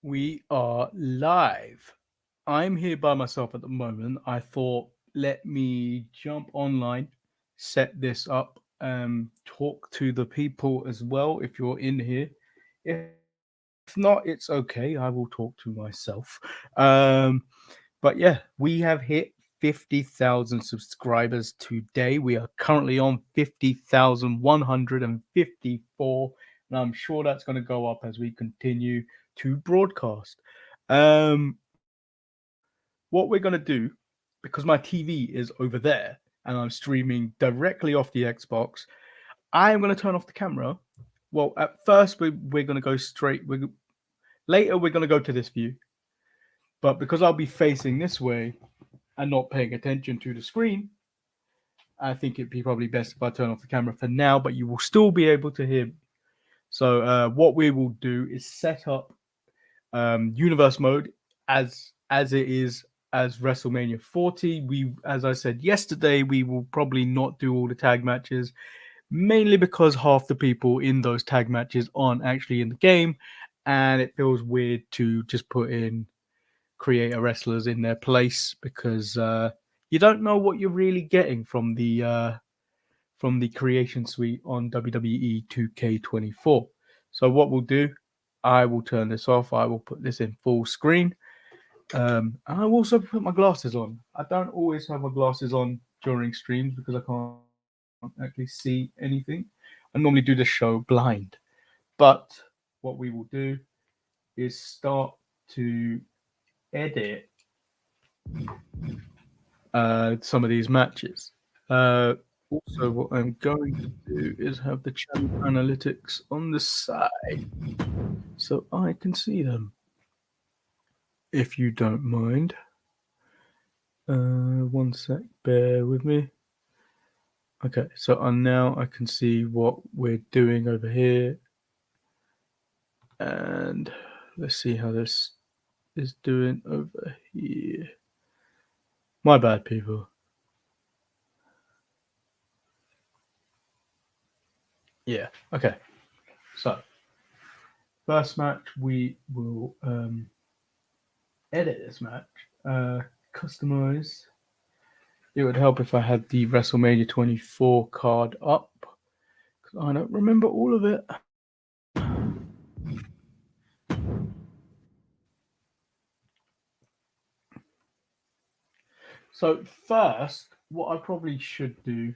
We are live. I'm here by myself at the moment. I thought, let me jump online, set this up, talk to the people as well if you're in here. If not, it's okay. I will talk to myself. Um, but yeah, we have hit 50,000 subscribers today. We are currently on 50,154, and I'm sure that's going to go up as we continue to broadcast. Um, what we're going to do, because my TV is over there and I'm streaming directly off the Xbox, I am going to turn off the camera. Well, at first, we're going to go straight. Later, we're going to go to this view. But because I'll be facing this way and not paying attention to the screen, I think it'd be probably best if I turn off the camera for now, but you will still be able to hear me. So what we will do is set up universe mode as it is as WrestleMania 40. We, as I said yesterday, we will probably not do all the tag matches, mainly because half the people in those tag matches aren't actually in the game, and it feels weird to just put in creator wrestlers in their place because you don't know what you're really getting from the creation suite on WWE 2K24. So what we'll do, I will turn this off. I will put this in full screen. And I will also put my glasses on. I don't always have my glasses on during streams because I can't actually see anything. I normally do the show blind. But what we will do is start to edit some of these matches. Also, what I'm going to do is have the channel analytics on the side so I can see them. If you don't mind. One sec, bear with me. Okay, so now I can see what we're doing over here. And let's see how this is doing over here. My bad, people. Yeah, okay. So, first match, we will edit this match, customize. It would help if I had the WrestleMania 24 card up, because I don't remember all of it. So first, what I probably should do,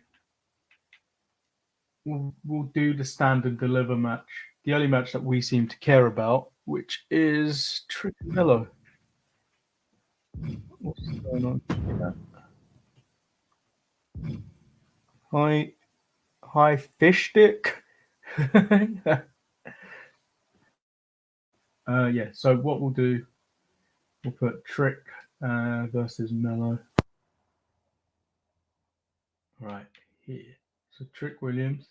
we'll do the standard deliver match, the only match that we seem to care about, which is Trick Mello. What's going on? Hi, fish stick. Yeah. So what we'll do, we'll put Trick versus Mello right here. So Trick Williams.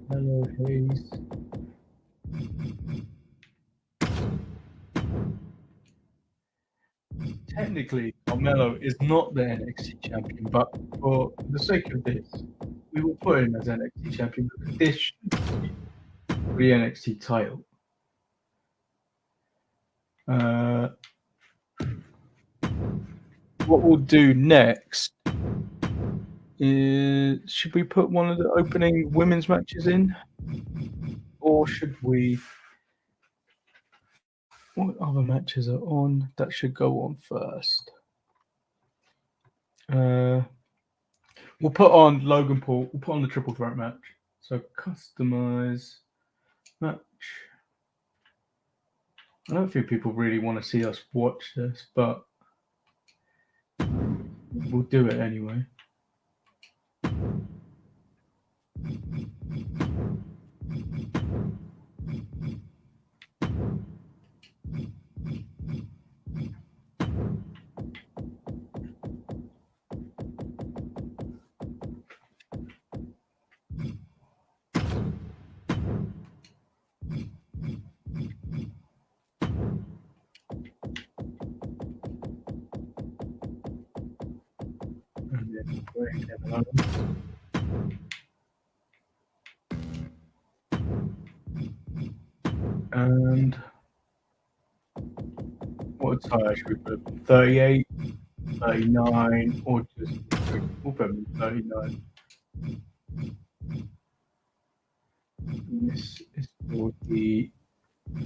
Mello Hayes. Technically, Carmelo is not the NXT champion, but for the sake of this, we will put him as NXT champion because this should be the NXT title. What we'll do next is, should we put one of the opening women's matches in? Or should we... What other matches are on? That should go on first. We'll put on Logan Paul. We'll put on the triple threat match. So customize match. I don't think people really want to see us watch this, but we'll do it anyway. And what size should we put? 38, 39, or just we'll put him 39. And this is for the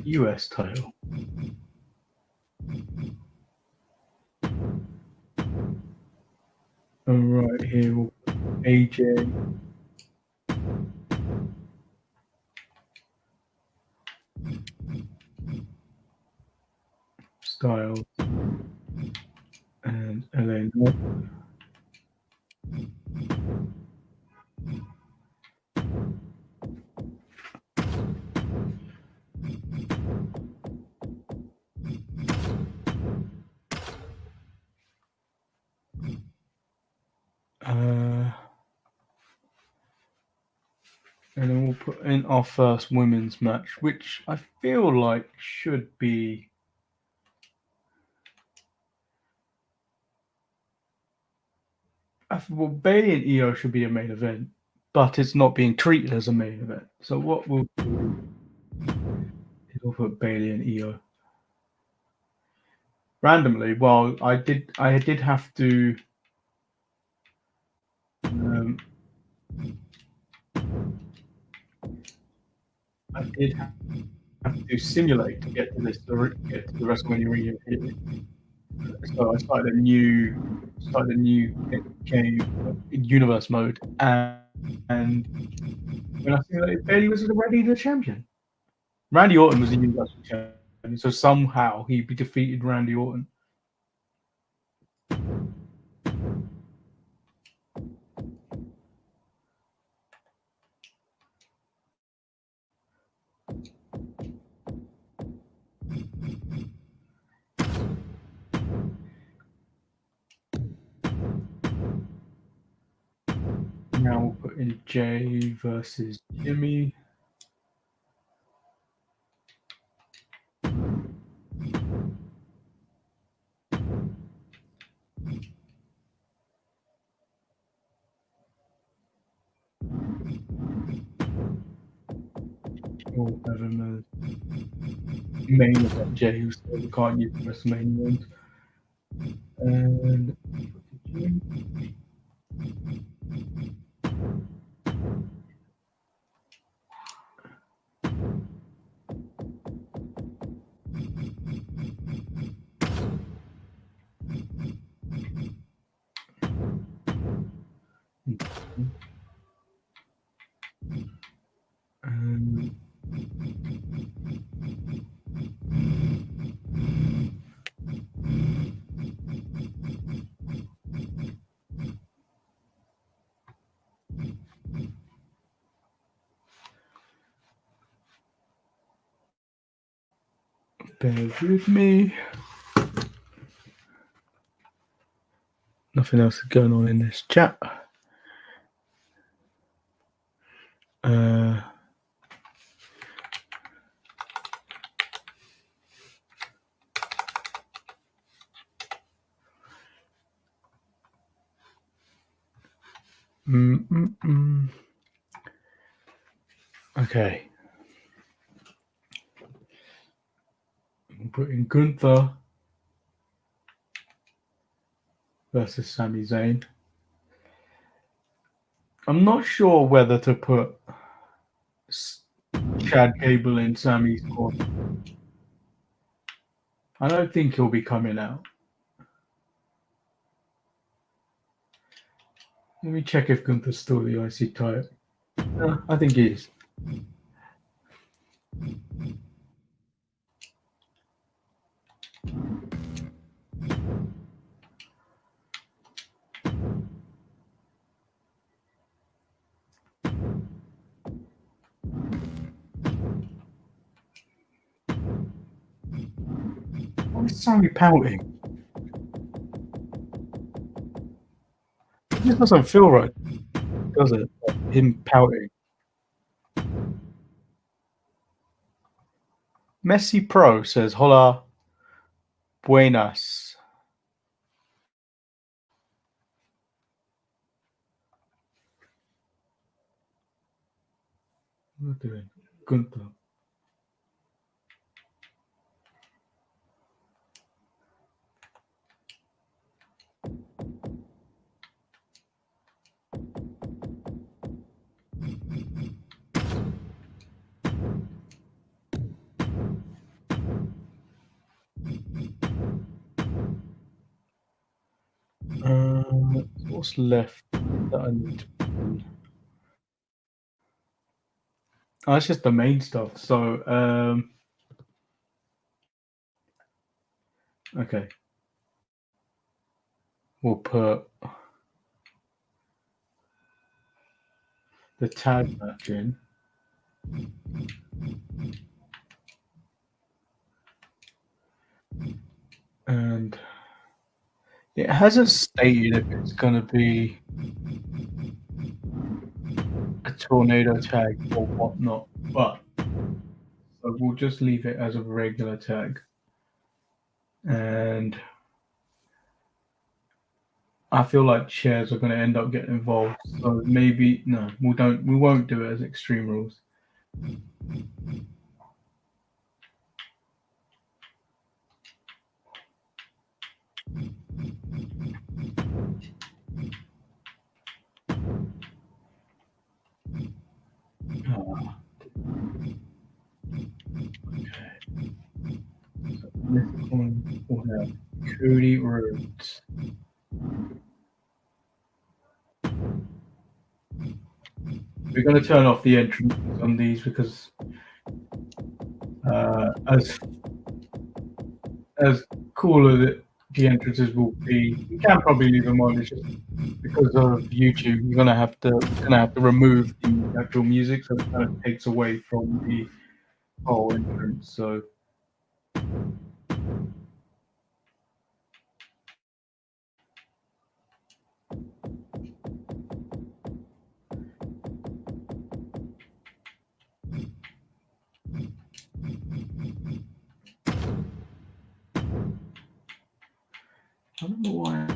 US title. And right here we'll put AJ. Styles and LA Knight. And then we'll put in our first women's match, which I feel like should be. Well, Bailey and Io should be a main event, but it's not being treated as a main event. So what we'll do is we'll put Bailey and Io randomly. Well, I did have to. I did have to simulate to get to the WrestleMania arena. So I started a new game in universe mode, and when I simulated, Bailey was already the champion. Randy Orton was the universal champion, so somehow he defeated Randy Orton. Now we'll put in Jay versus Jimmy. Or whatever main event Jay, who still can't use the WrestleMania ones. And bear with me. Nothing else is going on in this chat. Okay. We'll put in Gunther versus Sami Zayn. I'm not sure whether to put Chad Gable in Sammy's corner. I don't think he'll be coming out. Let me check if Gunther's still the IC title. I think he is. Why is Sammy pouting? It just doesn't feel right, does it? Him pouting. Messi Pro says, "Hola, buenas." What are we doing? Gunther. What's left that I need to put in? Oh, it's just the main stuff. So, okay, we'll put the tag match in. And it hasn't stated if it's going to be a tornado tag or whatnot, but so we'll just leave it as a regular tag. And I feel like chairs are going to end up getting involved, so maybe no, we won't do it as Extreme Rules. Ah, okay. So this one will have Cody Rhodes. We're going to turn off the entrances on these because as cool as the entrances will be, you can probably leave them on. It's just because of YouTube, we're gonna have to remove the actual music, so it kind of takes away from the whole entrance. So I don't know why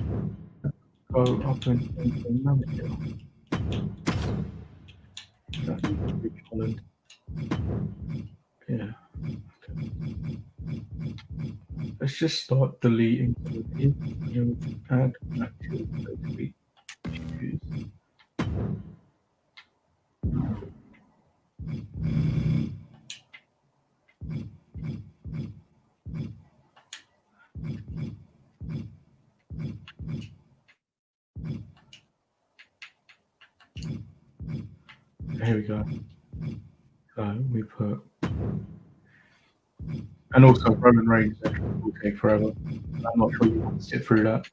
I go up and change the manager. That needs to be Holland. Yeah. Okay. Let's just start deleting some of these and add matches that we choose. Here we go. So we put, and also Roman Reigns will take forever. I'm not sure you want to sit through that.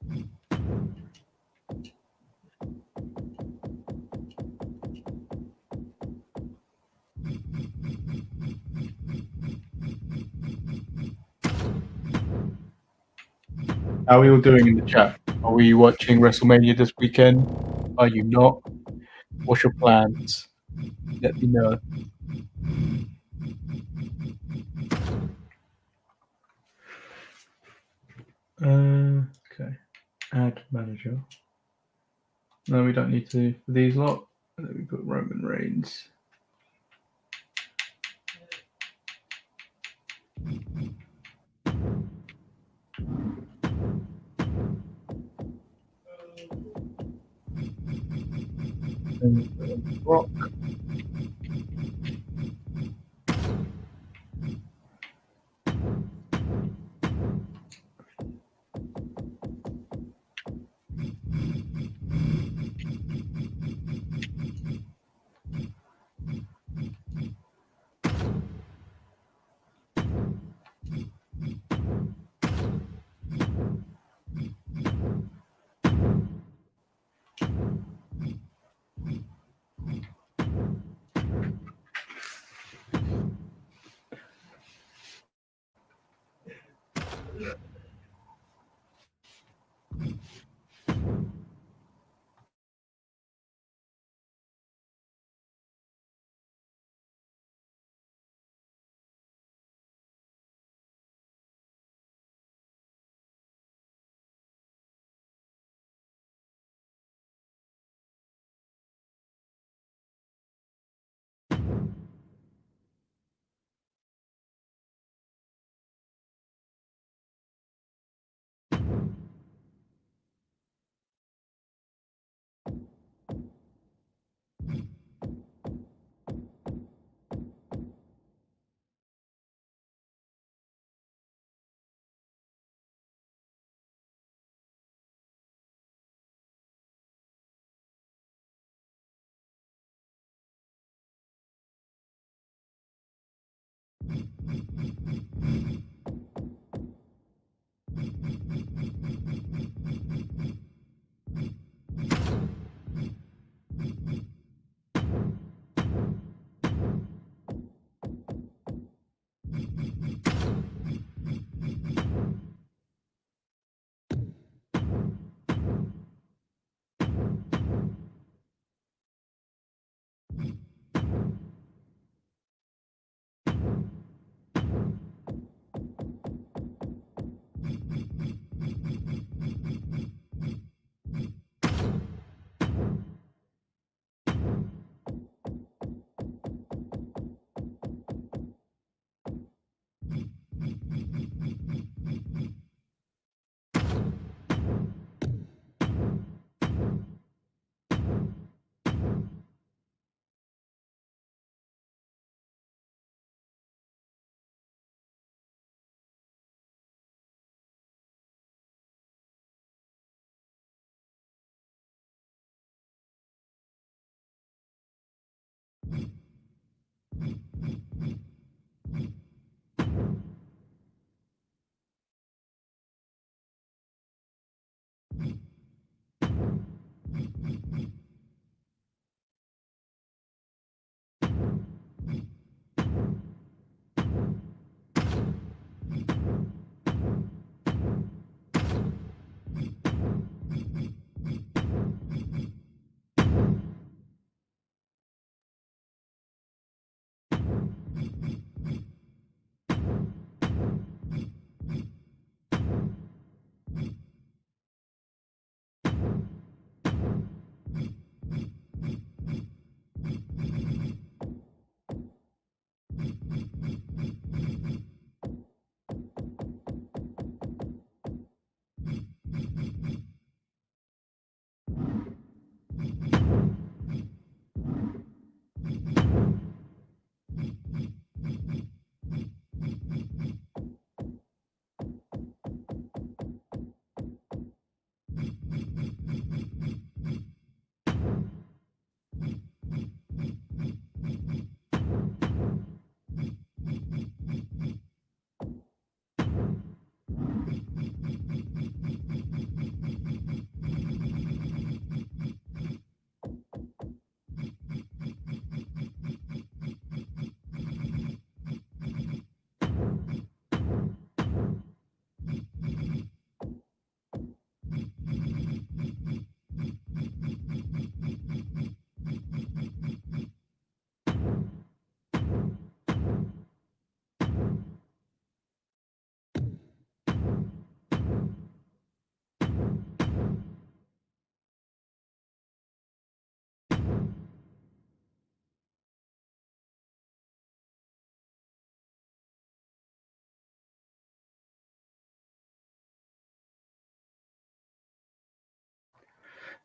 How are you all doing in the chat? Are we watching WrestleMania this weekend? Are you not? What's your plans? Let me know. Okay. Add manager. No, we don't need to for these lot. And then we put Roman Reigns. And Brock.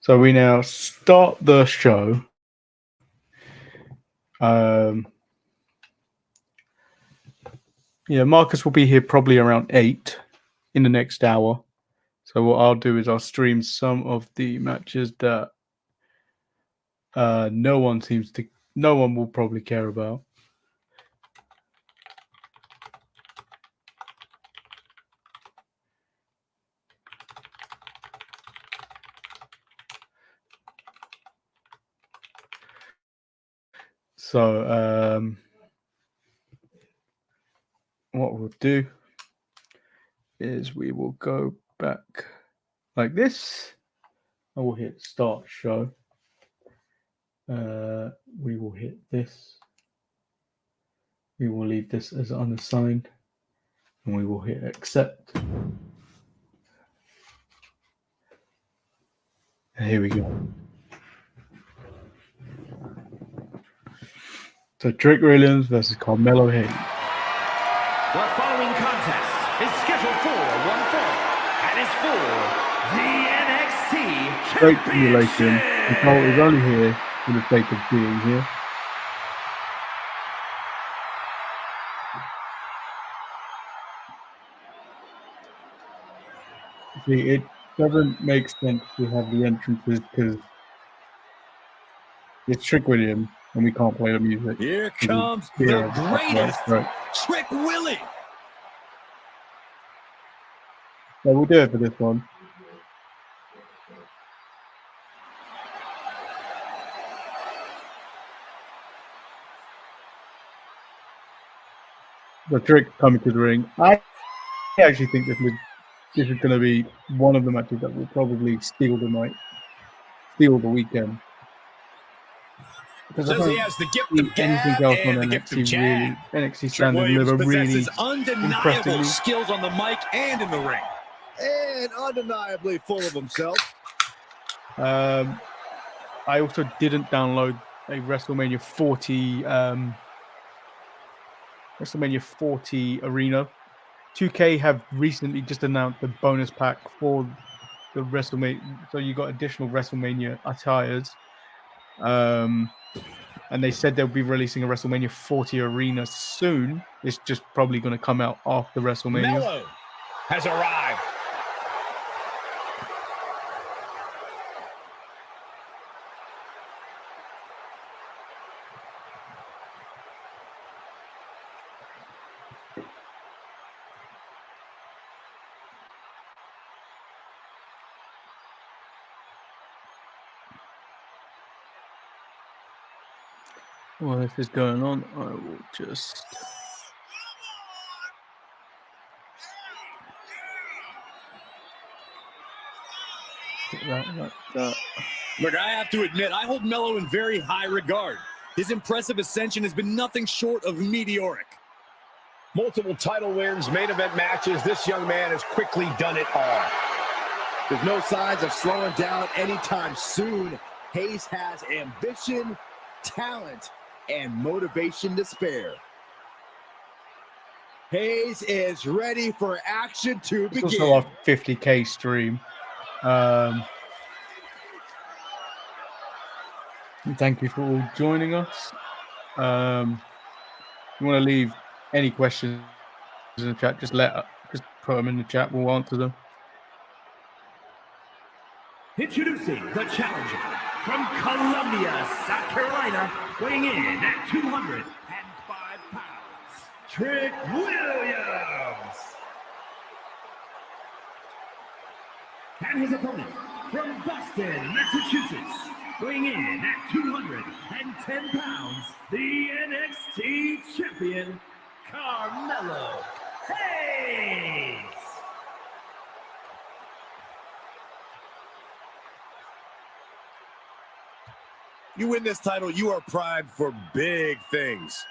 So we now start the show. Yeah, Marcus will be here probably around 8 in the next hour. So what I'll do is I'll stream some of the matches that no one will probably care about. So what we'll do is we will go back like this. I will hit start show. We will hit this. We will leave this as unassigned. And we will hit accept. And here we go. So Trick Williams versus Carmelo Hayes. The following contest is scheduled for one fall and is for the NXT Great simulation. Nicole is only here for the sake of being here. See, it doesn't make sense to have the entrances because it's Trick Williams and we can't play the music. Here comes the greatest Trick Willie. Yeah, we'll do it for this one. The Trick coming to the ring. I actually think this is going to be one of the matches that will probably steal the night, steal the weekend. Because I don't He has the gift see of anything gab else on and the gift of NXT jab. really. NXT Trick Stand and Williams Deliver really possesses undeniable impressing me. skills on the mic and in the ring. And undeniably full of himself. I also didn't download a WrestleMania 40 arena. 2K have recently just announced the bonus pack for the WrestleMania, so you got additional WrestleMania attires. And they said they'll be releasing a WrestleMania 40 arena soon. It's just probably going to come out after WrestleMania. Mello has arrived. While this is going on, I will just... that. Look, I have to admit, I hold Mello in very high regard. His impressive ascension has been nothing short of meteoric. Multiple title wins, main event matches. This young man has quickly done it all. There's no signs of slowing down anytime soon. Hayes has ambition, talent, and motivation to spare. Hayes is ready for action to begin. It's also our 50K stream. Thank you for all joining us. If you want to leave any questions in the chat, just put them in the chat. We'll answer them. Introducing the challenger from Columbia, South Carolina, weighing in at 205 pounds, Trick Williams. And his opponent from Boston, Massachusetts, weighing in at 210 pounds, the NXT champion, Carmelo Hayes. You win this title, you are primed for big things.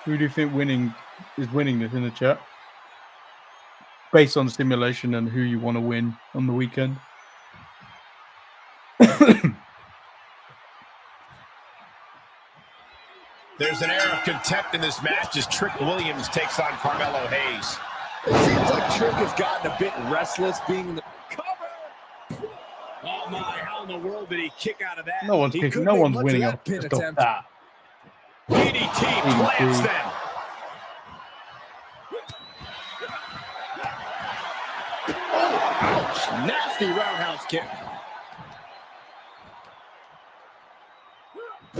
Who do you think is winning this in the chat? Based on the simulation and who you want to win on the weekend. There's an air of contempt in this match as Trick Williams takes on Carmelo Hayes. It seems like Trick has gotten a bit restless being in the cover. Oh my, how in the world did he kick out of that? No one's winning off pin just off attempt. that. DDT plants them. Oh, ouch. Nasty roundhouse kick.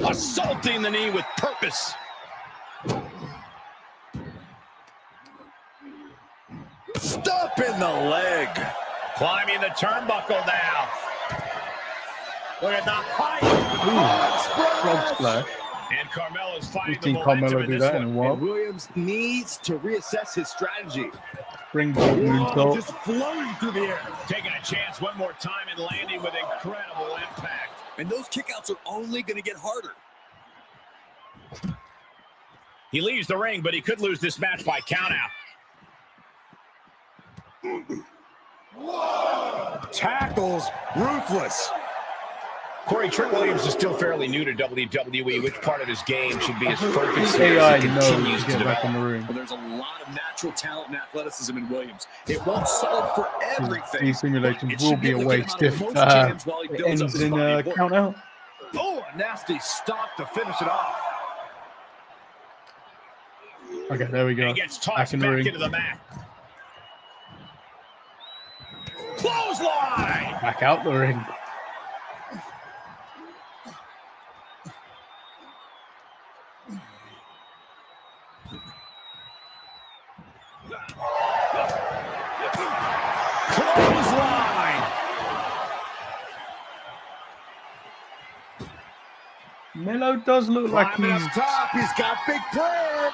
Assaulting the knee with purpose. Stop in the leg. Climbing the turnbuckle now. Look at the height. Frog splash. And Carmelo's We've fighting the seen momentum Carmelo in do this that in a one. while. And Williams needs to reassess his strategy. Springboard moonsault. Just floating through the air. Taking a chance one more time and landing with incredible impact. And those kickouts are only going to get harder. He leaves the ring, but he could lose this match by countout. Tackles ruthless. Corey, Trick Williams is still fairly new to WWE. Which part of his game should be his focus The here AI as he knows continues to to get back in develop? the ring. Well, there's a lot of natural talent and athleticism in Williams. It won't solve for everything. These simulations It will should be a able to get waste him out if of most jams while he it builds up ends his in body a of work. count out. Oh, a nasty stop to finish it off. Okay, there we go. And he gets Back tossed in the back ring. into the mat. back out the ring. Clothesline. Melo does look like Climbing he's up top, he's got big plans.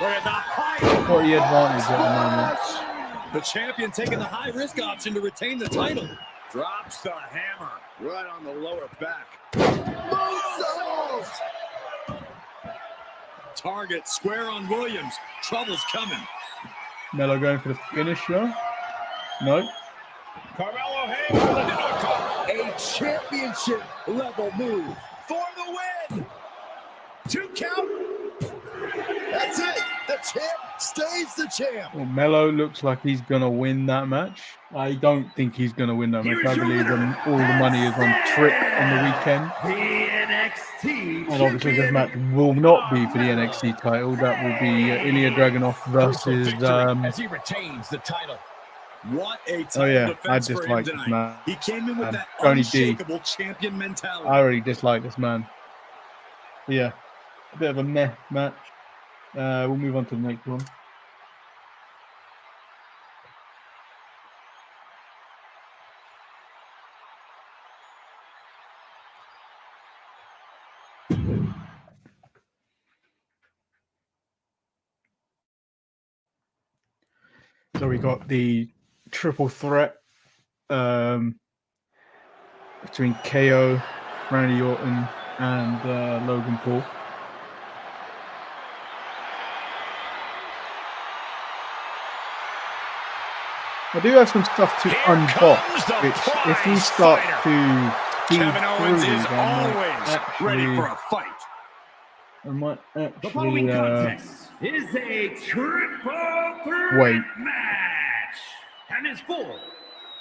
Look at the height. got the advantage at the moment. The champion taking the high-risk option to retain the title. Drops the hammer right on the lower back. Moonsault! Target square on Williams. Trouble's coming. Melo going for the finisher. No. Carmelo Hayes with a knockout. A championship level move for the win. 2 count. That's it. The champ stays the champ. Well, Melo looks like he's going to win that match. I don't think he's going to win that match. I believe all the money is on Trick on the weekend. The NXT And obviously this match will not be for the NXT title. That will be Ilya Dragunov versus... as he retains the title. What a title oh yeah, I defense for him dislike this tonight. man. He came in with that Tony D. unshakable champion mentality. I already dislike this man. Yeah, a bit of a meh match. We'll move on to the next one. So we got the triple threat between KO, Randy Orton, and Logan Paul. I do have some stuff to unbox, which if we start to speed Kevin Owens through, is always ready for a fight. I might The actually following contest is a triple threat wait. match, and it's for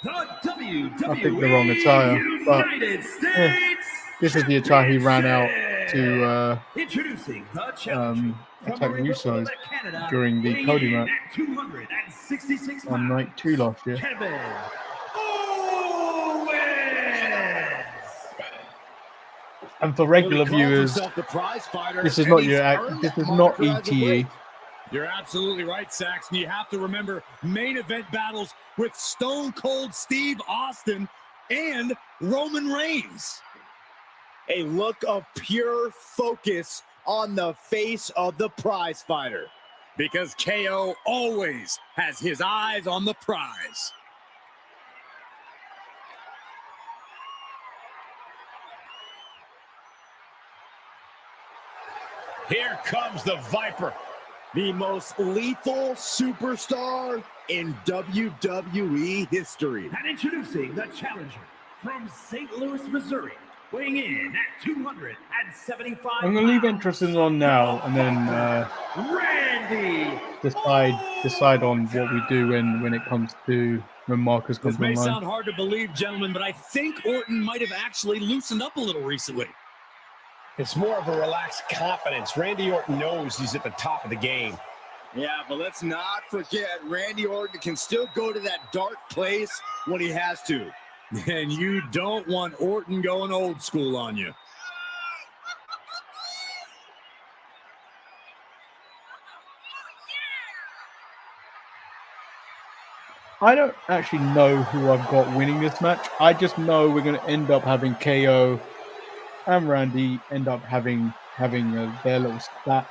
the WWE I picked the wrong attire, but United States. This is the attire he ran out to Introducing the challenger attack from the Republic Usos of Canada, during the weighing Cody in match at 266 on pounds, night 2 last year. Kevin Owens. And for regular viewers, this is not this is not ETE. You're absolutely right, Saxon. You have to remember main event battles with Stone Cold Steve Austin and Roman Reigns. A look of pure focus on the face of the prize fighter, because KO always has his eyes on the prize. Here comes the Viper. The most lethal superstar in WWE history. And introducing the challenger from St. Louis, Missouri, weighing in at 275 I'm going to leave interesting on now, and then Randy decide on what we do when it comes to when Marcus comes This may online. sound hard to believe, gentlemen, but I think Orton might have actually loosened up a little recently. It's more of a relaxed confidence. Randy Orton knows he's at the top of the game. Yeah, but let's not forget, Randy Orton can still go to that dark place when he has to. And you don't want Orton going old school on you. I don't actually know who I've got winning this match. I just know we're going to end up having KO and Randy end up having their little stat.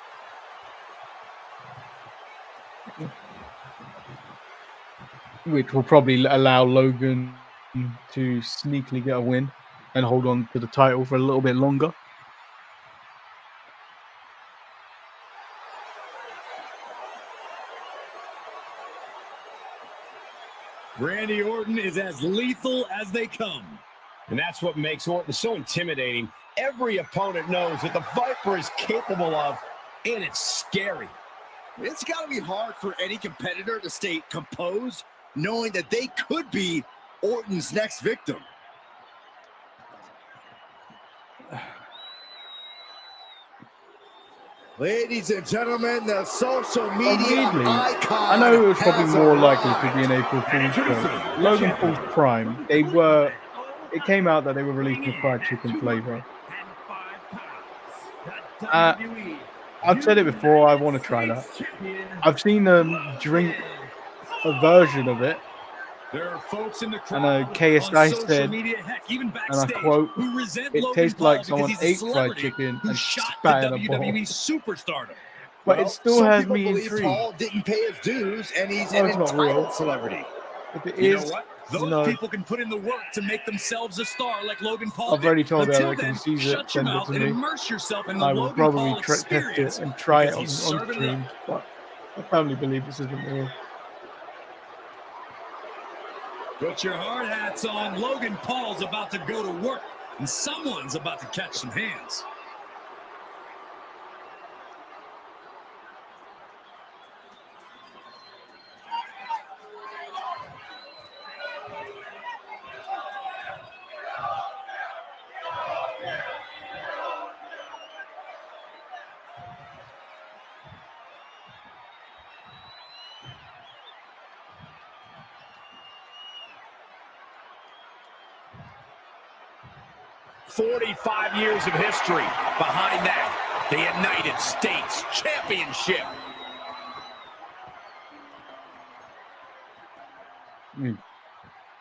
Which will probably allow Logan to sneakily get a win and hold on to the title for a little bit longer. Randy Orton is as lethal as they come. And that's what makes Orton so intimidating. Every opponent knows that the Viper is capable of, and it's scary. It's got to be hard for any competitor to stay composed, knowing that they could be Orton's next victim. Ladies and gentlemen, the social media icon. I know it was probably more likely to be an April Fool's joke. Logan Paul's prime, they were it came out that they were releasing the fried chicken flavor. I've said it before. I want to try that. I've seen them drink a version of it. There are folks in the And a crowd KSI on social said, media, heck, even and I backstage, quote, who resent "It Logan tastes Paul like because someone he's a ate fried celebrity chicken who and shot spat the in a bowl." WWE superstardom. But it still some has people me believe intrigued. Paul didn't pay his dues, and he's No, an it's not entitled real. celebrity. If it You is, know what? Those you know, people can put in the work to make themselves a star like Logan Paul I've already did. told Until Eric if then, he sees it, shut your send it mouth to and me. immerse yourself in the I will Logan probably Paul test experience it and try it because on he's serving it stream. But I firmly believe this isn't real. Put your hard hats on. Logan Paul's about to go to work, and someone's about to catch some hands. "45 years of history behind that. The United States Championship."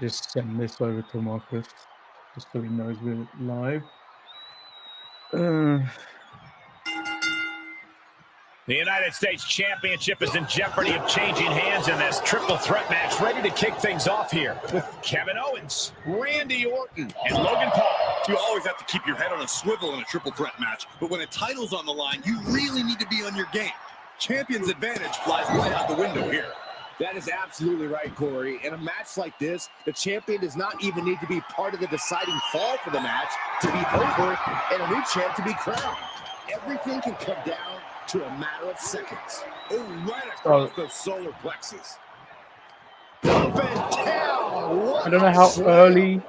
Just send this over to Marcus, just so he knows we're live. The United States Championship is in jeopardy of changing hands in this triple threat match. Ready to kick things off here with Kevin Owens, Randy Orton, and Logan Paul. You always have to keep your head on a swivel in a triple threat match, but when a title's on the line, you really need to be on your game. Champion's advantage flies right out the window here. That is absolutely right, Corey. In a match like this, the champion does not even need to be part of the deciding fall for the match to be over and a new champ to be crowned. Everything can come down to a matter of seconds. Oh, right across the solar plexus. Up and down. I don't know how early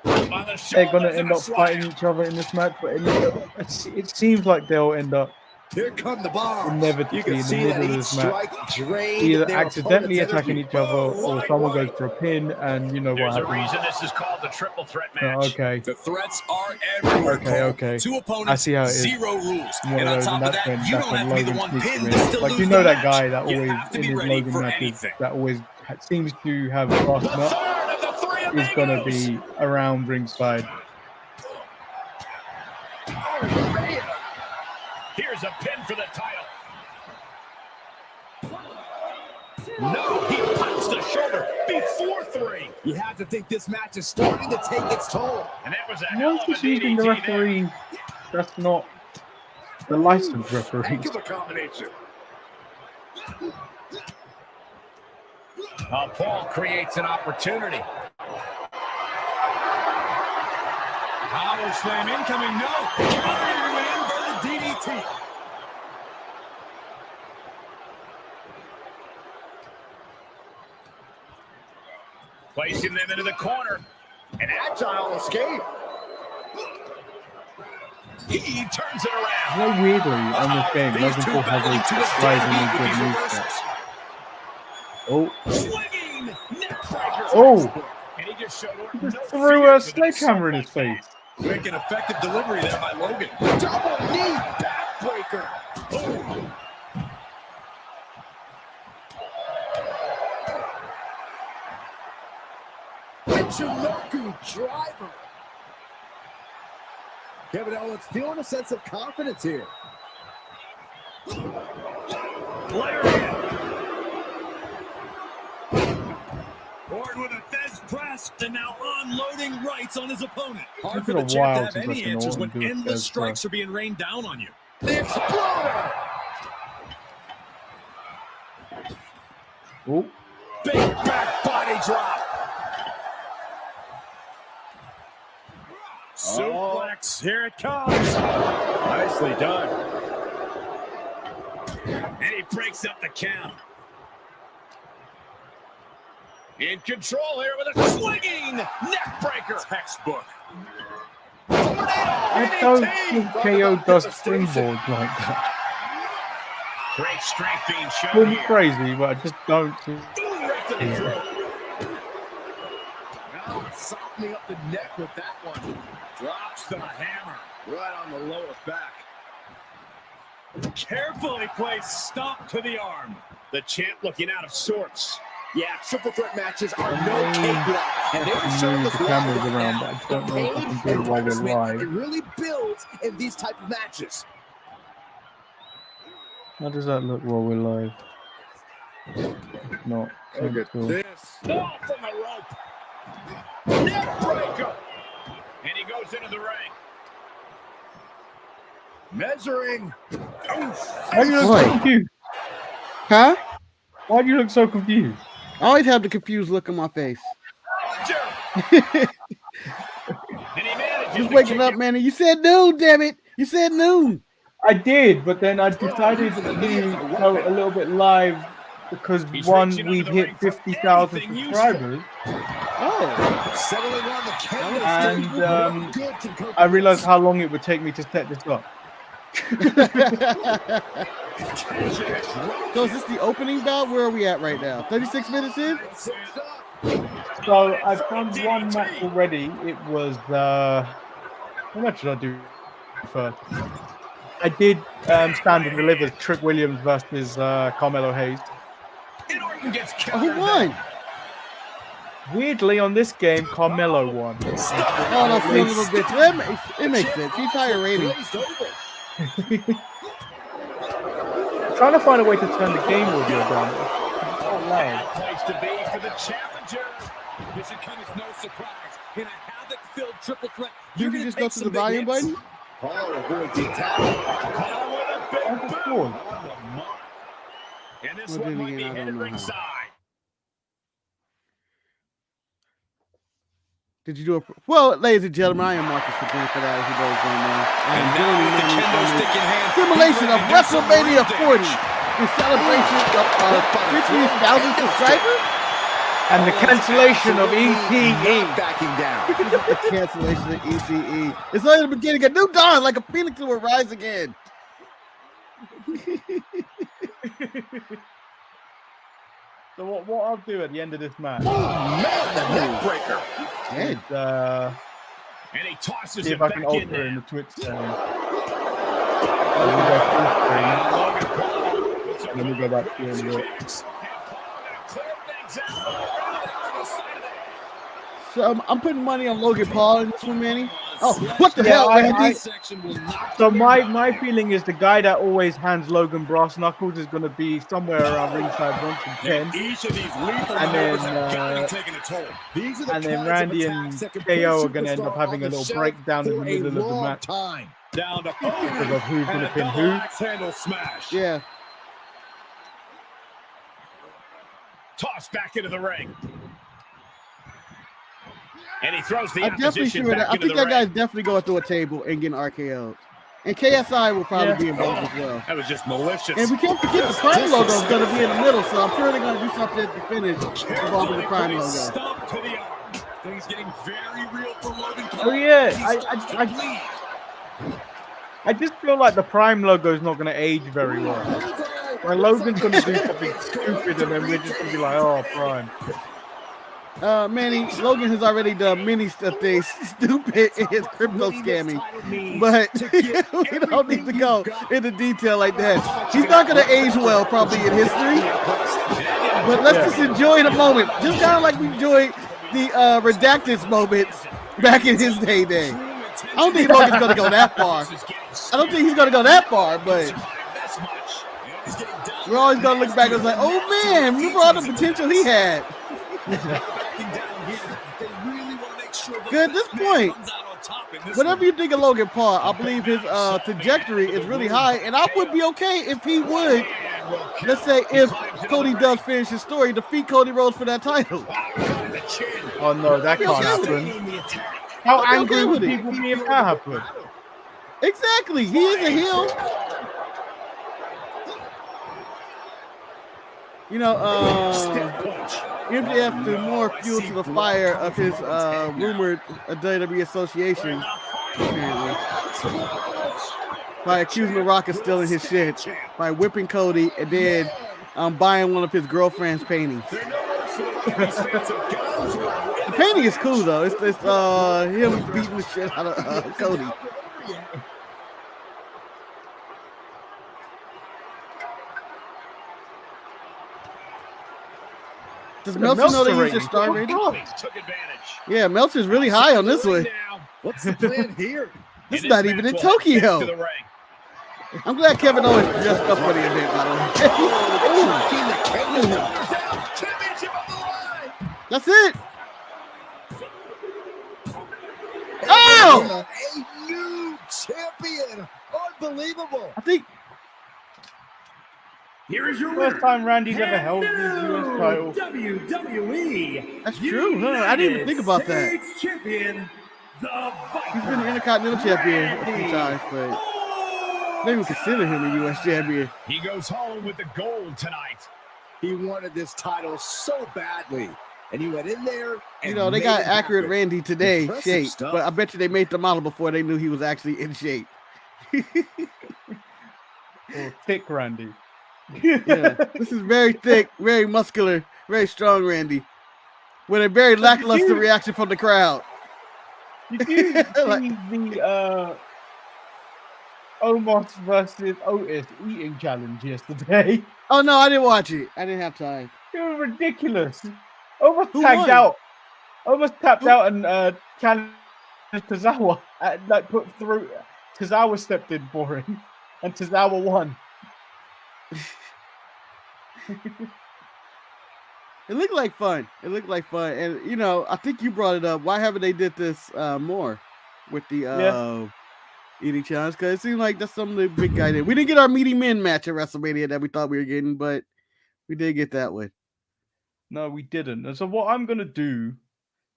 On the they're going to shoulders end and a up slam. fighting each other in this match, but it seems like they'll end up Here come the bombs. inevitably You can in the see middle that of each this match, strike drained either their accidentally opponent's attacking energy. each other or someone goes for a pin, and you know what There's a happens. reason this is called the triple threat match. Oh, okay. The threats are everywhere. Okay, Cole. okay. Two I opponents, see how it is. 0 rules. One And of on those, top and of that's that, when you don't have to be the Logan one sneaks pinned him to in. still Like, lose you know the that match. guy that You always have to in be his ready Logan for matches anything. that always seems to have a fast The nut third of the three is going to amigos. be around ringside. Here's a pin for the title. No, he punches the shoulder before 3. You have to think this match is starting to take its toll. And that was a Why hell is of a this using the DDT there. referee? That's not the licensed referee. Heck of a combination. Paul creates an opportunity. Power slam incoming. No. Counter in for the DDT. Placing them into the corner. An agile escape. He turns it around. Well, weirdly, on this game, These Logan two Paul battling to has a a surprisingly dead good heat with move these set. reversals. Oh, Swinging neck breaker. oh! And he just showed Orton He just no threw fear a for that sledgehammer in his assault like face. Quick and effective delivery there by Logan. Double knee backbreaker. Oh. Michinoku driver. Kevin Owens feeling a sense of confidence here. Orton with a fez press and now unloading rights on his opponent. Hard It's for been the a while champ to have since I've any seen answers when Orton do a endless fez strikes press. are being rained down on you. The Exploder. Oh, Big back body drop. Suplex, here it comes. Nicely done. And he breaks up the count. In control here with a swinging neck breaker. Textbook. I don't think KO does springboards like that. Great strength being shown Call me here. crazy, but I just don't think. Right to the throat. Now, solid opening up the neck with that one. Drops the hammer. Right on the lower back. Carefully placed stomp to the arm. The champ looking out of sorts. Yeah, triple threat matches are no cakewalk, and they're showing us the cameras around, but I don't know if I can do it while we're live. It really builds in these type of matches. How does that look while we're live? Not. Look at cool. this. Oh, from the rope. Neck breaker. And he goes into the ring. Measuring. Why do you look so confused? Huh? Why do you look so confused? I always have the confused look on my face. Just waking up, man. You said noon, damn it. You said noon. I did, but then I decided to do a little bit live because one, we've hit 50,000 subscribers. Oh. Settling on the And I realized how long it would take me to set this up. So is this the opening bout? Where are we at right now? 36 minutes in? So I've done one match already. It was what match did I do first? I did Stand and Deliver, Trick Williams versus Carmelo Hayes. Oh, who won? Weirdly, on this game, Carmelo won. Oh, no, silly little bitch. It makes sense. He's higher rating. Trying to find a way to turn the game audio down. Oh, loud. Place to be for the challenger. This should come as no surprise. In a havoc-filled triple threat, You can just go to the volume button? Paul avoids the attack. And this Well, one then might be again, I don't headed know how. ringside. Did you do a... Well, ladies and gentlemen, I am Marcus for doing for that as he goes on now. And joining me on simulation of WrestleMania 40 in celebration of 50,000 subscribers. And the cancellation of ETE. Backing down. The cancellation of ECE. It's only the beginning. A new dawn, like a phoenix will rise again. So what I'll do at the end of this match Man, the neck breaker. Dead. is And he tosses see it if I back can in alter in there. the Twitch screen. Let me go back here and look. So I'm putting money on Logan Paul in this one, Manny. Oh, what the hell, Randy? So my feeling is the guy that always hands Logan brass knuckles is going to be somewhere around ringside once again. Each of these lethal And maneuvers then, have got to be taking a toll. These are the And then kinds of Randy and attacks that can KO put are going to end up superstar having a on the little shelf breakdown in the for a middle of the long match time. Down to because of who's going and to a pin double who. axe handle smash. Yeah. Toss back into the ring. And he throws the I'm definitely opposition sure back that I into think the that guy's ring. definitely going through a table and getting RKO'd. And KSI will probably be involved as well. That was just malicious. And we can't forget the Prime logo is going to be in the middle, so I'm sure they're going to do something at the finish involving the Prime logo. Stomp to the arm. Things getting very real for Logan Paul. Oh yeah, He's starting to bleed. I just feel like the Prime logo is not going to age very well. Like Logan's going to do something stupid, and then we're just going to be like, "Oh, Prime." Manny, Logan has already done many things stupid in his crypto scamming, but we don't need to go into detail like that. He's not going to age well probably in history, but let's just enjoy the moment, just kind of like we enjoyed the Redactus moments back in his heyday. I don't think Logan's going to go that far. I don't think he's going to go that far, but we're always going to look back and say, oh man, remember all the potential he had. Good at this point. Whatever you think of Logan Paul, I believe his trajectory is really high, and I would be okay if he would, let's say, if Cody does finish his story, defeat Cody Rhodes for that title. Oh no, that can't happen. How angry would people be if that happened? Exactly, he is a heel. You know, MJF threw more fuel to the fire of his rumored WWE association, apparently, by accusing The Rock of stealing his shit, by whipping Cody, and then buying one of his girlfriend's paintings. painting is cool though. It's him beating the shit out of Cody. Does Meltzer know they use their star rating? Yeah, Meltzer's really high on this one. What's the plan here? This is not even in Tokyo. I'm glad Kevin Owens dressed up for the event, by the way. That's it. Oh! A new champion. Unbelievable. I think Here is your First time Randy's ever held his US title. WWE. that's true. Huh? I didn't even think about that. States Champion, the He's been the Intercontinental Champion a few times, but they even consider him a U.S. champion. He goes home with the gold tonight. He wanted this title so badly. And he went in there. And You know, they made got it accurate happen. Randy today Impressive shape, stuff. but I bet you they made the model before they knew he was actually in shape. Or thick Randy. Yeah, this is very thick, very muscular, very strong Randy, with a very lackluster reaction from the crowd. You do see the Omos versus Otis eating challenge yesterday. Oh no, I didn't watch it. I didn't have time. It was ridiculous. Almost Who tagged won? out. Almost tapped out and challenged Tozawa. Like put through. Tozawa stepped in for him, and Tozawa won. It looked like fun. It looked like fun, and you know, I think you brought it up. Why haven't they did this more with the eating challenge? Because it seemed like that's something the big guy did. We didn't get our meaty men match at WrestleMania that we thought we were getting, but we did get that one. No, we didn't. And so what I'm gonna do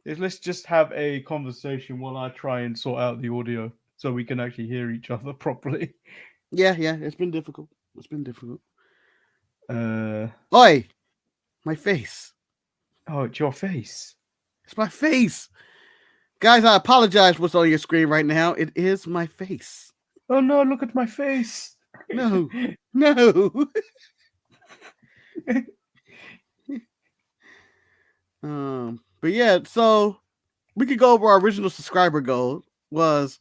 is let's just have a conversation while I try and sort out the audio so we can actually hear each other properly. Yeah, it's been difficult. It's been difficult. Oh, Oi, my face. it's your face. It's my face. Guys, I apologize for what's on your screen right now. It is my face. Oh no, look at my face. No. No. But yeah, so we could go over our original subscriber goal. Was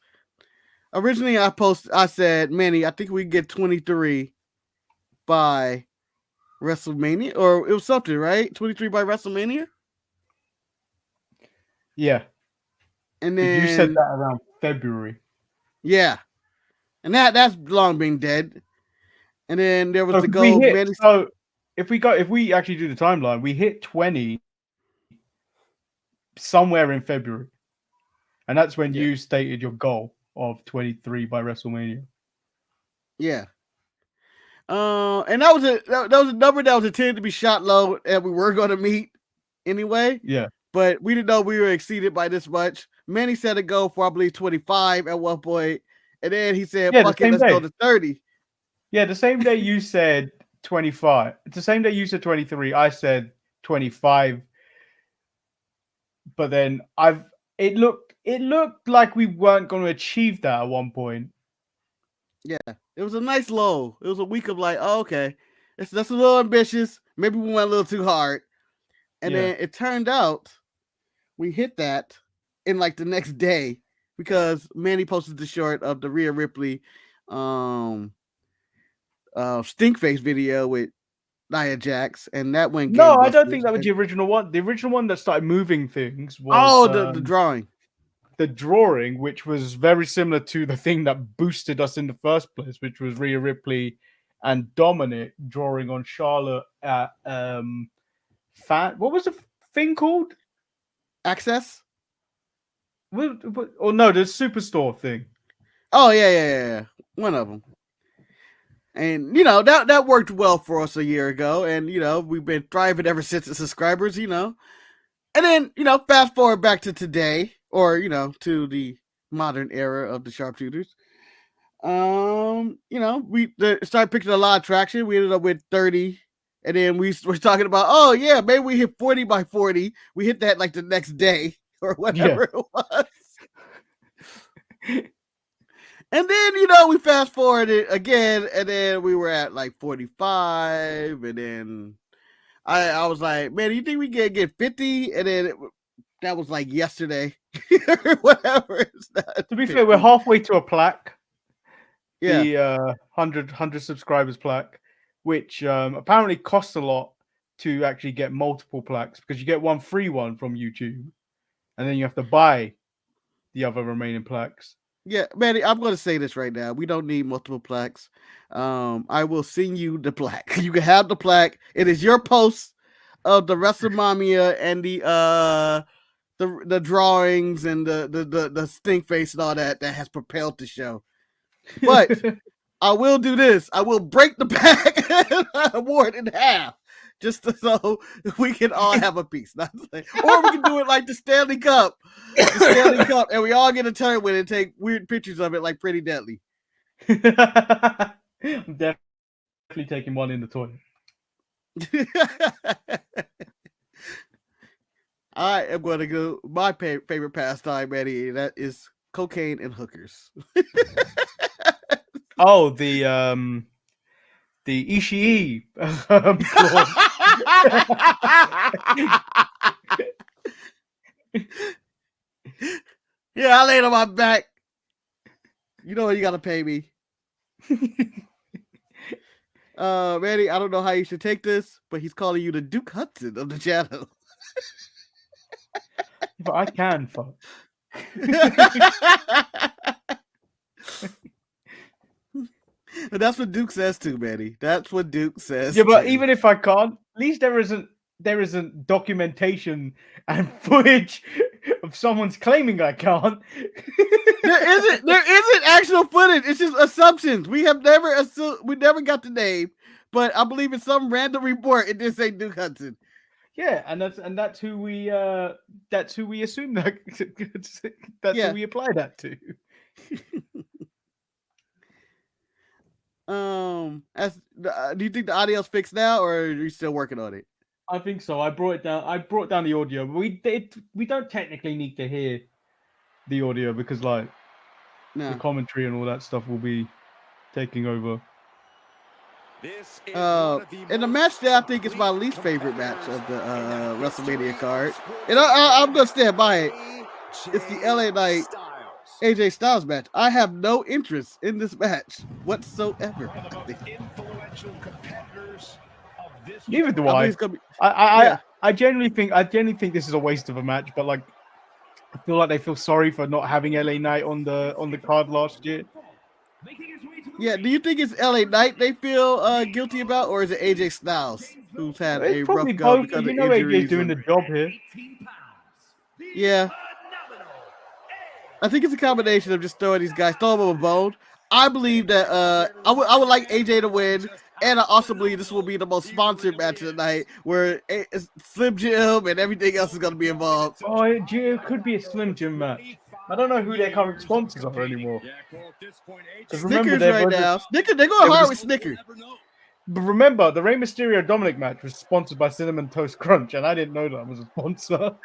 originally I said, Manny, I think we get 23 by WrestleMania, or it was something, right? 23 by WrestleMania. Yeah. And then You said that around February. Yeah. And that's long been dead. And then there was So the goal. so if we actually do the timeline, we hit 20 somewhere in February. And that's when you stated your goal of 23 by WrestleMania. Yeah. And that was a number that was intended to be shot low and we were going to meet anyway. Yeah. But we didn't know we were exceeded by this much. Manny set a goal for, I believe, 25 at one point. And then he said, fuck it, let's go to 30. Yeah, the same day you said 25. The same day you said 23, I said 25. But then it looked like we weren't going to achieve that at one point. Yeah, it was a nice low. It was a week of like, oh, okay, that's a little ambitious. Maybe we went a little too hard. And then it turned out we hit that in like the next day because Manny posted the short of the Rhea Ripley stink face video with Nia Jax, and that went. No, I don't think that was the original one. The original one that started moving things was the drawing. The drawing, which was very similar to the thing that boosted us in the first place, which was Rhea Ripley and Dominic drawing on Charlotte at what was the thing called? Access? Or no, the Superstore thing. Oh yeah. One of them. And you know that worked well for us a year ago, and you know we've been thriving ever since the subscribers. You know, and then you know fast forward back to today, or you know to the modern era of the sharpshooters. You know we started picking a lot of traction. We ended up with 30, and then we were talking about, oh yeah, maybe we hit 40 by 40. We hit that like the next day or whatever it was. And then, you know, we fast forwarded again, and then we were at like 45, and then I was like, man, you think we can get 50? And then that was like yesterday or whatever. To be fair, we're halfway to a plaque. Yeah. The 100 subscribers plaque, which apparently costs a lot to actually get multiple plaques because you get one free one from YouTube, and then you have to buy the other remaining plaques. Yeah, Manny, I'm going to say this right now. We don't need multiple plaques. I will send you the plaque. You can have the plaque. It is your post of the WrestleMania and the drawings and the stink face and all that has propelled the show. But I will do this. I will break the pack award in half. Just so we can all have a piece. Or we can do it like the Stanley Cup. And we all get a turn with it and take weird pictures of it like Pretty Deadly. I'm definitely taking one in the toilet. I am going to go my favorite pastime, Manny, and that is cocaine and hookers. Oh, the Ishii clause. Yeah, I laid on my back. You know you gotta pay me. Manny, I don't know how you should take this, but he's calling you the Duke Hudson of the channel. But I can fuck. That's what Duke says too, Manny. That's what Duke says. Yeah, but too. even if I can't, at least there isn't documentation and footage of someone's claiming I can't. There isn't actual footage. It's just assumptions. We never got the name, but I believe in some random report it did say Duke Hudson. Yeah, and that's who we assume that that's who we apply that to. Do you think the audio's fixed now, or are you still working on it? I think so. I brought down the audio. But we don't technically need to hear the audio because the commentary and all that stuff will be taking over. In the match that I think is my least favorite match of the WrestleMania card, and I'm gonna stand by it. It's the LA Knight AJ Styles match. I have no interest in this match whatsoever. Neither do I. I genuinely think this is a waste of a match, but I feel like they feel sorry for not having LA Knight on the card last year. Yeah, do you think it's LA Knight they feel guilty about, or is it AJ Styles who's had a rough go because of injuries? AJ's doing the job here. Yeah, I think it's a combination of just throwing them a bone. I believe that I would like AJ to win, and I also believe this will be the most sponsored match of the night, where it's Slim Jim and everything else is going to be involved. Oh, it could be a Slim Jim match. I don't know who their current sponsors are anymore. Snickers right now. Snickers, they're going hard with Snickers. But remember, the Rey Mysterio Dominic match was sponsored by Cinnamon Toast Crunch, and I didn't know that was a sponsor.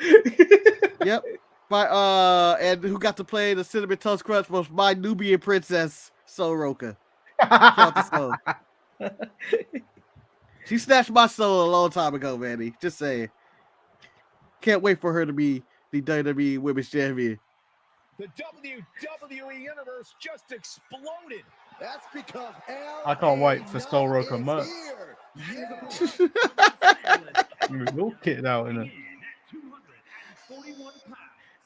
Yep. And who got to play the Cinnamon Toast Crunch was my Nubian princess, Soroka. She snatched my soul a long time ago, Manny. Just saying. Can't wait for her to be the WWE Women's Champion. The WWE Universe just exploded. That's because I can't wait for Soroka merch. We'll kit it out, innit?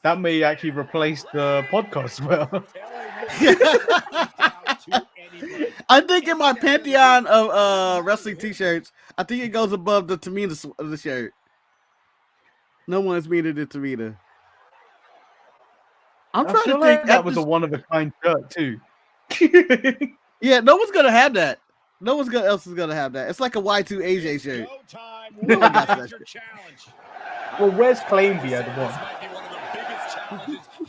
That may actually replace the podcast well. I think in my pantheon of wrestling t-shirts, I think it goes above the Tamina shirt. No one's meaner than Tamina. I'm trying to think that was a one-of-a-kind shirt too. Yeah, no one's gonna have that. No one else is gonna have that. It's like a Y2 AJ shirt. No one got that shirt. Well, where's Claimby had one?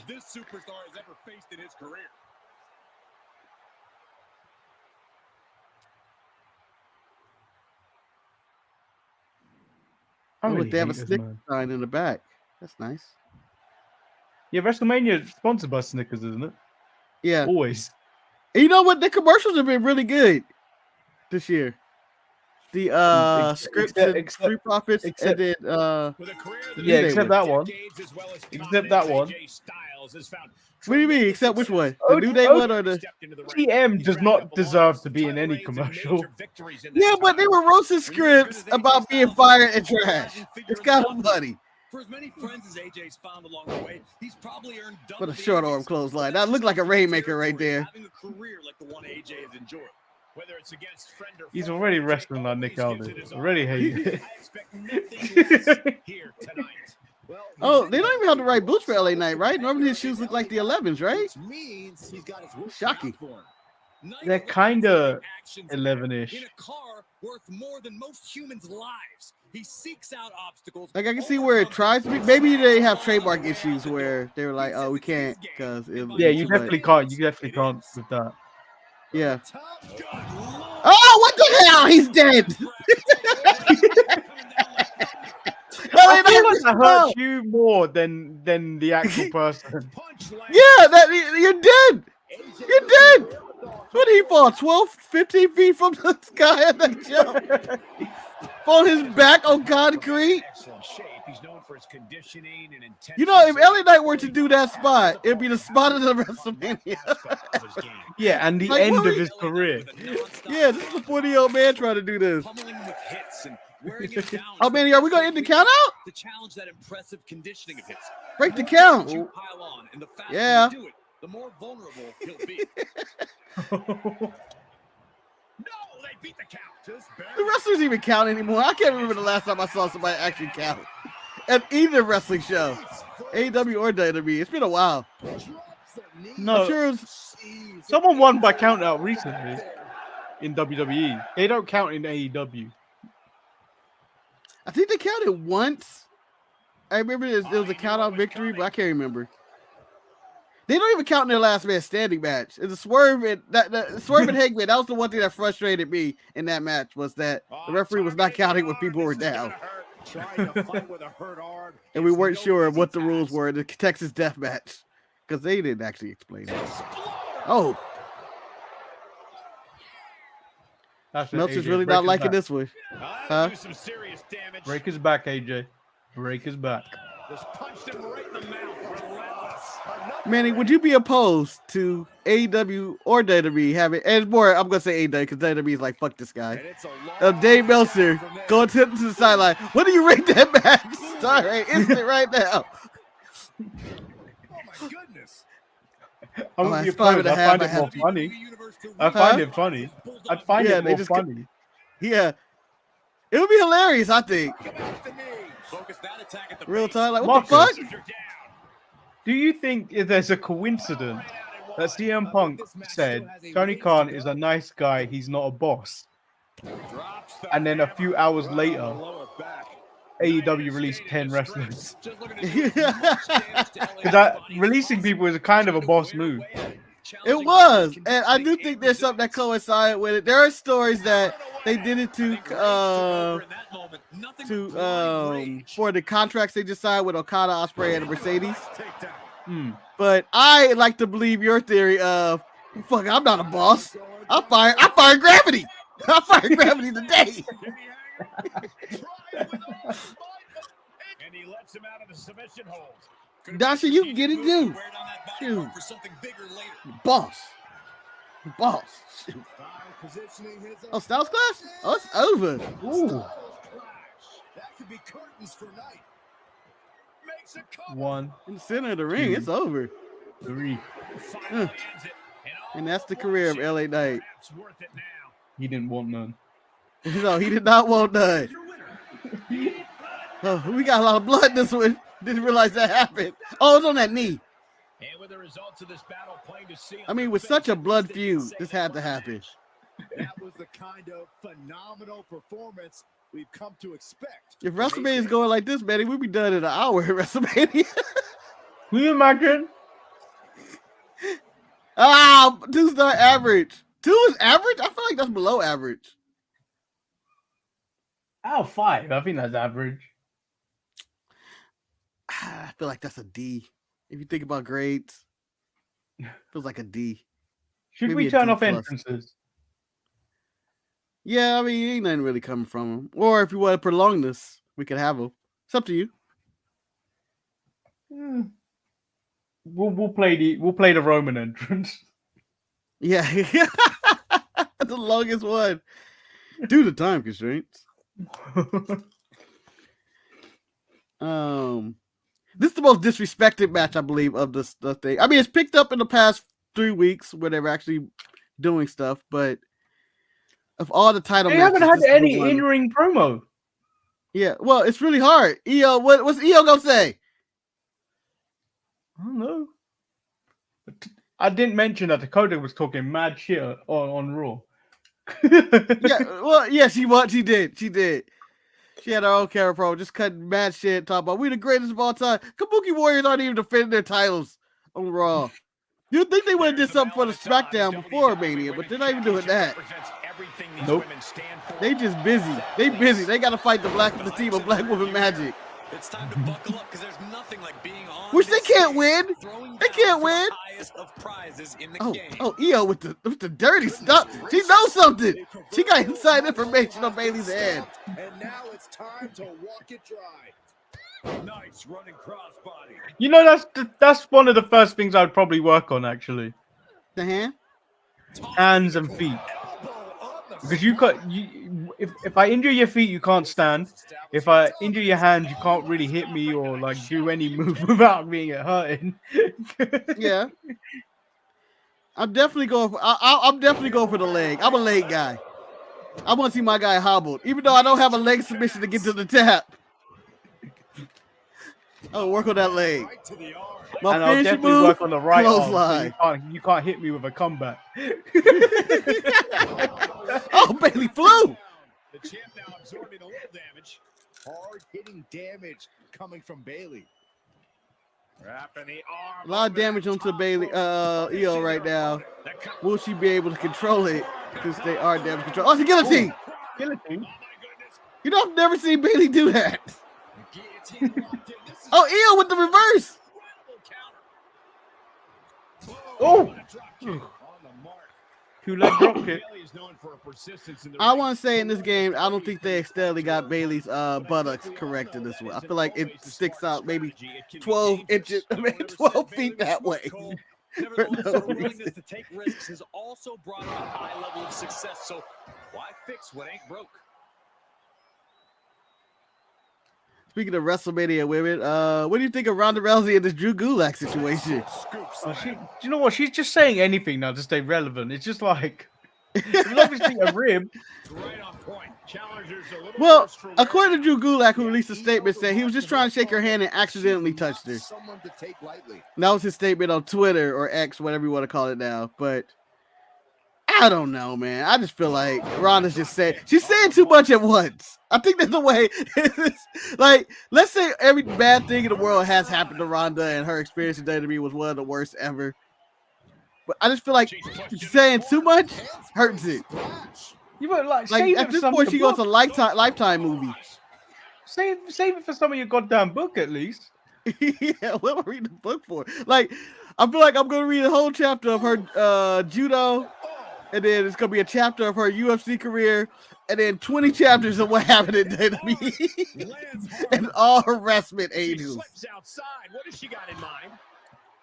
This superstar has ever faced in his career. They have a Snickers sign in the back. That's nice. Yeah, WrestleMania is sponsored by Snickers, isn't it? Yeah. Always. And you know what? The commercials have been really good this year. the scripts and Street Profits, and then yeah, except that one. Except that one. What do you mean? Except which one? The New Day one or the TM does not deserve to be in any commercial. Yeah, but they were roasting scripts about being fired and trash. It's kind of funny. For as many friends as AJ's found along the way, he's probably earned What a short arm clothesline. That looked like a rainmaker right there. Having a career like the one AJ has enjoyed. Whether it's against friend or He's already wrestling like Nick Aldis. Already hate it. I expect nothing less here tonight. Oh, they don't even have the right boots for LA Knight, right? Normally his shoes look like the 11s, right? Shocking. They're kind of 11-ish. In a car worth more than most humans' lives. He seeks out obstacles. Like I can see where it tries to be. Maybe they have trademark issues where they're like, "Oh, we can't," because yeah, you definitely can't. You definitely can't with that. Yeah. Oh, what the hell? He's dead. I feel like that hurts you more than the actual person. Yeah, you're dead. You're dead. What did he fall? 12, 15 feet from the sky at that jump? On his back on concrete. You know, if LA Knight were to do that spot, it'd be the spot of the WrestleMania. Yeah, and the Like, end of his career. Yeah, this is a 40-year-old man trying to do this. Oh, Manny, are we going to end the count out? To challenge that impressive conditioning of his. Break the count. Pile on, and the faster Yeah. you do it, the more vulnerable he'll be. No, they beat the count. Do wrestlers even count anymore? I can't remember the last time I saw somebody actually count at either wrestling show, AEW or WWE. It's been a while. No, I'm sure it was, someone won by count out recently in WWE. They don't count in AEW. I think they counted once. I remember it was a count out victory, but I can't remember. They don't even count in their last man standing match. It's a Swerve and Swerve and Hangman. That was the one thing that frustrated me in that match, was that the referee was not counting when people were down. And we weren't sure of what the rules were in the Texas Death Match, because they didn't actually explain it. Oh, Meltzer's really not liking this one. Huh? Break his back, AJ. Break his back. Just punched him right in the mouth. Manny, would you be opposed to AEW or WWE having, and more, I'm going to say AEW because WWE is like, fuck this guy. Dave Meltzer going to the sideline. When do you rate that match? Sorry, instant right now. Oh my goodness. I would be opposed. I find it more funny. I find it funny. I'd find it more funny. Yeah. It would be hilarious, I think. Real time, like, what the fuck? Do you think if there's a coincidence that CM Punk said Tony Khan is a nice guy, he's not a boss? And then a few hours later, AEW released 10 wrestlers. Because releasing people is a kind of a boss move. It was, and I do think there's something that coincided with it. There are stories that they did it for the contracts they just signed with Okada, Ospreay, and Mercedes. But I like to believe your theory of, fuck, I'm not a boss. I fire Gravity. I fire Gravity today. And he lets him out of the submission hold. Dasha, you can get it too. Shoot. Boss. Shoot. Oh, Styles Clash? Oh, it's over. Ooh. That could be curtains for night. Makes a cover. One. In the center of the ring, it's over. 3. And that's the career of LA Knight. He didn't want none. No, he did not want none. Oh, we got a lot of blood this one. Didn't realize that happened. Oh, it's on that knee. And with the results of this battle, plain to see. I mean, with such a blood feud, this had to happen. That was the kind of phenomenal performance we've come to expect. If WrestleMania is going like this, Manny, we'd be done in an hour at WrestleMania. Can you imagine? 2-star average. 2 is average? I feel like that's below average. Out of 5. I think that's average. I feel like that's a D. If you think about grades, feels like a D. Should Maybe we a turn D off plus. entrances? Yeah, I mean, ain't nothing really coming from him. Or if you want to prolong this, we could have him. It's up to you. We'll play the Roman entrance. Yeah, the longest one due to time constraints. This is the most disrespected match, I believe, of the thing. I mean, it's picked up in the past 3 weeks where they were actually doing stuff, but of all the title They matches, haven't had this is the any one- in-ring promo. Yeah, well, it's really hard. EO, what's EO gonna say? I don't know. I didn't mention that Dakota was talking mad shit on Raw. Yeah, well, yeah, she did. She had her own camera pro, just cutting mad shit, talking about we the greatest of all time. Kabuki Warriors aren't even defending their titles on Raw. You'd think they would have did something for the SmackDown before Mania, but they're not even doing that. Nope. They just busy. They got to fight the team of Black Woman Magic. It's time to buckle up because there's nothing like being on. Which they can't win. They can't win. Of prizes in the game. EO with the dirty stuff. She knows something. She got inside information on Bailey's head. And now it's time to walk it dry. Nice running crossbody. You know, that's one of the first things I'd probably work on, actually. The hand? Hands and feet. Because if I injure your feet, you can't stand. If I injure your hands, you can't really hit me or like do any move without being hurting. Yeah. I'm definitely going for the leg. I'm a leg guy. I want to see my guy hobbled, even though I don't have a leg submission to get to the tap. I'll work on that leg. My and I'll finishing definitely move, work on the right clothesline. arm. So you can't hit me with a comeback. Oh, Bailey flew. The champ now absorbing a little damage. Hard hitting damage coming from Bailey. Wrapping the arm. A lot of damage onto Bailey, EO right now. Will she be able to control it? Because they are damage control. Oh, it's a guillotine. Guillotine. You know, I've never seen Bailey do that. Oh, EO with the reverse. Oh. Two-leg drop kick. I want to say in this game, I don't think they accidentally got Bailey's buttocks corrected this way. I feel like it sticks out maybe 12 inches, 12 feet that way. Nevertheless, their willingness to take risks has also brought out a high level of success. So why fix what ain't broke? Speaking of WrestleMania women, what do you think of Ronda Rousey and this Drew Gulak situation? Do you know what? She's just saying anything now to stay relevant. It's just like it's obviously a rib. Right on point. Challengers a little Well, worse for according to Drew Gulak, who released a statement saying he was just trying to shake her hand and accidentally touched her. Someone to take lightly. And that was his statement on Twitter or X, whatever you want to call it now. But I don't know, man. I just feel like Ronda's just saying she's saying too much at once. I think that's the way. Like, let's say every bad thing in the world has happened to Ronda, and her experience in WWE was one of the worst ever. But I just feel like saying too much hurts it. You were like at this point, she goes to Lifetime movie. Save it for some of your goddamn book at least. Yeah, what am I reading the book for? Like, I feel like I'm gonna read a whole chapter of her judo, and then it's gonna be a chapter of her UFC career, and then 20 chapters of what happened in WWE and all harassment angels. What has she got in mind?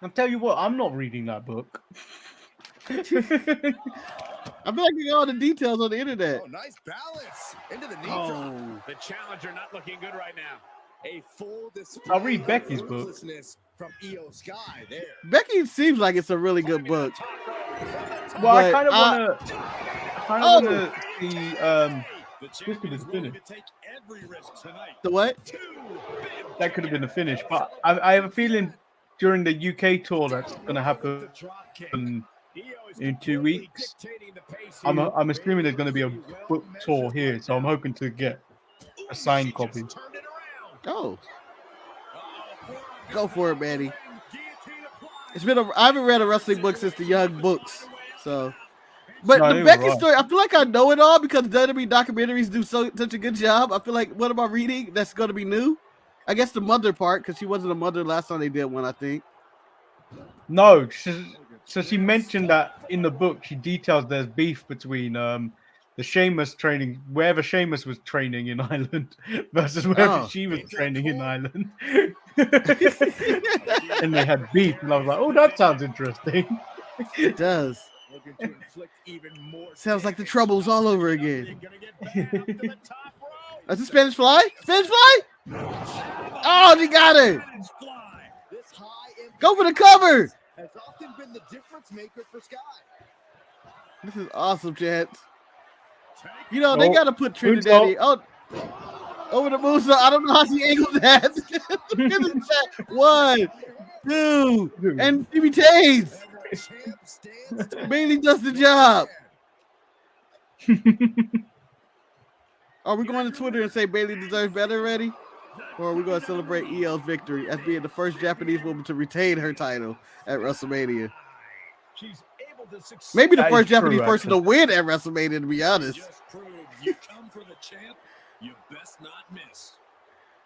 I'll tell you what, I'm not reading that book. I feel like you got all the details on the internet. Oh, nice balance into the knee Oh. drop. The challenger not looking good right now. A full display I'll read of Becky's book. ruthlessness from Io Sky there. Becky seems like it's a really good book. Well, I But kind of want to see The could have champion is been willing finished. to take every risk tonight. The what? that could have been the finish, but I have a feeling during the UK tour that's going to happen in 2 weeks. I'm assuming there's going to be a book tour here, so I'm hoping to get a signed copy. Oh, go for it, Manny. I haven't read a wrestling book since the Young Books, so. But No, the it was Becky right. story, I feel like I know it all because WWE documentaries do such a good job. I feel like what am I reading that's going to be new? I guess the mother part, because she wasn't a mother last time they did one, I think. No, so she mentioned that in the book. She details there's beef between the Sheamus training, wherever Sheamus was training in Ireland versus wherever she was training in Ireland. And they had beef, and I was like, oh, that sounds interesting. It does. Sounds like the Troubles all over again. That's a Spanish Fly? Spanish Fly? Oh, he got it. Go for the cover. Has often been the difference maker for Sky. This is awesome, chance. You know, they got to put Trinidad over the moonsault. I don't know how she angled that. Look at the chat. 1, 2, and Jimmy Taze. Bailey does the job. Are we going to Twitter and say Bailey deserves better already? Or are we going to celebrate EL's victory as being the first Japanese woman to retain her title at WrestleMania? Maybe the first Japanese person to win at WrestleMania, to be honest. You come for the champ, you best not miss.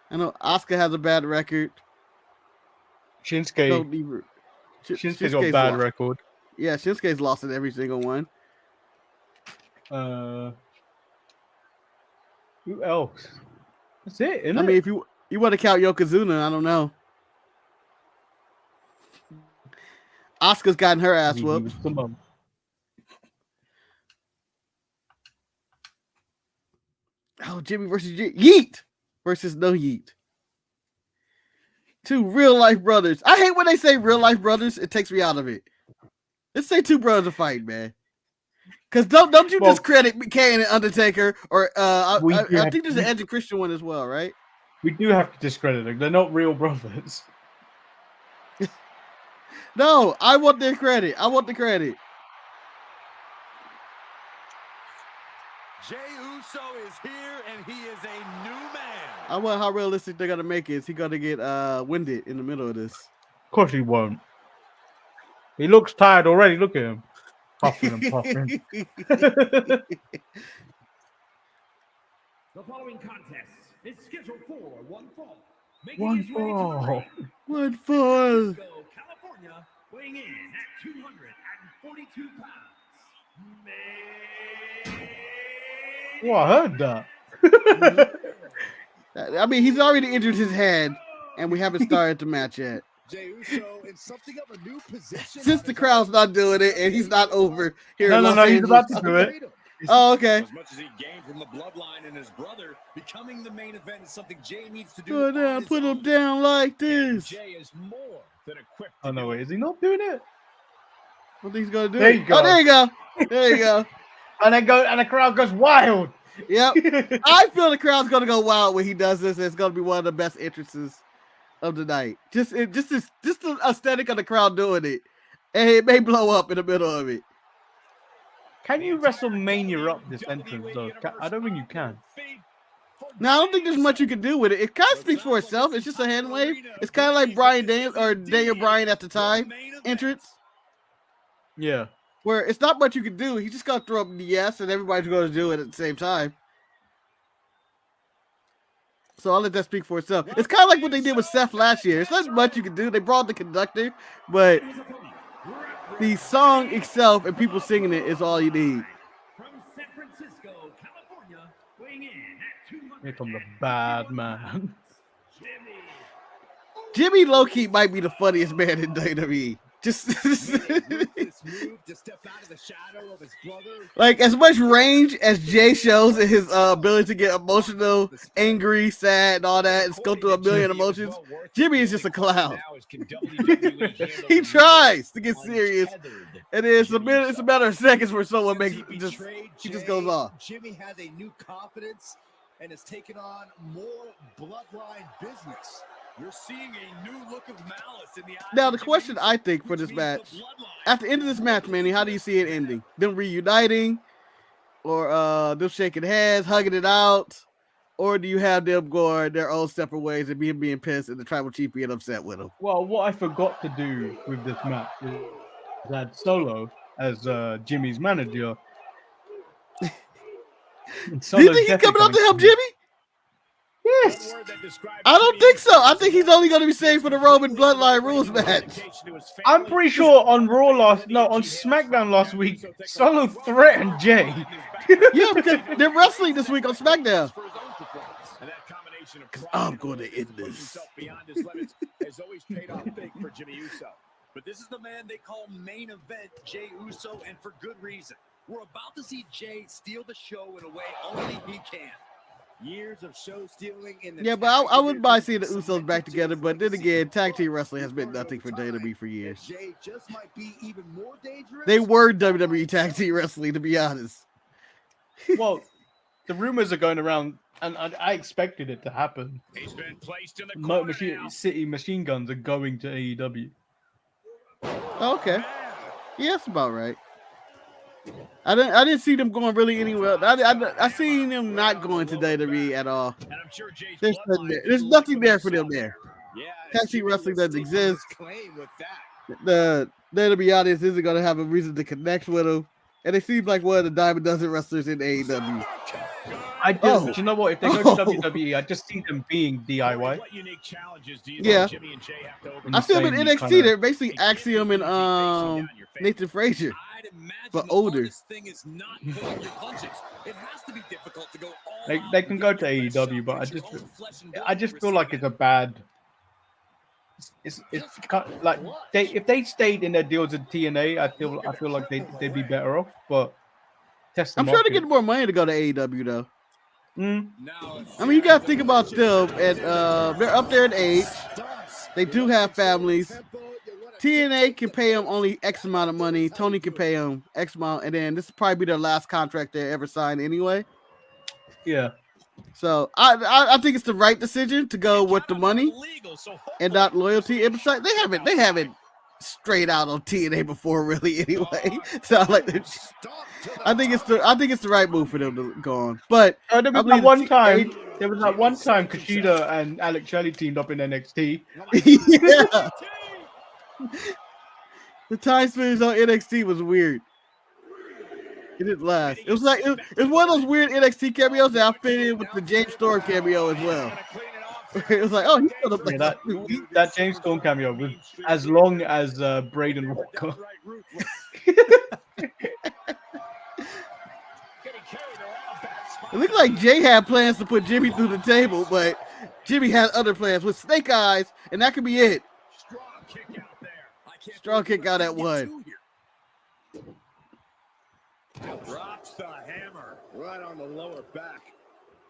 I know Asuka has a bad record. Shinsuke's got a bad record. Yeah, Shinsuke's lost in every single one. Who else? That's it, isn't it? I mean, if you want to count Yokozuna, I don't know. Asuka's gotten her ass whooped. Oh, Jimmy versus Yeet versus no Yeet. 2 real life brothers. I hate when they say real life brothers. It takes me out of it. Let's say 2 brothers are fighting, man. Because don't you discredit Kane and Undertaker, or I think there's an Edge and Christian one as well, right? We do have to discredit them. They're not real brothers. No, I want their credit. I want the credit. Jey Uso is here, and he is a new man. I wonder how realistic they're gonna make it. Is he gonna get winded in the middle of this? Of course he won't. He looks tired already. Look at him. Puffing and puffing. The following contest is scheduled for one fall. One fall. California, weighing in at 242 pounds. Oh, I heard that. I mean, he's already injured his head, and we haven't started the match yet. Jey Uso in something of a new position. Since the crowd's not doing it, and he's not over here. No, he's about to do it. Oh, okay. As much as he gained from the bloodline and his brother, becoming the main event is something Jey needs to do. Go down, put him down like this. Jey is more than equipped. Oh no, wait, is he not doing it? What think he's gonna do? There you go. Oh, there you go. There you go. And the crowd goes wild. Yep. I feel the crowd's gonna go wild when he does this. It's gonna be one of the best entrances of the night. Just the aesthetic of the crowd doing it, and it may blow up in the middle of it. Can you WrestleMania up this entrance though? I don't think you can. No, I don't think there's much you can do with it. It kind of speaks for itself. It's just a hand wave. It's kind of like Bryan Daniels or Daniel Bryan at the time entrance. Yeah. Where it's not much you can do. He's just gonna throw up the yes, and everybody's gonna do it at the same time. So I'll let that speak for itself. It's kind of like what they did with Seth last year. It's not much you can do. They brought the conductor, but the song itself and people singing it is all you need. From San Francisco, California, weighing in at 200. Here comes the bad man. Jimmy low-key might be the funniest man in WWE. Just like as much range as Jay shows in his ability to get emotional, angry, sad, and all that, and go through a million emotions, Jimmy is just a clown. He tries to get serious, and it's a matter of seconds where someone makes he just goes off. Jimmy has a new confidence and has taken on more bloodline business. You're seeing a new look of malice in the eyes. Now, the question I think for this match, at the end of this match, Manny, how do you see it ending? Them reuniting, or them shaking hands, hugging it out, or do you have them going their own separate ways and being pissed and the tribal chief being upset with them? Well, what I forgot to do with this match is that Solo as Jimmy's manager. Do you think he's coming out to help Jimmy? Yes. I don't think so. I think he's only going to be saved for the Roman Bloodline Rules match. I'm pretty sure on on SmackDown last week, Solo threatened Jay. Yeah, because they're wrestling this week on SmackDown. I'm going to end this. Has always paid off big for Jimmy Uso. But this is the man they call main event Jey Uso, and for good reason. We're about to see Jey steal the show in a way only he can. Years of show stealing in the but I wouldn't mind seeing the Usos back together. But then again, tag team wrestling has been nothing for WWE for years. Jey just might be even more dangerous. They were WWE tag team wrestling, to be honest. Well, the rumors are going around, and I expected it to happen. He's been placed in the corner now. City Machine Guns are going to AEW. Okay, yeah, that's about right. I didn't see them going really anywhere. I seen them not going to WWE at all. And I'm sure Jay's There's nothing there for them there. Yeah, Tag team wrestling doesn't exist. Claim with that. The WWE audience isn't going to have a reason to connect with them. And they seem like one of the Diamond Dozen wrestlers in AEW. Do you know what? If they go to WWE, I just see them being DIY. What unique challenges do you Yeah. think Jimmy and Jay have to When overcome? I see them in Saying NXT. kinda- They're basically Axiom and Nathan Frazier. I'd imagine But the older. hardest thing is not pulling your punches. It has to be difficult to go all out They and can give go your to best AEW, shot but with your own flesh and blood I just to feel like receive it's a bad. It's like if they stayed in their deals with TNA, I feel like they'd be better off. But test the I'm sure they're market. getting more money to go to AEW though. Mm. I mean, you got to think about them, and they're up there in age. They do have families. TNA can pay them only X amount of money. Tony can pay them X amount, and then this will probably be their last contract they ever signed anyway. Yeah. So I think it's the right decision to go with the money and not loyalty. And besides, they haven't straight out on TNA before really anyway. So I think it's the right move for them to go on. But There was I believe that one time Kushida and Alex Shelley teamed up in NXT. yeah. The time spans on NXT was weird. It didn't last. It was like it was one of those weird NXT cameos that I fit in with the James Storm cameo as well. It was like, oh, he's gonna play That James Storm cameo was as long as Braden Walker. It looked like Jay had plans to put Jimmy through the table, but Jimmy had other plans with Snake Eyes, and that could be it. Strong kick out at one. Drops the hammer Right on the lower back.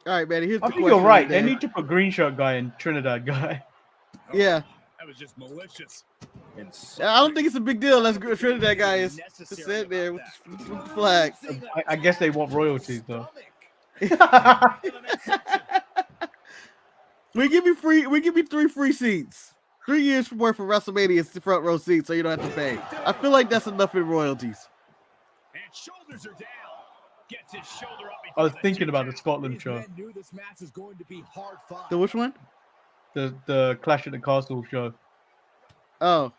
All right, man. Here's the I question. think you're right. They Dan. need to put green shirt guy and Trinidad guy. Yeah. That was just malicious. I don't think it's a big deal. Let's go. That guy is just sitting there with the flag. I guess they want royalties though. We give you 3 free seats. 3 years worth of WrestleMania front row seats, so you don't have to pay. I feel like that's enough in royalties. And shoulders are down. Gets his shoulder up. I was thinking about the Scotland show, Knew this match is going to be hard fought. The which one? the Clash at the Castle show. Oh,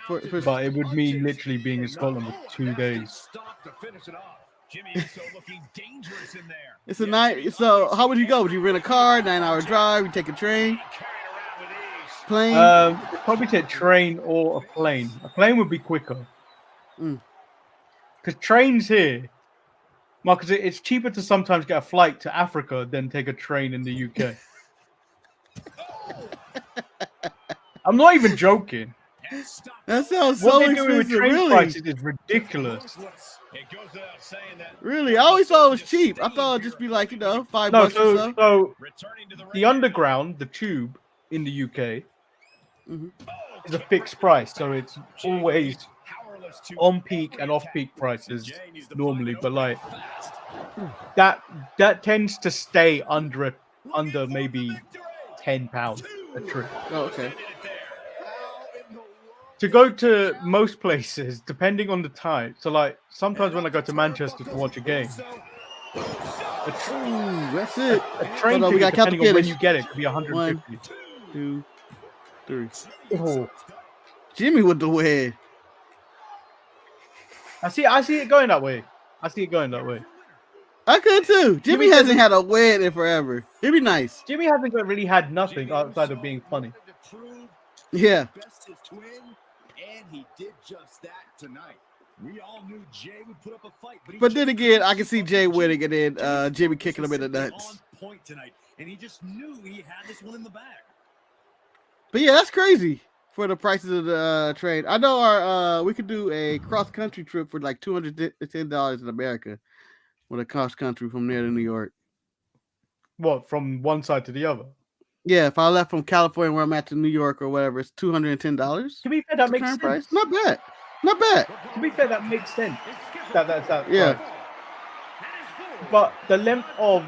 But it would mean literally being in Scotland for 2 days. Stop to finish it off. Jimmy Uso looking dangerous in there. it's a night. So how would you go? Would you rent a car, 9-hour drive? You take a train, Carried around with ease. plane? Probably take a train or a plane. A plane would be quicker. Because trains here, Marcus, it's cheaper to sometimes get a flight to Africa than take a train in the UK. I'm not even joking. That sounds What so they're doing with expensive. train Really? prices is ridiculous. It goes without saying that. Really? I always thought it was cheap. I thought it'd just be like, $5 No, or so. so Returning to the the ring. underground, the tube in the UK, Mhm. is a fixed price. So it's always Powerless to on peak and off peak prices normally, but like that tends to stay under maybe £10 a trip. Oh, okay. To go to most places, depending on the time. So like sometimes when I go to Manchester to watch a game, Ooh, that's it. a train Hold on, we ticket, gotta count the depending on when finish. you get it, could be 150. 2, 3. Oh, Jimmy with the win. I see it going that way. I could too. Jimmy hasn't had a win in forever. It'd be nice. Jimmy hasn't really had nothing outside of being funny. Yeah. Best his twin, and he did just that tonight. We all knew Jay would put up a fight, but then again, I can see Jay winning and then Jimmy kicking him in the nuts. On point tonight, and he just knew he had this one in the bag. But yeah, that's crazy for the prices of the trade. I know our we could do a cross country trip for like $210 in America with a cross country from there to New York. What, from one side to the other? Yeah, if I left from California where I'm at to New York or whatever, it's $210. To be fair, that makes sense. Price. Not bad. Not bad. To be fair, that makes sense. That yeah. Right. But the length of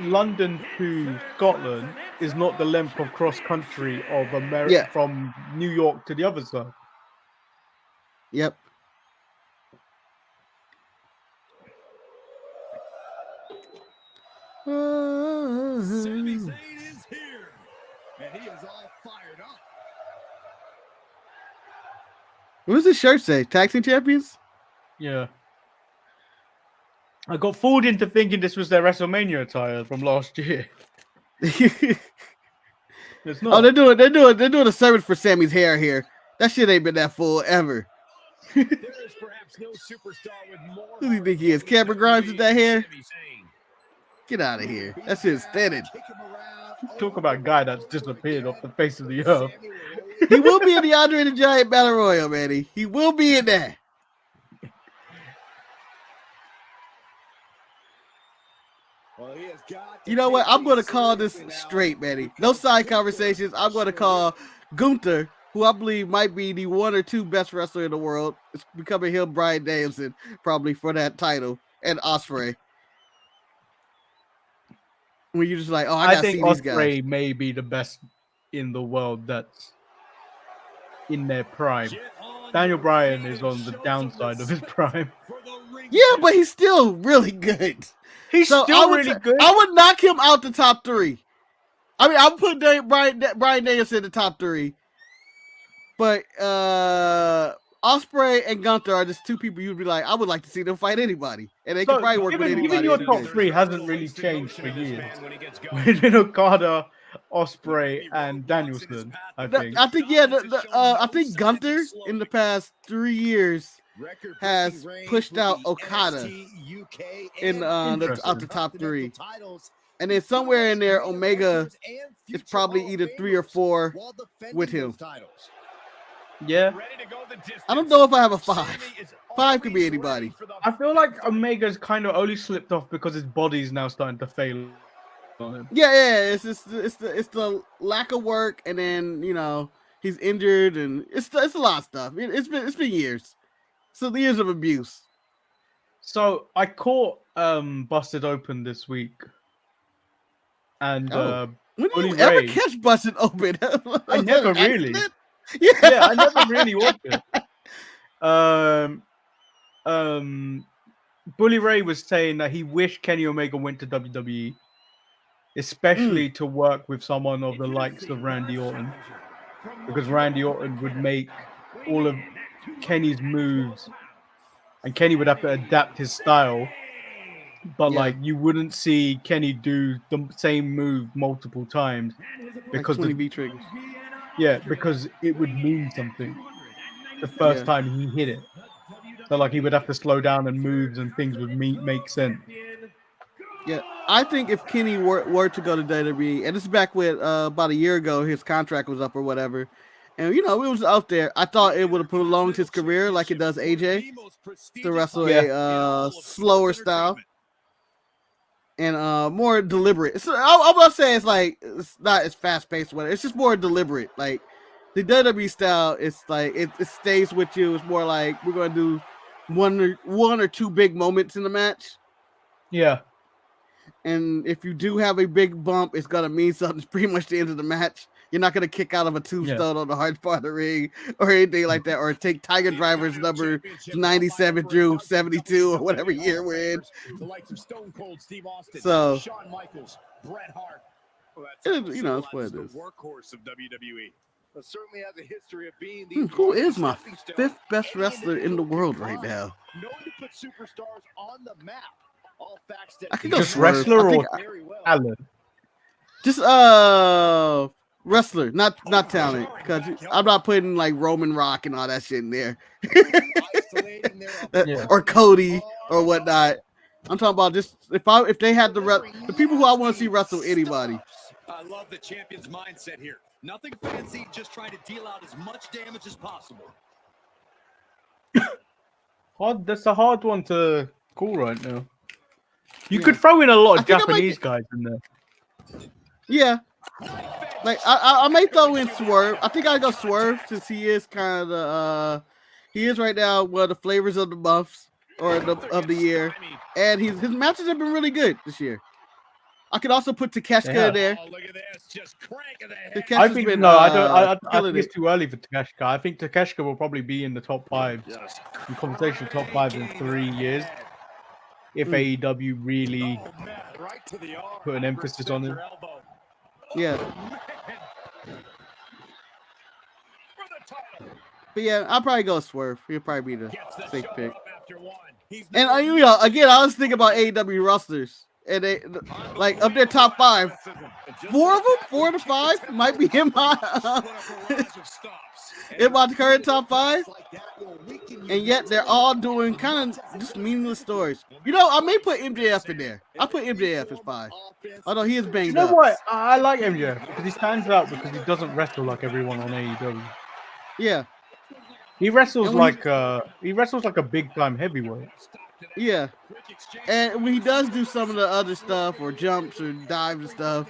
London to Scotland is not the length of cross country of America from New York to the other side. Yep. Sami Zayn is here, and he is all fired up. What does this shirt say? Tag Team Champions? Yeah. I got fooled into thinking this was their WrestleMania attire from last year. It's not. Oh, they're doing a service for Sammy's hair here. That shit ain't been that full ever. There is perhaps no superstar with more. Who do you think he is? Cameron Grimes with that hair? Get out of here. That shit's thinning. Talk about a guy that's disappeared off the face of the earth. He will be in the Andre the Giant Battle Royal, Manny. He will be in there. You know what? I'm going to call this straight, Manny. No side conversations. I'm going to call Gunther, who I believe might be the one or two best wrestler in the world. It's becoming him, Bryan Danielson, probably for that title, and Ospreay. When you're just like, oh, I think Ospreay may be the best in the world that's in their prime. Daniel Bryan is on the downside of his prime. Yeah, but he's still really good. He's still really good. I would knock him out the top three. I mean, I would put Bryan Danielson in the top three. But Ospreay and Gunther are just two people you'd be like, I would like to see them fight anybody. And they could probably work with anybody. Even your top three hasn't really changed for years. It's been Okada, Ospreay, and Danielson, I think. I think Gunther in the past 3 years has pushed out Okada in out the top three. And then somewhere in there, Omega is probably either 3 or 4 with him. Yeah. I don't know if I have a 5. 5 could be anybody. I feel like Omega's kind of only slipped off because his body's now starting to fail on him. Yeah. It's the lack of work, and then he's injured, and it's a lot of stuff. It's been years. So the years of abuse. So I caught Busted Open this week, and when do you ever catch Busted Open? I never really. Yeah, I never really watched it. Bully Ray was saying that he wished Kenny Omega went to WWE, especially to work with someone of the likes of Randy Orton, because Randy Orton would make all of Kenny's moves, and Kenny would have to adapt his style. But you wouldn't see Kenny do the same move multiple times because the V-triggers. Yeah, because it would mean something the first time he hit it. So he would have to slow down and moves and things would make sense. Yeah, I think if Kenny were to go to WWE, and this is back with about a year ago, his contract was up or whatever, and it was out there. I thought it would have prolonged his career like it does AJ to wrestle a slower style and more deliberate. So I'm not saying it's not as fast paced. It's just more deliberate. Like the WWE style, it's like it stays with you. It's more like we're gonna do one or two big moments in the match. Yeah. And if you do have a big bump, it's gonna mean something. It's pretty much the end of the match. You're not gonna kick out of a tombstone on the hard part of the ring or anything like that, or take Tiger Driver's number 97 through 72 or whatever year we're in. So, it's what it is. Workhorse of WWE. Certainly has a history of being who is my 5th best wrestler in the world right now? Known to put superstars on the map. I could go Just Swerve. wrestler I think or talent? just wrestler, not talent, because I'm not putting like Roman Rock and all that shit in there. Yeah. Or Cody or whatnot. I'm talking about just if they had the people who I want to see wrestle anybody. I love the champion's mindset here. Nothing fancy, just trying to deal out as much damage as possible. That's a hard one to call right now. You could throw in a lot of Japanese guys in there. Yeah. Like I may throw in Swerve. I think I go Swerve since he is kind of the he is right now one of the flavors of the months or of the year, and his matches have been really good this year. I could also put Takeshita in there. Oh, look at this. Just cranking the head. I think I think it's too early for Takeshita. I think Takeshita will probably be in the top 5 in conversation, top 5 in 3 years. If AEW really put an emphasis on him. Yeah. But yeah, I'll probably go Swerve. He'll probably be the safe pick. And you know, again, I was thinking about AEW wrestlers, and they like up their top 5. 4 of them, 4 to 5, might be in my current top 5. And yet they're all doing kind of just meaningless stories. You know, I may put MJF in there. I put MJF as 5. Although he is banged up. You know what? I like MJF because he stands out because he doesn't wrestle like everyone on AEW. Yeah. He wrestles like a big time heavyweight. Yeah. And when he does do some of the other stuff or jumps or dives and stuff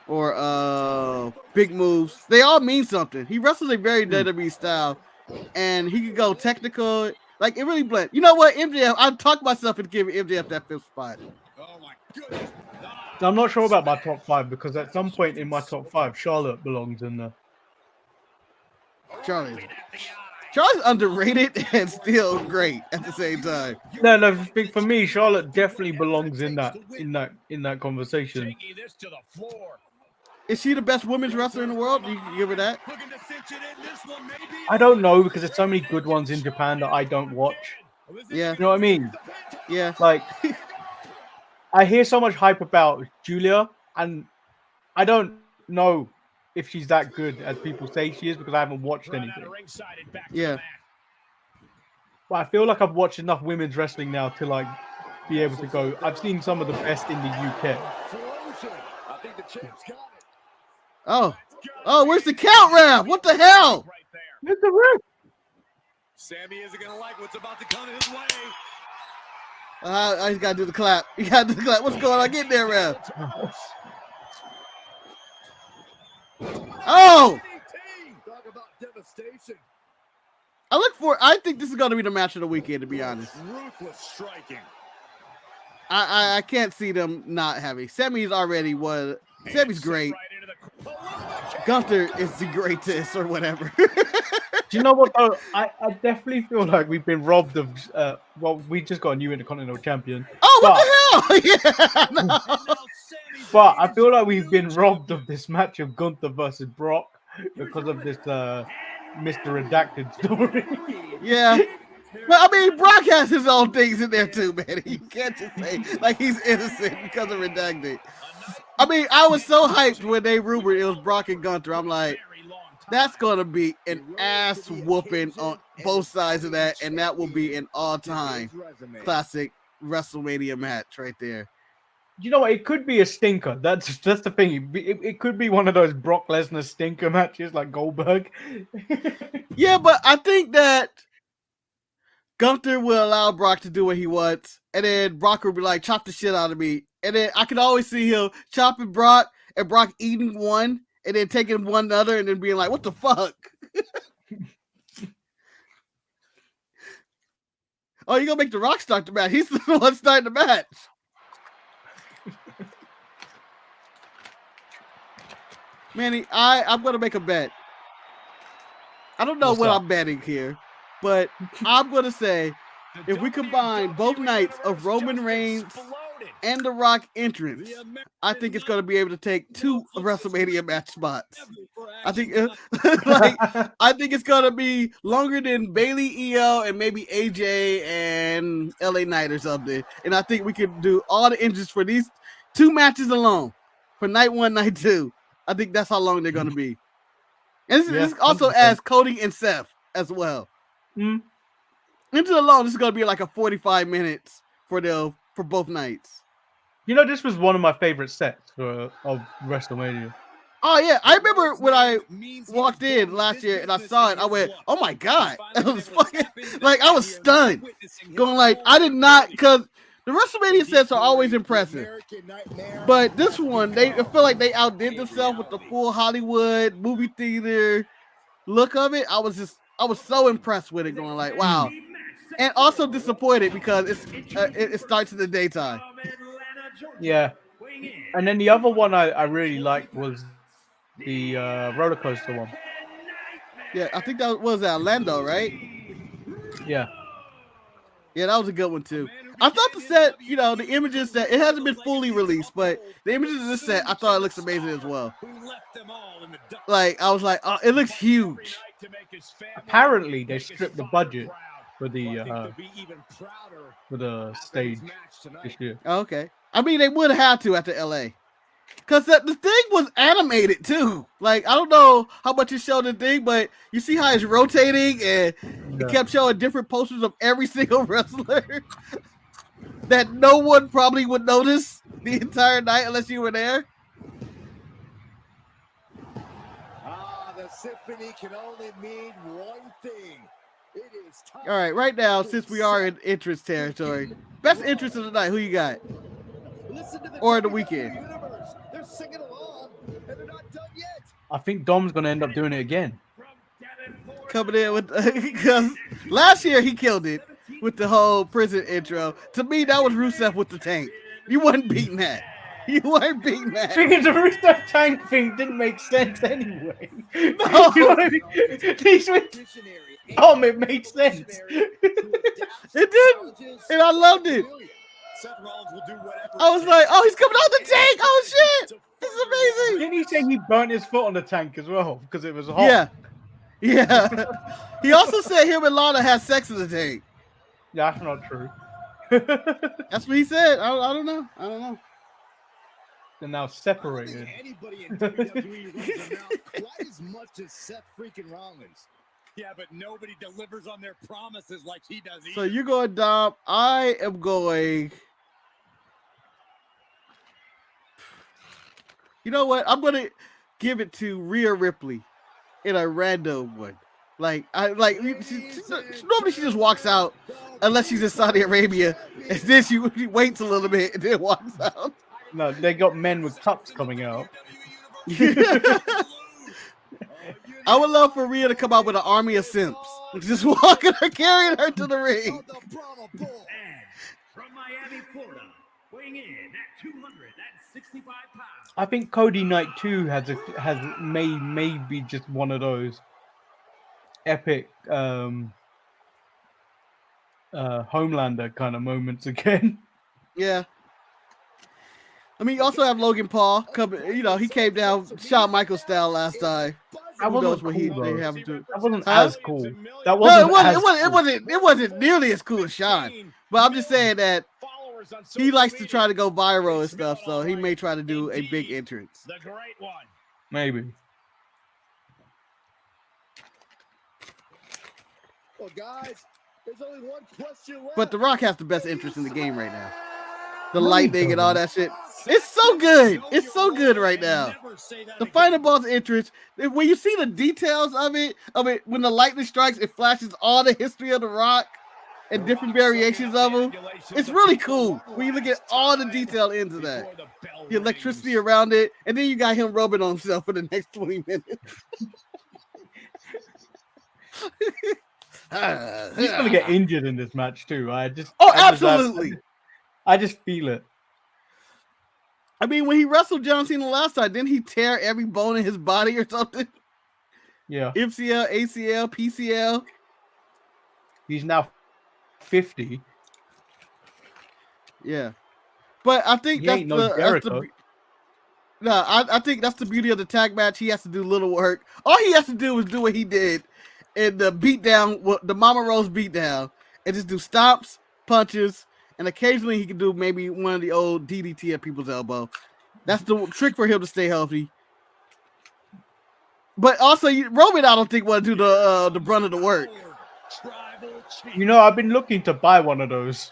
or big moves, they all mean something. He wrestles a very WWE style. And he could go technical, like it really blend. You know what, MJF? I talked myself into giving MJF that 5th spot. Oh my goodness! I'm not sure about my top 5 because at some point in my top 5, Charlotte belongs in there. Charlotte's underrated and still great at the same time. No, for me, Charlotte definitely belongs in that conversation. Is she the best women's wrestler in the world? Do you give her that? I don't know because there's so many good ones in Japan that I don't watch. Yeah. You know what I mean? Yeah. Like, I hear so much hype about Julia, and I don't know if she's that good as people say she is because I haven't watched anything. Yeah. But I feel like I've watched enough women's wrestling now to like be able to go. I've seen some of the best in the UK. Oh, where's the count, Ralph? What the hell? Where's the ref? Sammy isn't gonna like what's about to come his way. I just gotta do the clap. You gotta do the clap. What's going on? Get there, Ralph. Oh! Talk about devastation. I think this is gonna be the match of the weekend, to be honest. Ruthless striking. I can't see them not having. Sammy's already one. Sammy's great. Gunther is the greatest or whatever. Do you know what though? I definitely feel like we've been robbed of we just got a new Intercontinental Champion. Oh, what the hell? Yeah, no. But I feel like we've been robbed of this match of Gunther versus Brock because of this Mr. Redacted story. Yeah. But I mean, Brock has his own things in there too, man. You can't just say like he's innocent because of Redacted. I mean, I was so hyped when they rumored it was Brock and Gunther. I'm like, that's gonna be an ass whooping on both sides of that, and that will be an all-time classic WrestleMania match right there. You know what? It could be a stinker. That's the thing. It could be one of those Brock Lesnar stinker matches like Goldberg. Yeah, but I think that Gunther will allow Brock to do what he wants, and then Brock will be like, chop the shit out of me. And then I can always see him chopping Brock and Brock eating one and then taking one another and then being like, what the fuck? Oh, you're going to make The Rock start the match. He's the one starting the match. Manny, I'm going to make a bet. I don't know what I'm betting here, but I'm going to say if we combine both nights of Roman Reigns and The Rock entrance, I think it's going to be able to take 2 WrestleMania match spots. I think I think it's going to be longer than Bailey, EL, and maybe AJ and LA Knight or something. And I think we could do all the entries for these 2 matches alone for night 1, night 2. I think that's how long they're going to be. And this also 100%. adds Cody and Seth as well. Into the long, this is going to be like a 45 minutes for both nights. You know, this was one of my favorite sets of WrestleMania. Oh yeah, I remember when I walked in last year and I saw it. I went, "Oh my god!" It was fucking like I was stunned, going like I did not, because the WrestleMania sets are always impressive, but this one I feel like they outdid themselves with the full Hollywood movie theater look of it. I was so impressed with it, going like, "Wow." And also disappointed because it starts in the daytime. Yeah. And then the other one I really liked was the roller coaster one. Yeah, I think that was Orlando, right? Yeah. Yeah, that was a good one too. I thought the set, the images that it hasn't been fully released, but the images of this set, I thought it looks amazing as well. Like I was like, oh, it looks huge. Apparently, they stripped the budget for the stage this year. Oh, okay. I mean, they would have to after LA, because the thing was animated too. Like I don't know how much it showed the thing, but you see how it's rotating, and it kept showing different posters of every single wrestler that no one probably would notice the entire night unless you were there. The symphony can only mean one thing. It is time. All right, right now, since we are in interest territory, best interest of the night, who you got? Or the weekend? They're singing along, and they're not done yet. I think Dom's going to end up doing it again. Coming in with, because last year he killed it with the whole prison intro. To me, that was Rusev with the tank. You wasn't beating that. You weren't beating that. Because the Rusev tank thing didn't make sense anyway. No. You know what I mean? It made sense. It did, and I loved it. I was like, oh, he's coming out the tank. Oh, shit. This is amazing. Didn't he say he burnt his foot on the tank as well because it was hot? Yeah. Yeah. He also said him and Lana had sex in the tank. Yeah, that's not true. That's what he said. I don't know. They're now separated. Anybody in WWE runs their mouth quite as much as Seth freaking Rollins. Yeah, but nobody delivers on their promises like he does either. So you're going Dom. I am going. You know what? I'm gonna give it to Rhea Ripley in a random one. Normally she just walks out unless she's in Saudi Arabia, and then she waits a little bit and then walks out. No, they got men with cups coming out. I would love for Rhea to come out with an army of simps, just walking her, carrying her to the ring. And from Miami, Florida, weighing in at 265 pounds. I think Cody Knight 2 has maybe just one of those epic Homelander kind of moments again. Yeah. I mean, you also have Logan Paul coming. He came down Shawn Michaels style last time. That wasn't cool, That wasn't as cool. It wasn't nearly as cool as Shawn. But I'm just saying that he likes to try to go viral and stuff, so he may try to do a big entrance. The great one. Maybe. Well, guys, there's only one question left. But The Rock has the best entrance in the game right now. The lightning and all that shit. It's so good. It's so good right now. The Final Boss entrance, when you see the details of it, when the lightning strikes, it flashes all the history of The Rock and different variations of him. It's really cool when you look at all the detail into that. The electricity around it, and then you got him rubbing on himself for the next 20 minutes. He's gonna get injured in this match too. Absolutely. I just feel it. I mean, when he wrestled John Cena last time, didn't he tear every bone in his body or something? Yeah. MCL, ACL, PCL. He's now 50. Yeah. But I think He that's ain't no Jericho. I think that's the beauty of the tag match. He has to do little work. All he has to do is do what he did in the beatdown, the Mama Rose beatdown, and just do stops, punches, and occasionally he can do maybe one of the old DDT at people's elbow. That's the trick for him to stay healthy. But also, Roman, I don't think want to do the brunt of the work. You know, I've been looking to buy one of those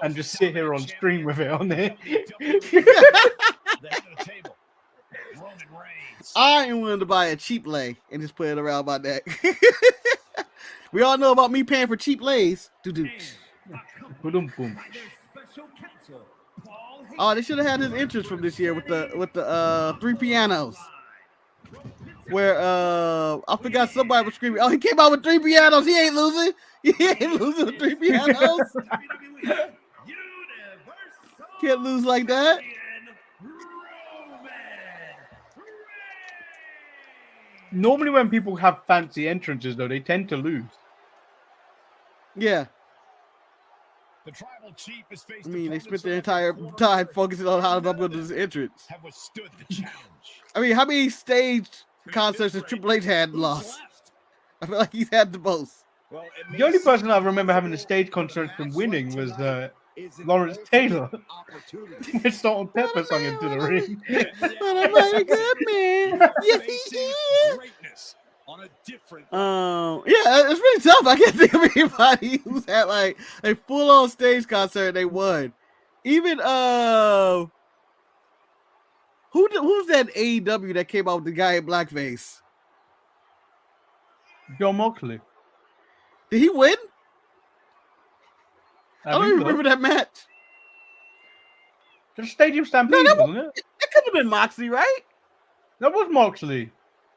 and just sit here on stream with it on there. I am willing to buy a cheap lay and just put it around my neck. We all know about me paying for cheap lays. Oh, they should have had his entrance from this year with the 3 pianos. Where I forgot somebody was screaming. Oh, he came out with 3 pianos. He ain't losing. He ain't losing with 3 pianos. Can't lose like that. Normally when people have fancy entrances, though, they tend to lose. Yeah. The tribal chief is faced I mean, they spent their entire time focusing on how to build this entrance. have withstood the challenge. I mean, how many stage concerts has Triple H had lost? I feel like he's had the most. Well, The only person I remember having a stage concert and winning was Lawrence Taylor. With Salt and Pepper sung into the ring. What a mighty good man. Yes, he is. On a different Yeah, it's really tough. I can't think of anybody who's had like a full-on stage concert and they won. Even who's that AEW that came out with the guy in blackface? John Moxley. Did he win? I don't even remember that match. The Stadium Stampede, wasn't it? It could have been Moxley, right? That was Moxley.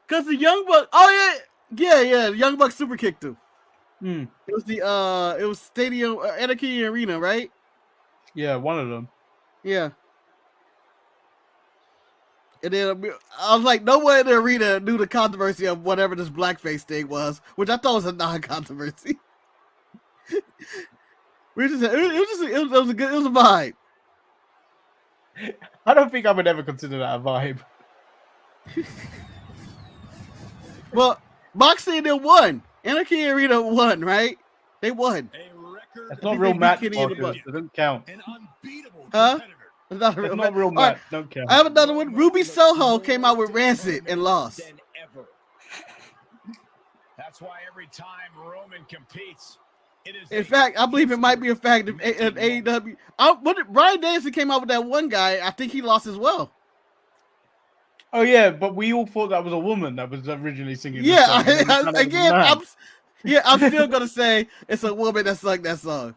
Because the Young Bucks. Oh yeah. The Young Bucks super kicked him. Hmm. It was it was Stadium Anarchy Arena, right? Yeah, one of them. Yeah. And then I was like, no one in the arena knew the controversy of whatever this blackface thing was, which I thought was a non-controversy. It was a vibe. I don't think I would ever consider that a vibe. Well, Moxley and them won. Anarchy Arena won, right? They won. That's not real match. It doesn't count. Huh? It's not a real match. Real match. Don't count. I have another one. Ruby Soho came out with Rancid and lost. That's why every time Roman competes, it is. In fact, I believe it might be a fact of AEW. Brian Danielson came out with that one guy. I think he lost as well. Oh yeah, but we all thought that was a woman that was originally singing. Yeah, I'm still gonna say it's a woman that sung that song.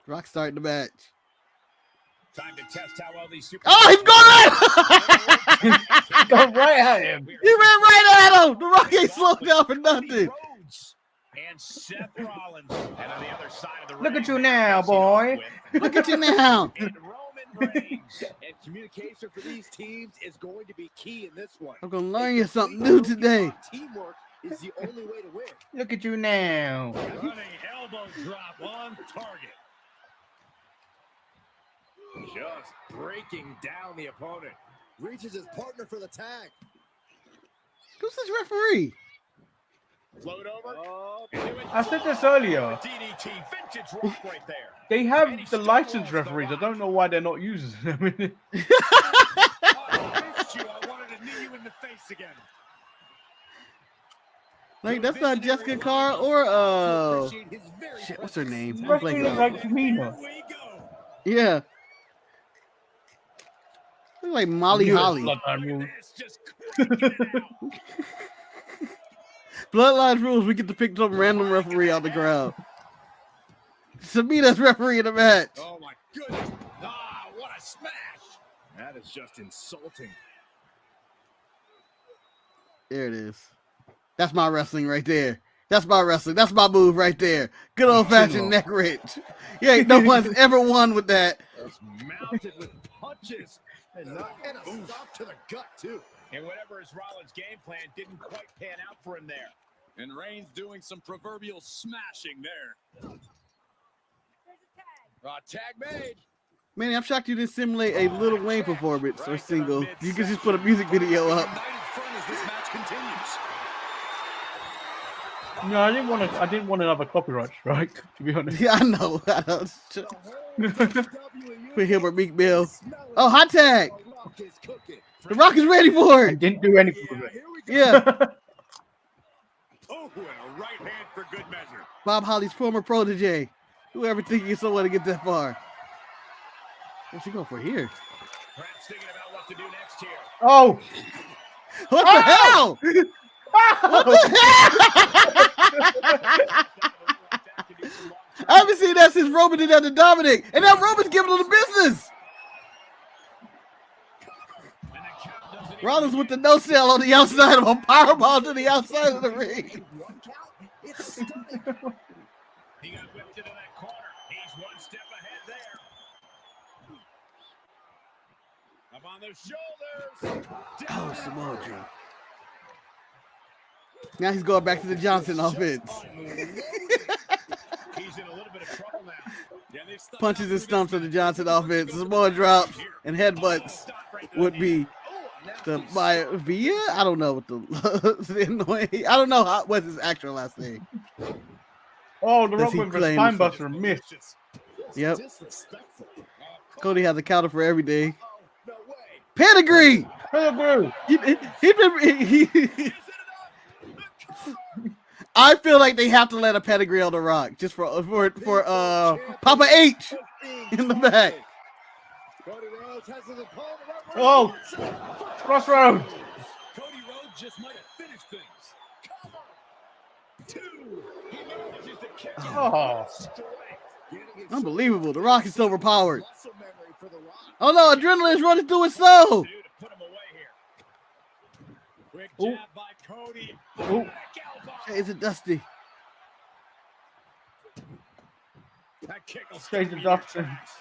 Rock starting the match. Time to test how well these super. Oh, he's going at him! Go right at him. He ran right at him. The Rock ain't slowed down for nothing. And Seth Rollins, and on the other side of the ring, Look at you now, boy. Look at you now. and Roman Reigns. And communication for these teams is going to be key in this one. I'm gonna learn you something new today. Teamwork is the only way to win. Look at you now. Running elbow drop on target. Just breaking down the opponent. Reaches his partner for the tag. Who's this referee? Float over. I said this earlier. DDT, vintage rock right there. They have the licensed referees. I don't know why they're not using them. I missed you. I wanted to knee you in the face again. Like that's not Jessica Carr or shit. What's her name? I'm Referee blanking look out. like Tamina. We go. Yeah. Look like Molly Holly. Bloodline Rules. It's just cranking it out. Bloodline Rules. We get to pick some random referee out the crowd. Samina's referee in the match. Oh my goodness. Ah, what a smash. That is just insulting. There it is. That's my wrestling right there. That's my wrestling. That's my move right there. Good old fashioned neck wrench. Yeah, no one's ever won with that. That's mounted with punches. And a stop to the gut, too. And whatever his Rollins' game plan didn't quite pan out for him there. And Reigns doing some proverbial smashing there. Tag made. Manny, I'm shocked you didn't simulate a Lil Wayne performance or single. You could just put a music video up. No, I didn't want another copyright strike, to be honest. Yeah, I know. Put him or Meek Mill. Oh, hot tag. The Rock is ready for I it. didn't do anything with it. Yeah. Oh, and a right hand for good measure. Bob Holly's former protege. Whoever thinking someone to get that far. What's he going for here? Brad's thinking about what to do next here. Oh! What the hell? What the hell? I haven't seen that since Roman did that to Dominic. And now Roman's giving him the business. Rollins with the no sell on the outside of a powerball to the outside of the ring. He got whipped into that corner. He's one step ahead there. Up on the shoulders. Oh, Samoa Joe. Now he's going back to the Johnson offense. He's in a little bit of trouble now. Yeah, Punches and stumps of the Johnson offense. Samoa drops and headbutts would be the via. I don't know what the I don't know what's his actual last name. Oh, the Does Rock he went for claim Spinebuster and missed. Yep. Cody has a counter for everything. Pedigree. Pedigree. I feel like they have to let a pedigree on the Rock just for Papa H in the back. Oh, crossroad. Cody Rhodes just might have finished things. Come on. 2. He manages to kick it. Oh, Unbelievable. The Rock is overpowered. Oh no, adrenaline is running through his soul. Put him away here. Quick Ooh. jab by Cody. Ooh. Back elbow. Chase it Dusty. That kick will Chase stop the you Dusty. in your tracks.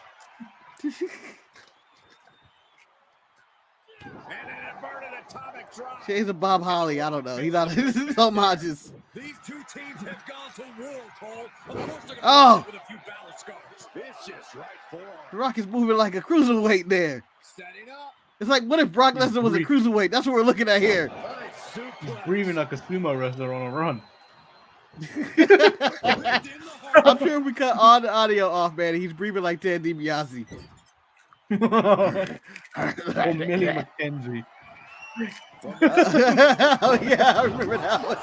And an inverted atomic drop. Shades of Bob Holly. I don't know. He's out of homages. These two teams have gone to war, Cole. Of course they're Oh. going to with a few battle scars. Vicious right forearm. The Rock is moving like a cruiserweight there. Setting up. It's like, what if Brock Lesnar was a cruiserweight? That's what we're looking at here. Nice he's suplex. breathing like a sumo wrestler on a run. Ripped in the heart. I'm sure we cut all the audio off, man. He's breathing like Ted DiBiase. Or Millie McKenzie. Oh, yeah, I remember that one.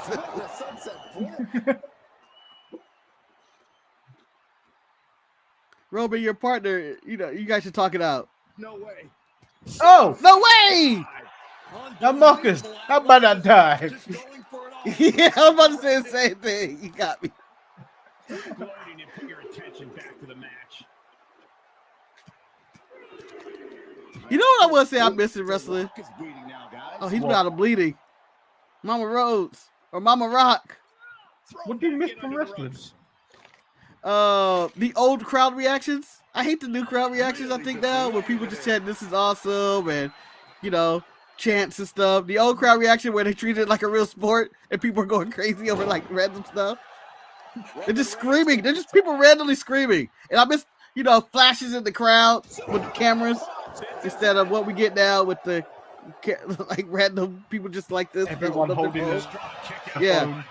Roman, your partner, you guys should talk it out. No way. Oh, No way! now Marcus, how about that time? Just going for it all. Yeah, I was about to say the same thing. You got me. Gloating and put your attention back to the match. You know what I will say I miss in wrestling? Rock is bleeding now, guys. Oh, he's What? out of bleeding. Mama Rhodes or Mama Rock. What do you miss from wrestling? The old crowd reactions. I hate the new crowd reactions. I think now where people just chant, "This is awesome," and chants and stuff. The old crowd reaction where they treat it like a real sport and people are going crazy over like random stuff. They're just screaming. They're just people randomly screaming, and I miss flashes in the crowd with the cameras instead of what we get now with the like random people just like this. Everyone holding this. Yeah.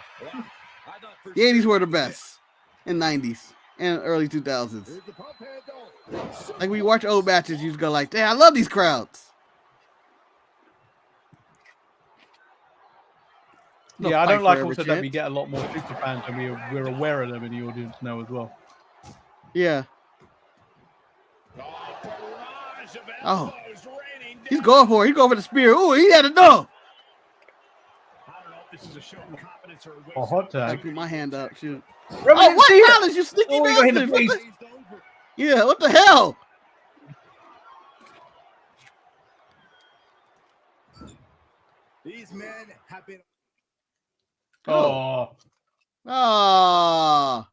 The 80s were the best, and 90s, and early 2000s. Like we watch old matches, you just go like, "Damn, I love these crowds." No Yeah, I fight don't like forever also that chant. we get a lot more super fans and we're aware of them in the audience now as well. Yeah. Oh, He's going for it. He's going for the spear. Ooh, he had enough. I don't know if this is a show of confidence or a waste Oh, hot I tag. put my hand up. Shoot. Roman Oh, didn't what see it. Rollins, you sneaky Oh, he got hit in the bastard. What face. the- Yeah, what the hell? These men have been. Oh, Ah.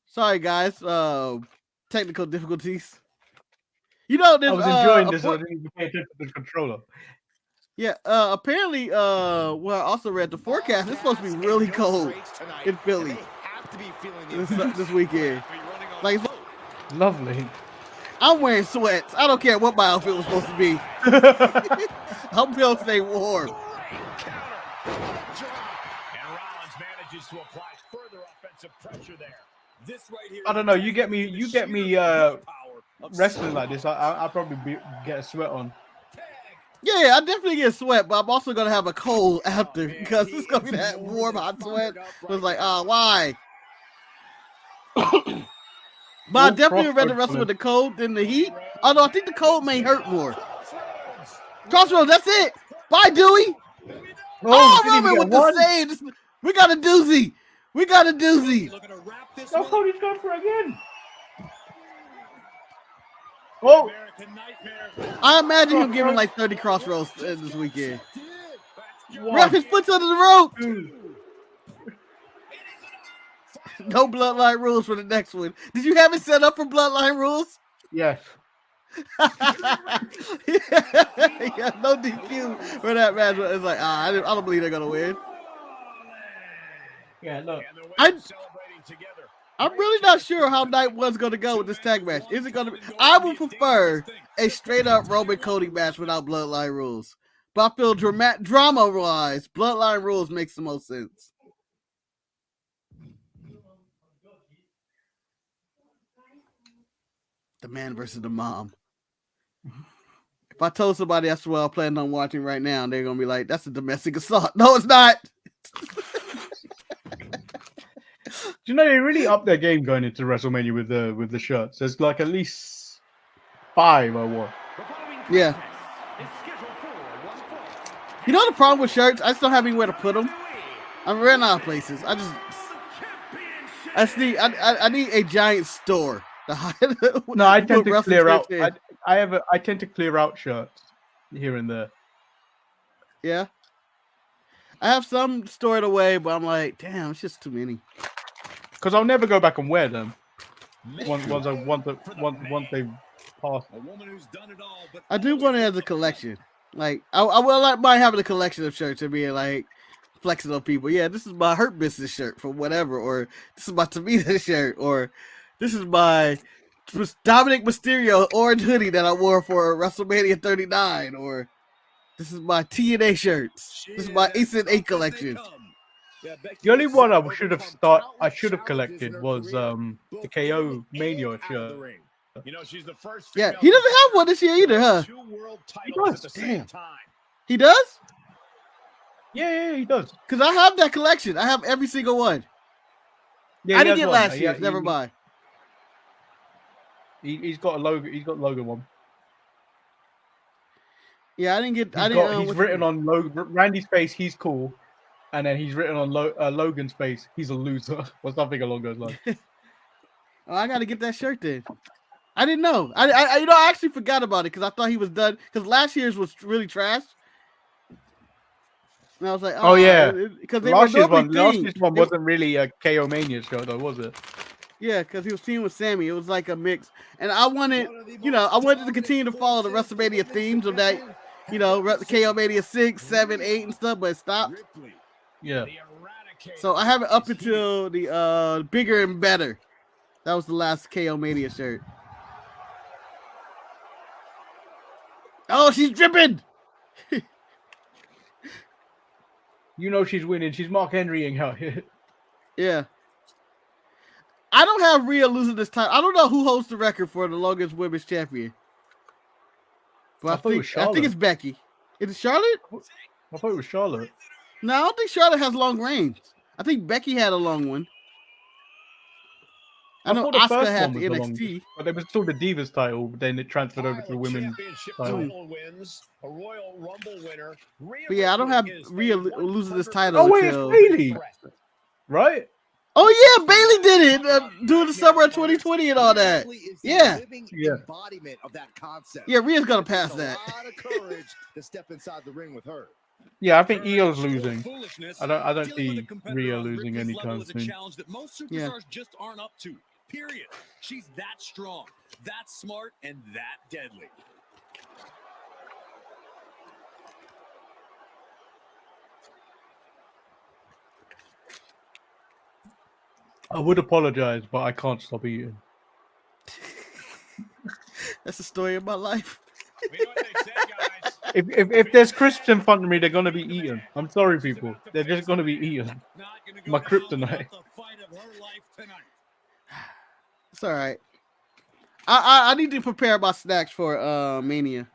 Sorry, guys. Technical difficulties. You know, I was enjoying this. I didn't even pay attention to the controller. Yeah, apparently, well, I also read the forecast. It's supposed to be really cold in Philly this weekend. Like, Lovely. I'm wearing sweats. I don't care what my outfit was supposed to be. I'm going to stay warm. And Rollins manages to apply further offensive pressure there. This right here. I don't know. You get me wrestling like this. I probably get a sweat on. Yeah, I definitely get sweat, but I'm also gonna have a cold after because it's gonna be that warm hot sweat. So it's like, why? But I definitely would rather wrestle with the cold than the heat. Although I think the cold may hurt more. Crossroads, that's it. Bye, Dewey. Oh, Roman with the save. We got a doozy. We got a doozy. Oh, Cody's going for it again. Oh, I imagine him giving like 30 crossroads this weekend. Ref, his foot's under the rope. No bloodline rules for the next one. Did you have it set up for bloodline rules? yes. Yeah, no DQ for that match. It's like, I don't believe they're gonna win. Yeah, look. I'm really not sure how night one's gonna go with this tag match. Is it gonna be? I would prefer a straight up Roman Cody match without bloodline rules. But I feel drama wise, bloodline rules makes the most sense. The man versus the mom. If I told somebody that's what I planned on watching right now, they're gonna be like, "That's a domestic assault." No, it's not. Do you know they really upped their game going into WrestleMania with the shirts? There's like at least 5 or what? Yeah. You know the problem with shirts? I just don't have anywhere to put them. I'm running out of places. I need a giant store. No, I tend to clear out. I tend to clear out shirts here and there. Yeah. I have some stored away, but I'm like, damn, it's just too many. Because I'll never go back and wear them. Once they pass. I do want it as a collection. Like I might have a collection of shirts and being like flexing on people. Yeah, this is my Hurt Business shirt for whatever, or this is my Tamina shirt, or this is my Dominic Mysterio orange hoodie that I wore for WrestleMania 39, or this is my TNA shirts. This is my Ace and 8 collection. The only one I should have collected was the KO Mania shirt. You know, she's the first. Yeah, he doesn't have one this year either, huh? He does. Damn. He does? Yeah, he does. Because I have that collection. I have every single one. Yeah, I didn't get last year's. Never mind. He's got a logo. He's got Logan one. Yeah, I didn't get. He's written on Randy's face. He's cool, and then he's written on Logan's face. He's a loser, or something along those lines. Oh, I got to get that shirt then. I didn't know. I actually forgot about it because I thought he was done. Because last year's was really trash. And I was like, oh yeah, because last year's one wasn't really a KO Mania show, though, was it? Yeah, because he was teaming with Sammy. It was like a mix, and I wanted to continue to follow the WrestleMania themes of that, the KO Mania 6, 7, 8, and stuff, but it stopped. Yeah. So I have it up until the Bigger and Better. That was the last KO Mania shirt. Oh, she's dripping. You know she's winning. She's Mark Henrying her. Yeah. I don't have Rhea losing this time. I don't know who holds the record for the longest women's champion. But I think it's Becky. Is it Charlotte? I thought it was Charlotte. No, I don't think Charlotte has long reigns. I think Becky had a long one. I know Asuka had the NXT. But it was still the Divas title, but then it transferred over to the women's title. But yeah, I don't have Rhea losing this title. Oh, wait, it's Bayley. Right? Oh, yeah, Bayley did it during the summer of 2020 and all that. Yeah. Yeah, Rhea's going to pass that. Yeah, I think Io's losing. I don't see Rhea losing anytime soon. Yeah. period. She's that strong, that smart, and that deadly. I would apologize, but I can't stop eating. That's the story of my life. We know what they said, guys. If there's crisps in front of me, they're gonna be eaten. I'm sorry, people. They're just gonna be eaten. My kryptonite. It's all right. I need to prepare my snacks for Mania.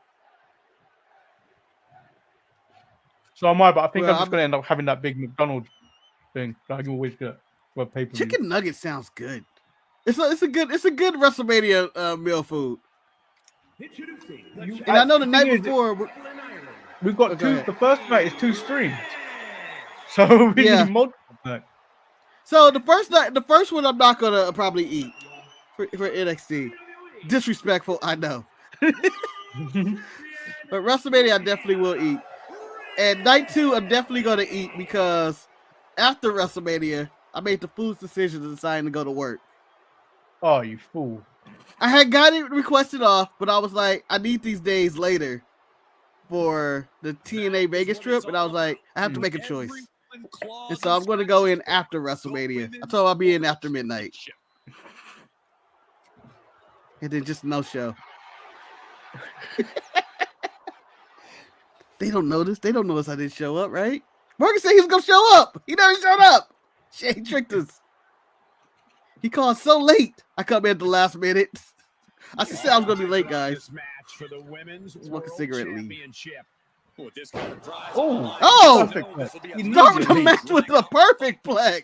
So am I, but I think Well, I'm just gonna end up having that big McDonald's thing that I can always get. Well, pay-per-view. Chicken nugget sounds good. It's a good WrestleMania meal food. And I know the night before we've got two. The first night is 2 streams, so we need multiple nights. So the first one I'm not gonna probably eat for NXT. Disrespectful, I know. But WrestleMania I definitely will eat. And night 2 I'm definitely gonna eat because after WrestleMania I made the fool's decision of deciding to go to work. Oh, you fool! I had got it requested off, but I was like, I need these days later for the TNA Vegas trip, and I was like, I have to make a choice. And so I'm going to go in after WrestleMania. I told him I'll be in after midnight. And then just no show. They don't notice. They don't notice I didn't show up, right? Morgan said he was going to show up. He never showed up. Shane tricked us. He called so late. I come in at the last minute. I said I was going to be late, guys. Smoke a cigarette, leave. Oh! He started the match with the perfect plex.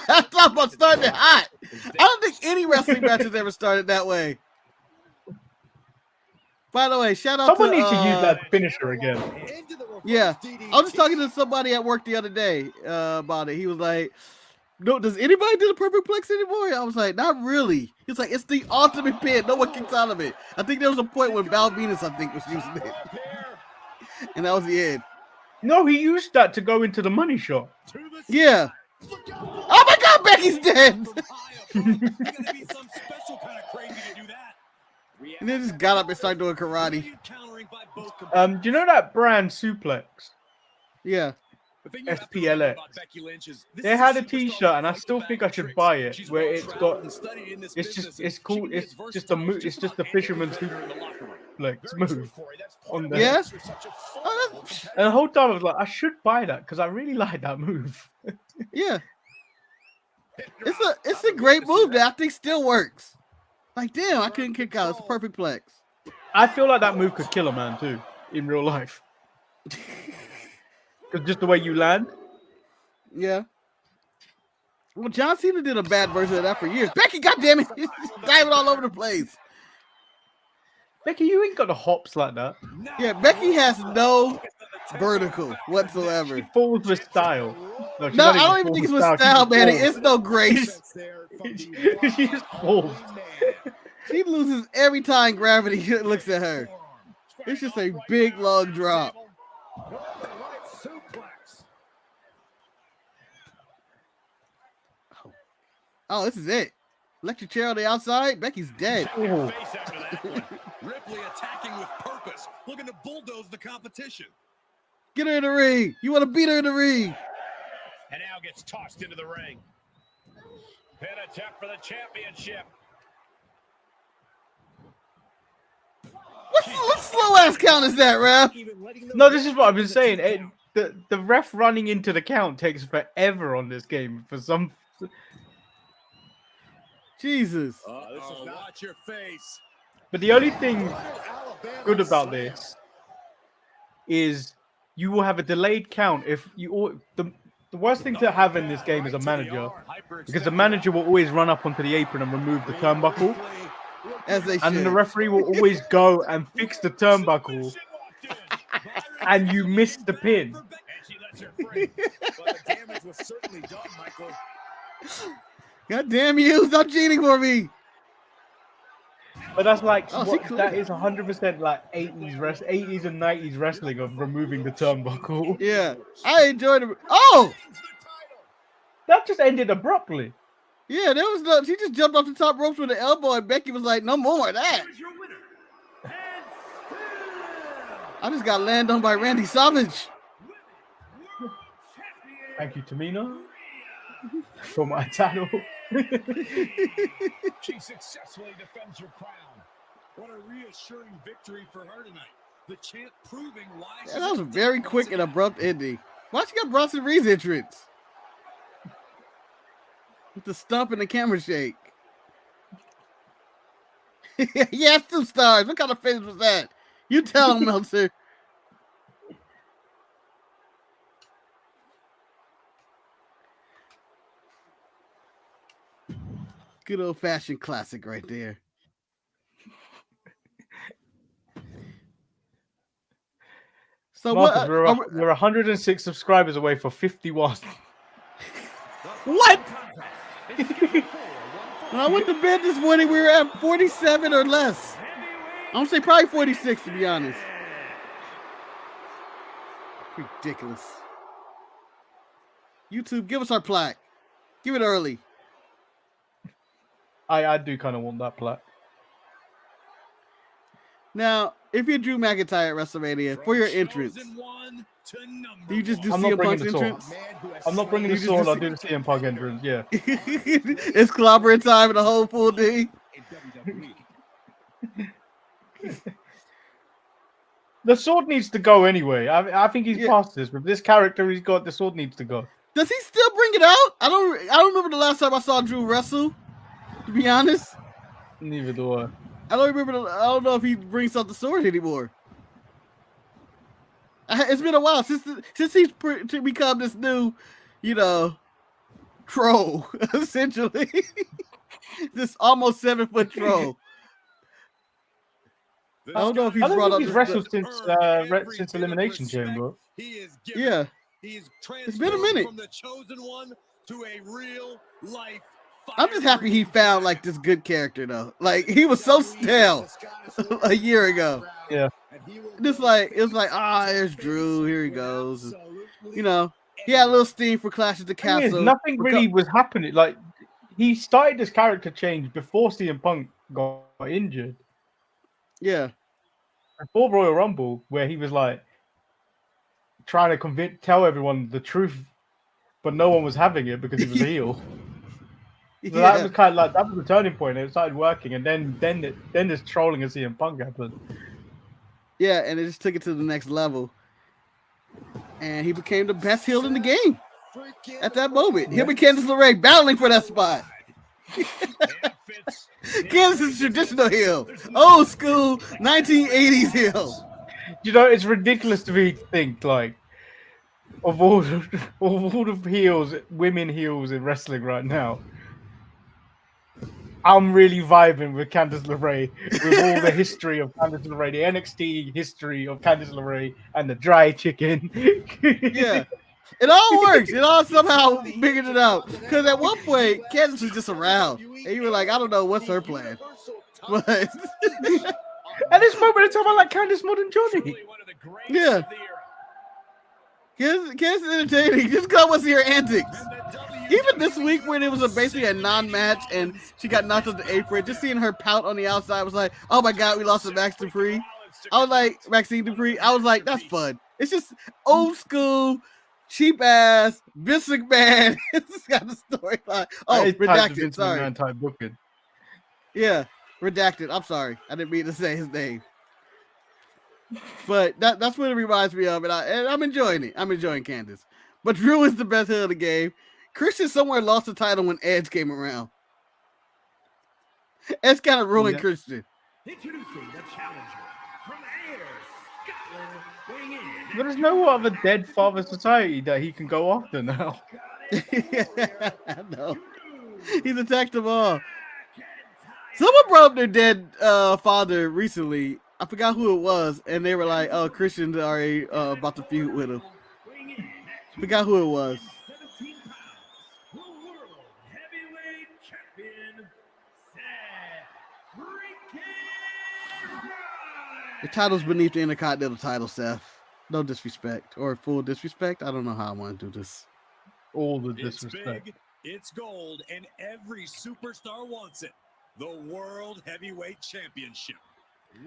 I thought about starting it hot. I don't think any wrestling match has ever started that way. By the way, shout out Someone needs to use that finisher again. Yeah, I was just talking to somebody at work the other day about it. He was like, "No, does anybody do the perfect plex anymore?" I was like, "Not really." He was like, "It's the ultimate pin. No one kicks out of it." I think there was a point when Val Venus, I think, was using it, and that was the end. No, he used that to go into the money shot. Yeah. Oh my God, Becky's dead. And then just got up and started doing karate. Do you know that brand Suplex? Yeah. SPLX. They had a T-shirt, and I still think I should buy it. Where it's got, it's cool. It's just a move. It's just the fisherman's suplex move on there. Yeah. And the whole time I was like, I should buy that because I really like that move. Yeah. It's a great move that I think still works. Like, damn, I couldn't kick out. It's a perfect plex. I feel like that move could kill a man too in real life. Because just the way you land. Yeah. Well, John Cena did a bad version of that for years. Becky, goddammit, he's diving all over the place. Becky, you ain't got the hops like that. Yeah, Becky has no vertical whatsoever. She falls with style. No, I don't even think it's with style, man. It's no grace. She just falls. She loses every time gravity looks at her. It's just a big, long drop. Oh, this is it. Electric chair on the outside. Becky's dead. Ripley attacking with purpose, looking to bulldoze the competition. Get her in the ring. You want to beat her in the ring. And now gets tossed into the ring. Pin attempt for the championship. What slow ass count is that, ref? No, this is what I've been saying. The ref running into the count takes forever on this game for some. Jesus. Watch your face. But the only thing good about this is you will have a delayed count if you. The worst thing to have in this game is a manager, because the manager will always run up onto the apron and remove the turnbuckle. As they and should. The referee will always go and fix the turnbuckle, and you miss the pin. God damn you! Stop cheating for me. But that's like that is 100% like 80s and 90s wrestling of removing the turnbuckle. Yeah, I enjoyed it. Oh, That just ended abruptly. Yeah, there was no. She just jumped off the top ropes with an elbow, and Becky was like, "No more of that." Here's your winner. And still I just got landed on by Randy Savage. World Champion. Thank you, Tamina, for my title. She successfully defends her crown. What a reassuring victory for her tonight. The champ proving why she's Yeah, that was a at the very top quick once and again. abrupt ending. Why she got Bronson Reed's entrance? With the stump and the camera shake. Yes, 2 stars. What kind of finish was that? You tell him, Meltzer. Good old-fashioned classic right there. So Marcus, what? we're 106 subscribers away for 51. What? When I went to bed this morning, we were at 47 or less. I'm gonna say probably 46 to be honest. Ridiculous. YouTube, give us our plaque. Give it early. I do kind of want that plaque. Now, if you're Drew McIntyre at WrestleMania, for your entrance, do you just do I'm not CM bringing Punk's the sword. entrance? I'm not bringing the sword. I'll do the CM Punk entrance. Yeah. It's clobbering time and the whole full day. The sword needs to go anyway. I think he's Yeah. past this. With this character he's got, the sword needs to go. Does he still bring it out? I don't remember the last time I saw Drew wrestle. To be honest, Neither do I. I don't know if he brings out the sword anymore. It's been a while since he's become this new, troll essentially. This almost 7-foot troll. I don't know if he's I don't brought think up he's wrestled since Elimination Chamber. Yeah. It's been a minute. From the chosen one to a real life. I'm just happy he found like this good character though. Like he was so stale a year ago. Yeah. It's like there's Drew. Here he goes. He had a little steam for Clash at the Castle. Nothing really was happening. Like he started this character change before CM Punk got injured. Yeah. Before Royal Rumble, where he was like trying to tell everyone the truth, but no one was having it because he was a heel. So that was kind of like that was the turning point. It started working, and then this trolling of CM Punk happened. Yeah, and it just took it to the next level, and he became the best heel in the game at that moment. Him and Candice LeRae battling for that spot. Candice is traditional heel, old school 1980s heel. It's ridiculous to me to think like of all the heels, women heels in wrestling right now. I'm really vibing with Candice LeRae, with all the history of Candice LeRae, the NXT history of Candice LeRae, and the dry chicken. Yeah, it all works. It all somehow figured it out. Because at one point, Candice was just around, and you were like, I don't know what's her plan. But at this moment in time, I like Candice more than Johnny. Yeah. Candice is entertaining. Just go and see her antics. Even this week when it was basically a non-match and she got knocked off the apron, just seeing her pout on the outside was like, oh my God, we lost to Maxine Dupree. I was like, that's fun. It's just old school, cheap ass, Vince McMahon. It's got a storyline. Oh, redacted. Sorry. Type booking. Yeah, redacted. I'm sorry. I didn't mean to say his name. But that's what it reminds me of, and I'm enjoying it. I'm enjoying Candice. But Drew is the best heel of the game. Christian somewhere lost the title when Edge came around. Edge kind of ruined Christian. Introducing the challenger from Ayr, Scotland, weighing in. There's no other dead father society that he can go after now. Yeah, I know. He's attacked them all. Someone brought up their dead father recently. I forgot who it was, and they were like, "Oh, Christian's already about to feud with him." Forgot who it was. 17 pounds, the world heavyweight champion, Seth freaking Rollins. The title's beneath the Intercontinental title, Seth. No disrespect or full disrespect. I don't know how I want to do this. all the It's disrespect. big, it's gold, and every superstar wants it. The World Heavyweight Championship.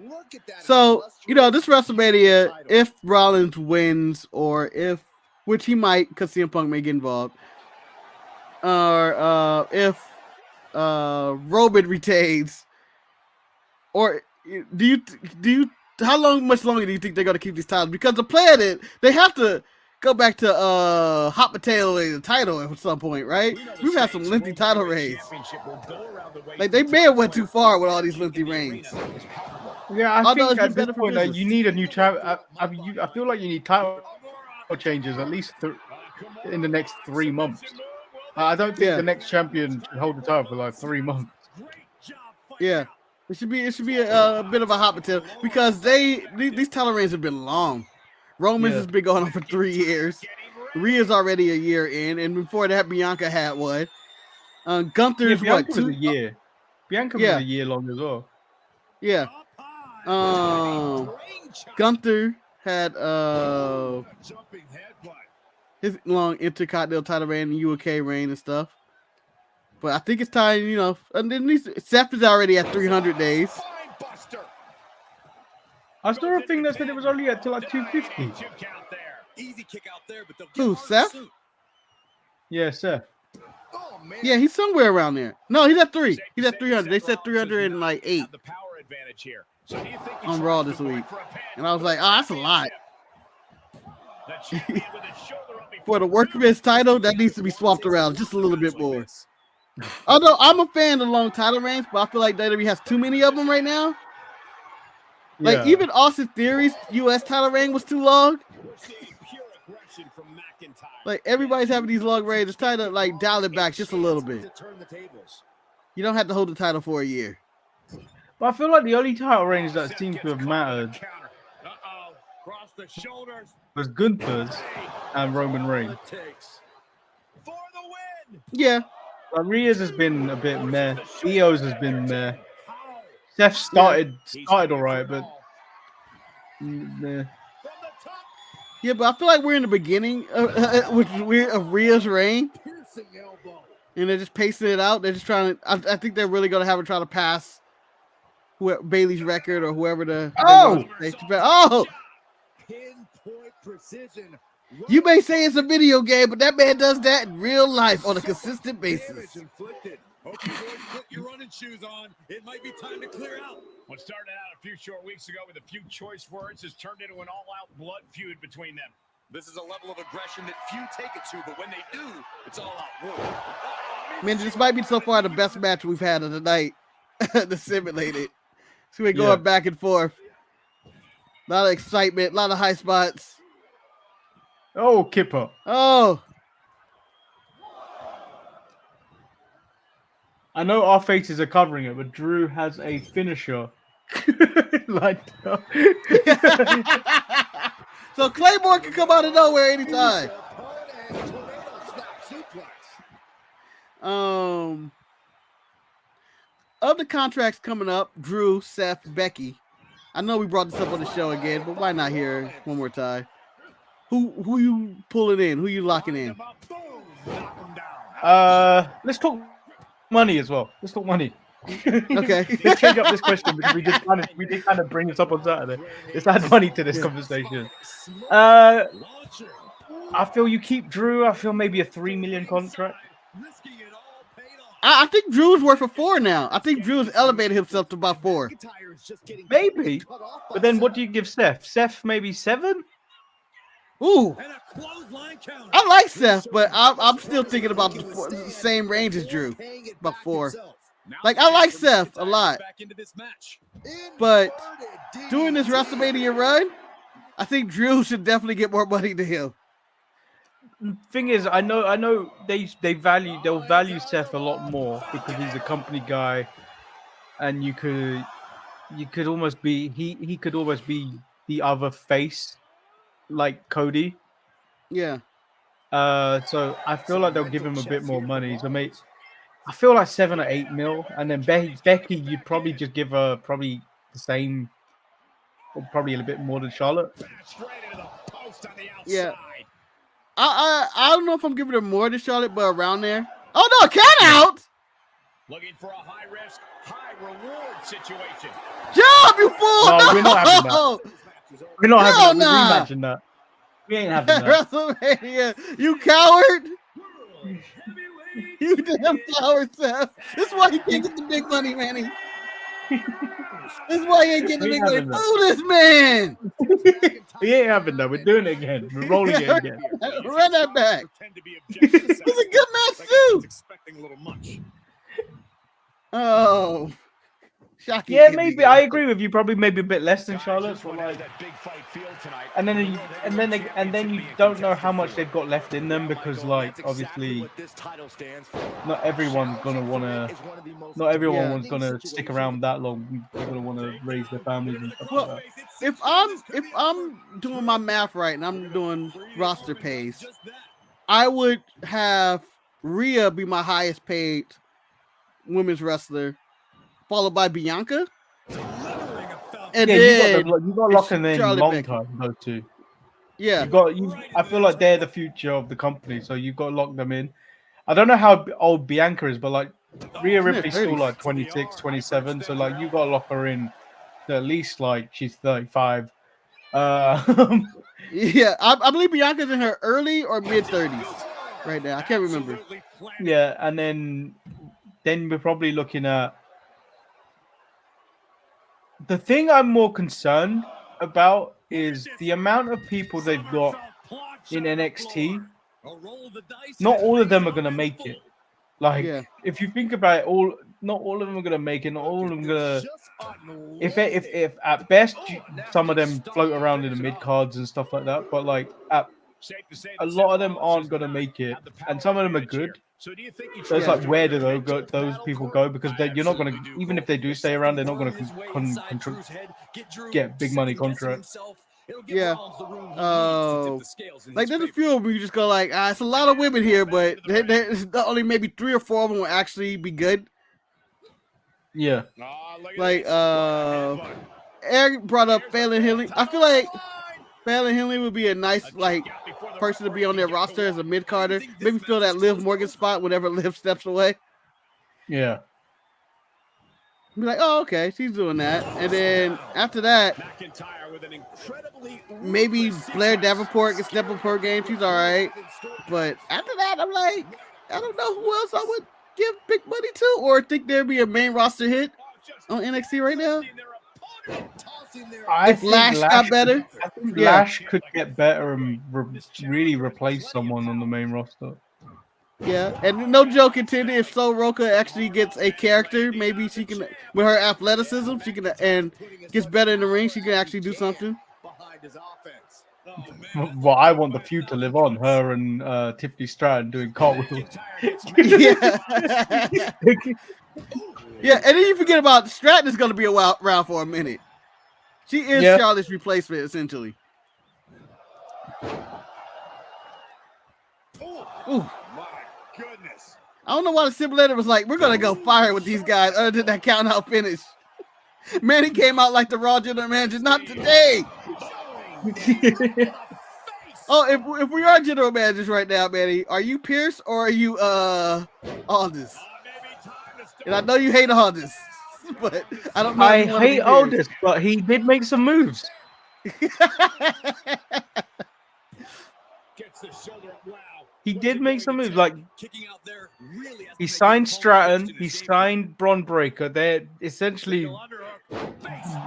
Look at that. So, this WrestleMania, if Rollins wins, or if, which he might, because CM Punk may get involved, or if Roman retains, or do you, how much longer do you think they're going to keep these titles? Because the plan is, they have to go back to hot potato in the title at some point, right? We've had some lengthy title reigns. Like, they may have went too far with all these lengthy reigns. Yeah, I think at this better for point business. you need a new champ. I feel like you need title changes at least in the next 3 months. I don't think the next champion should hold the title for like 3 months. Yeah, it should be a bit of a hot potato because these title reigns have been long. Roman's has been going on for 3 years. Rhea's already a year in, and before that, Bianca had one. Gunther's Bianca what? was a year. Bianca was a year long as well. Yeah. Gunther had his long Intercontinental title reign and UK reign and stuff. But I think it's time, and then Seth is already at 300 days. I saw a thing that said it was only at till like 250. Easy kick out there, but Who, Seth? Yeah, Seth. Yeah, he's somewhere around there. No, he's at 3. He's at 300. They said 308 on Raw this week. And I was like, oh, that's a lot. For the workman's title, that needs to be swapped around just a little bit more. Although I'm a fan of long title reigns, but I feel like WWE has too many of them right now. Like, even Austin Theory's U.S. title reign was too long. Like, everybody's having these long reigns. It's time to, like, dial it back just a little bit. You don't have to hold the title for a year. But I feel like the only title reigns that seem to have mattered was Gunther's and Roman Reigns. Yeah. But Rhea's has been a bit meh. Io's has been meh. Seth started all right, but meh. Yeah, but I feel like we're in the beginning of Rhea's reign, and they're just pacing it out. They're just trying to. I think they're really going to have her try to pass Bailey's record or whoever the. Pinpoint precision. You may say it's a video game, but that man does that in real life on a consistent basis. Okay, boys, put your running shoes on. It might be time to clear out. What started out a few short weeks ago with a few choice words has turned into an all-out blood feud between them. This is a level of aggression that few take it to, but when they do, it's all out war. Man, this might be so far the best match we've had of the night. The simulated. So we're going back and forth. A lot of excitement, a lot of high spots. Oh, Kipper. Oh. I know our faces are covering it, but Drew has a finisher. So Claymore can come out of nowhere anytime. Of the contracts coming up, Drew, Seth, Becky. I know we brought this up on the show again, but why not hear one more time? Who you pulling in? Who you locking in? Let's talk money as well. Let's talk money. Okay. Let's change up this question because we did kind of bring this up on Saturday. Let's add money to this conversation. I feel you keep Drew. I feel maybe a $3 million contract. I think Drew's worth a 4 now. I think Drew's elevated himself to about 4. Maybe. But then what do you give Seth? Seth maybe 7? Ooh. I like Seth, but I'm still thinking about the same range as Drew. About 4. Like, I like Seth a lot. But doing this WrestleMania run, I think Drew should definitely get more money than him. Thing is, I know they'll value Seth a lot more because he's a company guy, and you could almost be he could almost be the other face, like Cody. Yeah. So I feel like they'll give him a bit more money. So I feel like 7 or 8 mil, and then Becky, you'd probably just give her probably the same, or probably a little bit more than Charlotte. Yeah. I don't know if I'm giving her more to Charlotte, but around there. Oh no, count out! Looking for a high risk, high reward situation. Job, you fool! No, we're not having that. We're not Hell having that. We're nah. rematching that. We ain't having that. WrestleMania, you coward! You damn coward, Seth. This is why you can't get the big money, Manny. This is why you ain't getting the We big ain't money. having Oh, this man! We ain't having that. We're doing it again. We're rolling it again. Run that back. It's a good match too. Expecting a little much. Oh, shocking. Yeah, maybe I agree with you. Probably maybe a bit less than Charlotte, but like, That big fight field tonight. and then you don't know how much they've got left in them because like obviously not everyone's gonna wanna Yeah. gonna stick around that long. They're gonna wanna raise their families and stuff Well, like if I'm doing my math right and I'm doing roster pays, I would have Rhea be my highest paid women's wrestler, followed by Bianca. And that. then You got locking in Charlotte long Becky. time those two. Yeah, I feel like they're the future of the company, so you've got to lock them in. I don't know how old Bianca is, but like Rhea Ripley's still like 26, 27, so like you got to lock her in to at least like she's 35. yeah. I believe Bianca's in her early or mid 30s right now. I can't remember. Yeah, and then we're probably looking at the thing I'm more concerned about is the amount of people they've got in NXT. Not all of them are gonna make it. Like Yeah. if you think about it, not all of them are gonna make it. Not all of them are gonna. If at best some of them float around in the mid cards and stuff like that, but like a lot of them aren't gonna make it, and some of them are good. So it's like, where do those people go? Because you're not gonna, even if they do stay around, they're not gonna get big money contracts. Yeah. Like there's a few of them you just go like, it's a lot of women here, but there's only maybe 3 or 4 of them will actually be good. Yeah. Like Eric brought up Fallon Henley. I feel like Fallon Henley would be a nice like person to be on their roster as a mid carder. Maybe fill that Liv Morgan spot whenever Liv steps away. Yeah. Be like, oh, okay, she's doing that. And then after that, maybe Blair Davenport can step up her game. She's all right. But after that, I'm like, I don't know who else I would give big money to or think there'd be a main roster hit on NXT right now. If Lash got better, I think Lash could get better and really replace someone on the main roster. Yeah, and no joke intended. If So Roka actually gets a character, maybe she can, with her athleticism, she can and gets better in the ring. She can actually do something. Well, I want the feud to live on. Her and Tiffany Stratton doing cartwheels. Yeah. Yeah, and then you forget about Stratton is going to be around for a minute. She is Charlotte's replacement, essentially. Ooh. Goodness. I don't know why the simulator was like, we're going to go fire with these guys other than that count out finish. Manny came out like the Raw General Manager. Not today. Oh, if we are general managers right now, Manny, are you Pierce or are you Aldis? And I know you hate Aldis, but I don't know. I hate Aldis, but he did make some moves. He did make some moves. Like he signed Stratton, he signed Bron Breakker. They're essentially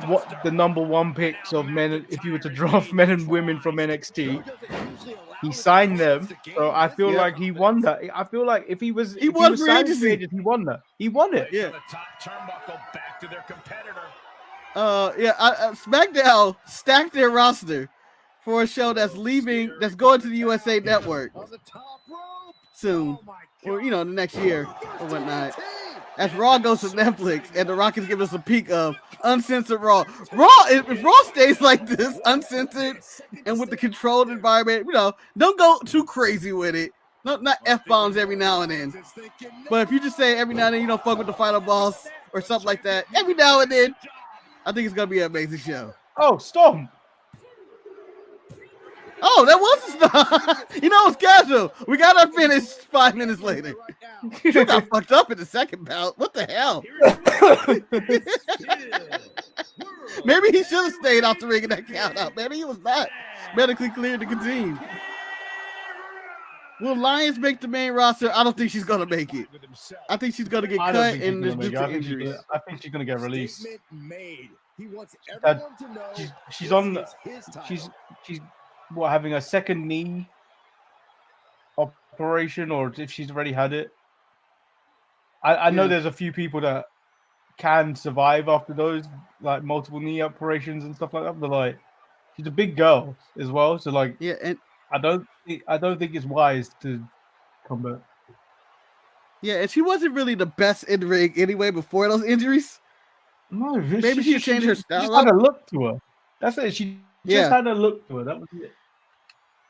what the #1 picks of men. If you were to draft men and women from NXT, he signed them. So I feel like he won that. I feel like if he was free agency, he won that. He won it. Yeah. SmackDown stacked their roster for a show that's going to the USA Network soon, or the next year or whatnot. As Raw goes to Netflix, and The Rock is giving us a peek of uncensored Raw. If Raw stays like this, uncensored and with the controlled environment, don't go too crazy with it. Not F-bombs every now and then. But if you just say every now and then you don't fuck with the final boss or something like that, every now and then, I think it's gonna be an amazing show. Oh, Storm. Oh, that was a stop. You know, it's casual. We got our finish 5 minutes later. She got fucked up in the second bout. What the hell? Maybe he should have stayed off the ring in that count out. Maybe he was not medically cleared to continue. Will Lyons make the main roster? I don't think she's gonna make it. I think she's gonna get cut and there's due to injuries. I think she's gonna get released. He wants everyone to know She's on. his title. She's what, having a second knee operation, or if she's already had it. I know there's a few people that can survive after those, like multiple knee operations and stuff like that. But like, she's a big girl as well, so like, Yeah, and I don't think it's wise to come back. yeah, and she wasn't really the best in the ring anyway before those injuries. No, Maybe she changed her style. She just had a look to her. That's it. She just had a look to her. That was it.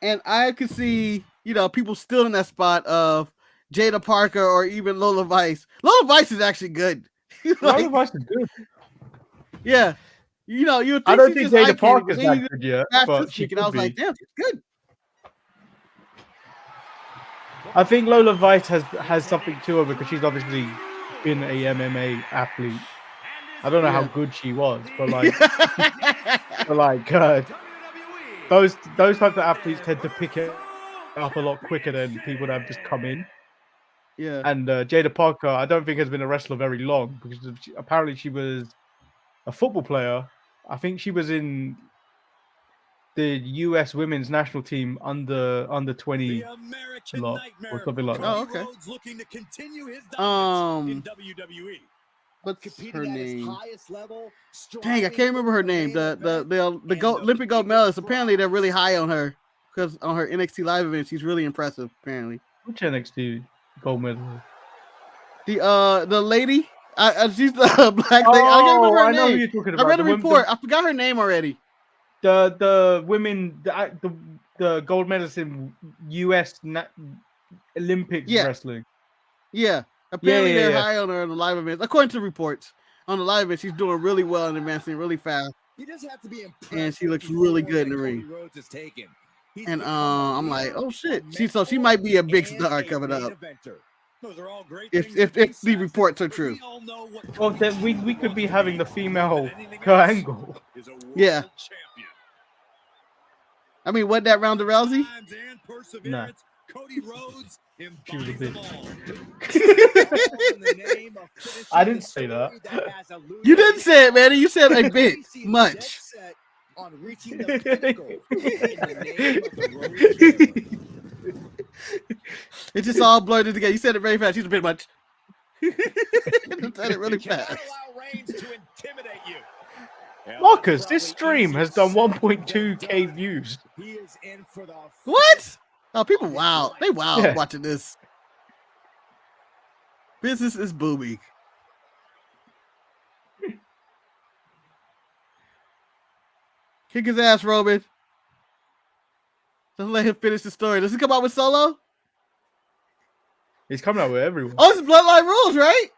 And I could see, you know, people still in that spot of Jada Parker or even Lola Vice. Lola Vice is actually good. Lola Vice is good. Yeah. You know, you would think I don't she's think just Jada Parker's eye-candy, that good yet, but but she could I was be. like, damn, she's good. I think Lola Vice has something to her because she's obviously been a MMA athlete. I don't know how good she was, but like, those types of athletes tend to pick it up a lot quicker than people that have just come in. Yeah. And Jada Parker, I don't think has been a wrestler very long because apparently she was a football player. I think she was in the U.S. women's national team under 20 lot or something like that. Oh, okay. Looking to continue his in WWE. What's her name? Level, Dang, I can't remember her name. The Olympic gold medalist. Apparently, they're really high on her because on her NXT live event, she's really impressive. Apparently, Which NXT gold medal? The lady. She's the black lady. I can't remember her I know name. who you're talking about. I read a report. I forgot her name already. The women, the gold medalist in U.S. Olympics wrestling. Yeah. Apparently, they're high on her on the live events. According to reports, on the live event, she's doing really well and advancing really fast. You just have to be impressed. And she looks really good in the ring. And I'm like, oh shit. She might be a big star coming up. Those are all great If the reports are true. Well, then we could be having the female Angle. Yeah. I mean, what that Ronda Rousey? Nah. Cody Rhodes She was a bitch. all. I didn't say that. You didn't say it, man. You said a bit much. On reaching the pinnacle in the name of the Rose. It's just all blurred together. You said it very fast. She's a bit much. You said it really fast. Allow Reigns to intimidate you. Marcus, this stream has done 1.2k views. He is in for the What? Oh, people wow. They wow watching this. Business is booming. Kick his ass, Roman. Don't let him finish the story. Does he come out with Solo? He's coming out with everyone. Oh, it's Bloodline Rules, right?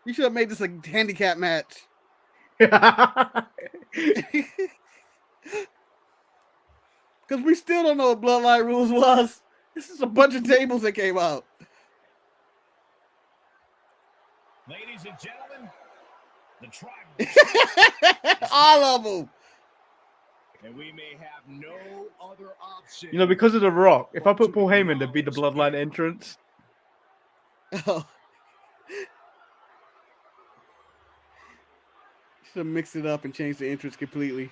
You should have made this a handicap match. Because we still don't know what Bloodline Rules was. This is a bunch of tables that came out. Ladies and gentlemen, the tribal. All of them. And we may have no other option. You know, because of The Rock, if I put Paul Heyman, there'd be the Bloodline entrance. Oh. Should have mixed it up and changed the entrance completely.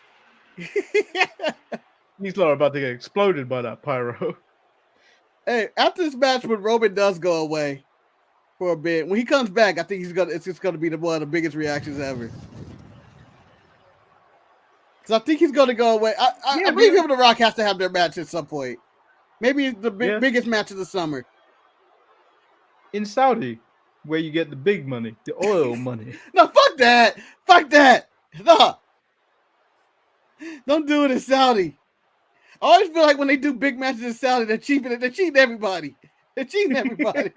He's not about to get exploded by that pyro. Hey, after this match, when Roman does go away for a bit, when he comes back, I think it's just gonna be one of the biggest reactions ever. Because I think he's gonna go away. I believe him and The Rock have to have their match at some point. Maybe the biggest match of the summer. In Saudi, where you get the big money, the oil money. No, fuck that. Fuck that. No. Don't do it in Saudi. I always feel like when they do big matches in Saudi, they're cheating everybody. They're cheating everybody.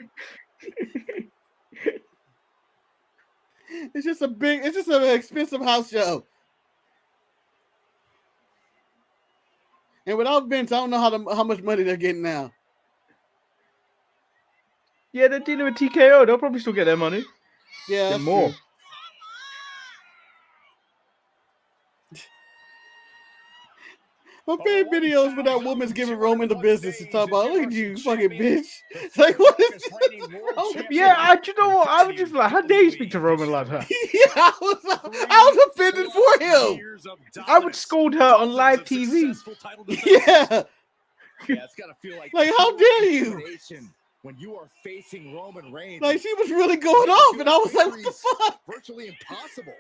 It's just an expensive house show. And without Vince, I don't know how much money they're getting now. Yeah, they're dealing with TKO. They'll probably still get their money. Yeah, that's more. true. My favorite videos where that woman's giving Roman the business to talk about, look at you, fucking bitch. It's like, what is this? Yeah, you know what? I was just like, how dare you speak to Roman like that? Yeah, I was offended for him. I would scold her on live TV. Yeah. It's gotta feel like how dare you? When you are facing Roman Reigns. Like, she was really going off, and I was like, what the fuck? Virtually impossible.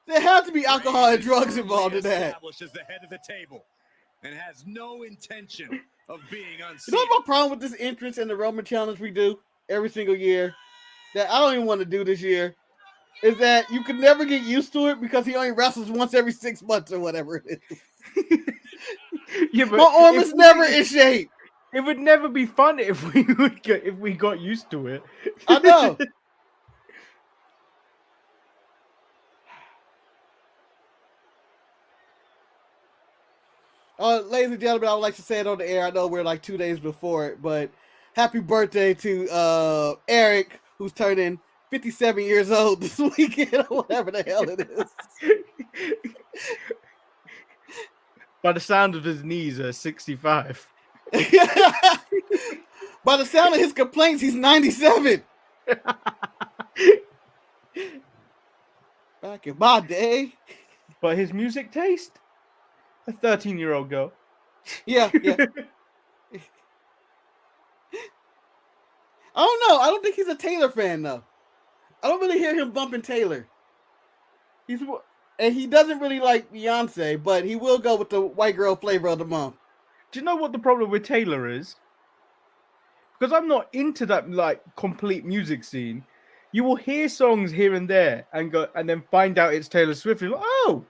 There have to be alcohol and drugs involved in that. As the head of the table and has no intention of being You unseen. know my problem with this entrance and the Roman challenge we do every single year that I don't even want to do this year is that you could never get used to it because he only wrestles once every 6 months or whatever it is. Yeah, but my arm is never in shape. It would never be fun if we got used to it. I know. Ladies and gentlemen, I would like to say it on the air. I know we're like 2 days before it, but happy birthday to Eric, who's turning 57 years old this weekend, or whatever the hell it is. By the sound of his knees, 65. By the sound of his complaints, he's 97. Back in my day. But his music taste? A 13-year-old girl. Yeah. I don't know. I don't think he's a Taylor fan, though. I don't really hear him bumping Taylor. And he doesn't really like Beyonce, but he will go with the white girl flavor of the month. Do you know what the problem with Taylor is? Because I'm not into that like complete music scene. You will hear songs here and there and then find out it's Taylor Swift. You're like, oh,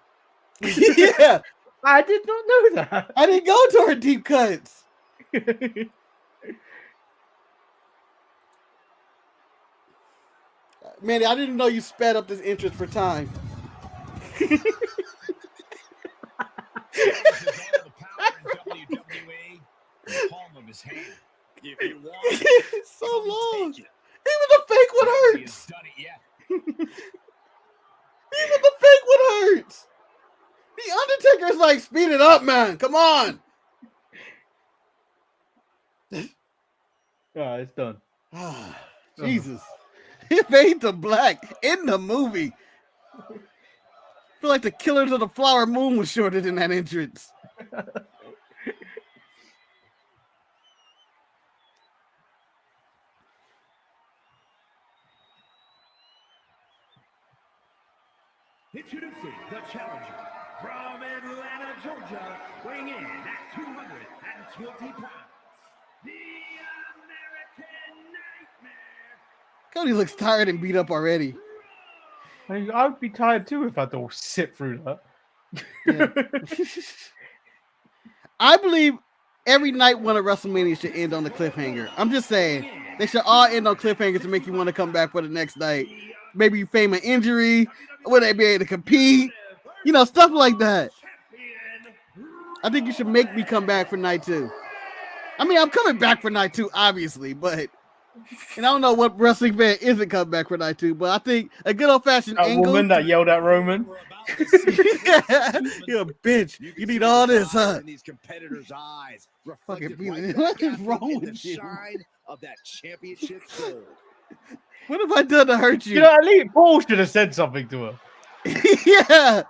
yeah. I did not know that. I didn't go to her deep cuts. Manny, I didn't know you sped up this interest for time. It's so long. Even the fake one hurts. Even the fake one hurts. The Undertaker's like, speed it up, man. Come on. It's done. Jesus. He made the black in the movie. I feel like the Killers of the Flower Moon was shorter than that entrance. Introducing the challenger from Atlanta, Georgia, weighing in at 220 pounds, the American Nightmare. Cody looks tired and beat up already. I would be tired too if I had to sit through that. Yeah. I believe every night one of WrestleMania should end on the cliffhanger. I'm just saying. They should all end on cliffhangers to make you want to come back for the next night. Maybe you fame an injury. Will they be able to compete? You know, stuff like that. I think you should make me come back for night 2. I mean, I'm coming back for night 2, obviously, but and I don't know what wrestling fan isn't coming back for night 2, but I think a good old-fashioned angle. Woman that yelled at Roman. Yeah, you're a bitch. You need all this, huh? In these competitors' eyes, Fucking reflected what is back wrong in with the you? shine of that championship gold. What have I done to hurt you? You know, at least Paul should have said something to her. Yeah.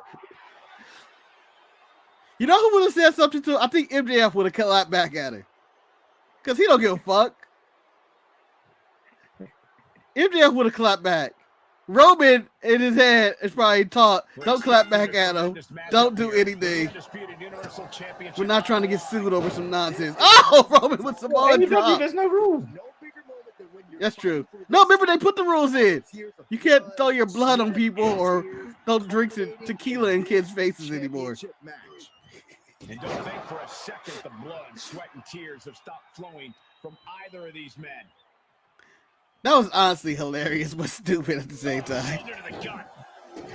You know who would have said something to her? I think MJF would have clapped back at her. Because he don't give a fuck. MJF would have clapped back. Roman in his head is probably taught, don't clap back at him. Don't do anything. We're not trying to get sued over some nonsense. Oh, Roman with Samoa drop. There's no rule. That's true. No, remember they put the rules in. You can't throw your blood on people or don't drink tequila in kids' faces anymore. And don't think for a second the blood, sweat, and tears have stopped flowing from either of these men. That was honestly hilarious, but stupid at the same time. Shoulder to the gut.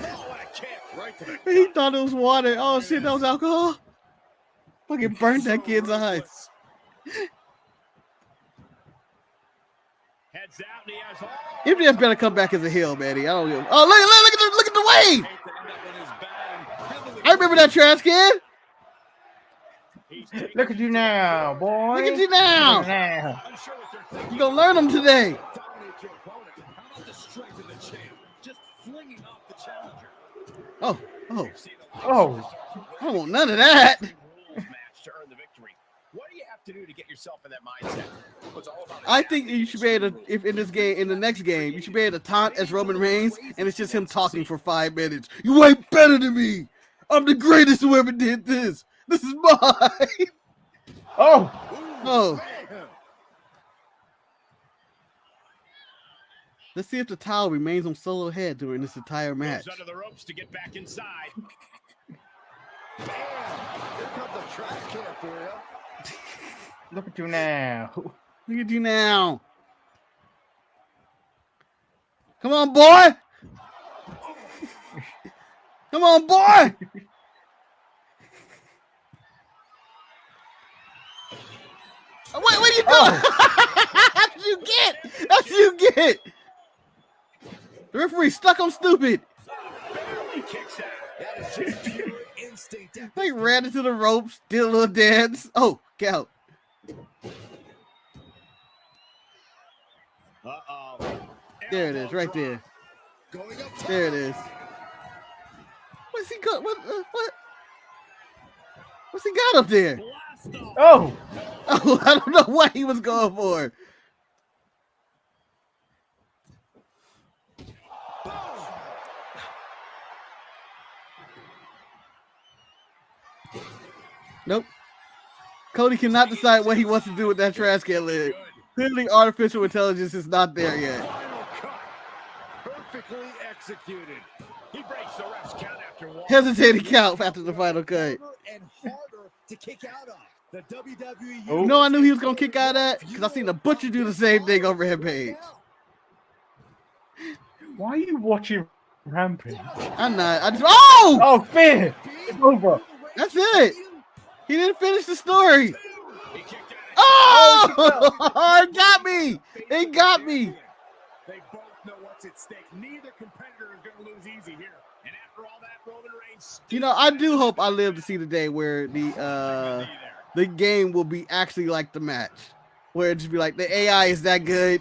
Oh, what a kick. Right to the He thought it was water. Oh shit, that was alcohol. Fucking burned that kid's eyes. Heads out, and he has all. MJF better come back as a heel, Manny. I don't know. Oh, look at the wave. I remember that trash can. Look at you now, boy. Look at you now. You gonna learn them today. Oh. I don't want none of that. What do you have to do to get yourself in that mindset? I think you should be able to, if in this game, in the next game, you should be able to taunt as Roman Reigns, and it's just him talking for 5 minutes. You ain't better than me. I'm the greatest who ever did this. This is mine. Oh. Let's see if the towel remains on Solo's head during this entire match. Under the ropes to get back inside. Here comes the trash can for you. Look at you now. Look at you now. Come on, boy. Come on, boy. What are you doing? That's what you get. That's what you get. The referee stuck on stupid. They ran into the ropes, did a little dance. Oh, count. There it is, right there. There it is. What's he got? What's he got up there? Oh, I don't know what he was going for. Nope. Cody cannot decide what he wants to do with that trash can lid. Clearly, artificial intelligence is not there yet. Perfectly executed. He breaks the ref's count after one. Hesitating count after the final cut. And harder to kick out of. The WWE. You know, I knew he was gonna kick out of that because I seen the Butcher do the same thing on Rampage. why are you watching Rampage? I'm not. I just. Oh! Oh, fair. It's over. That's it. He didn't finish the story. Oh! It got me. It got me. They both know what's at stake. Neither competitor is going to lose easy here. And after all that, Roman Reigns. You know, I do hope I live to see the day where the game will be actually like the match, where it just be like the AI is that good,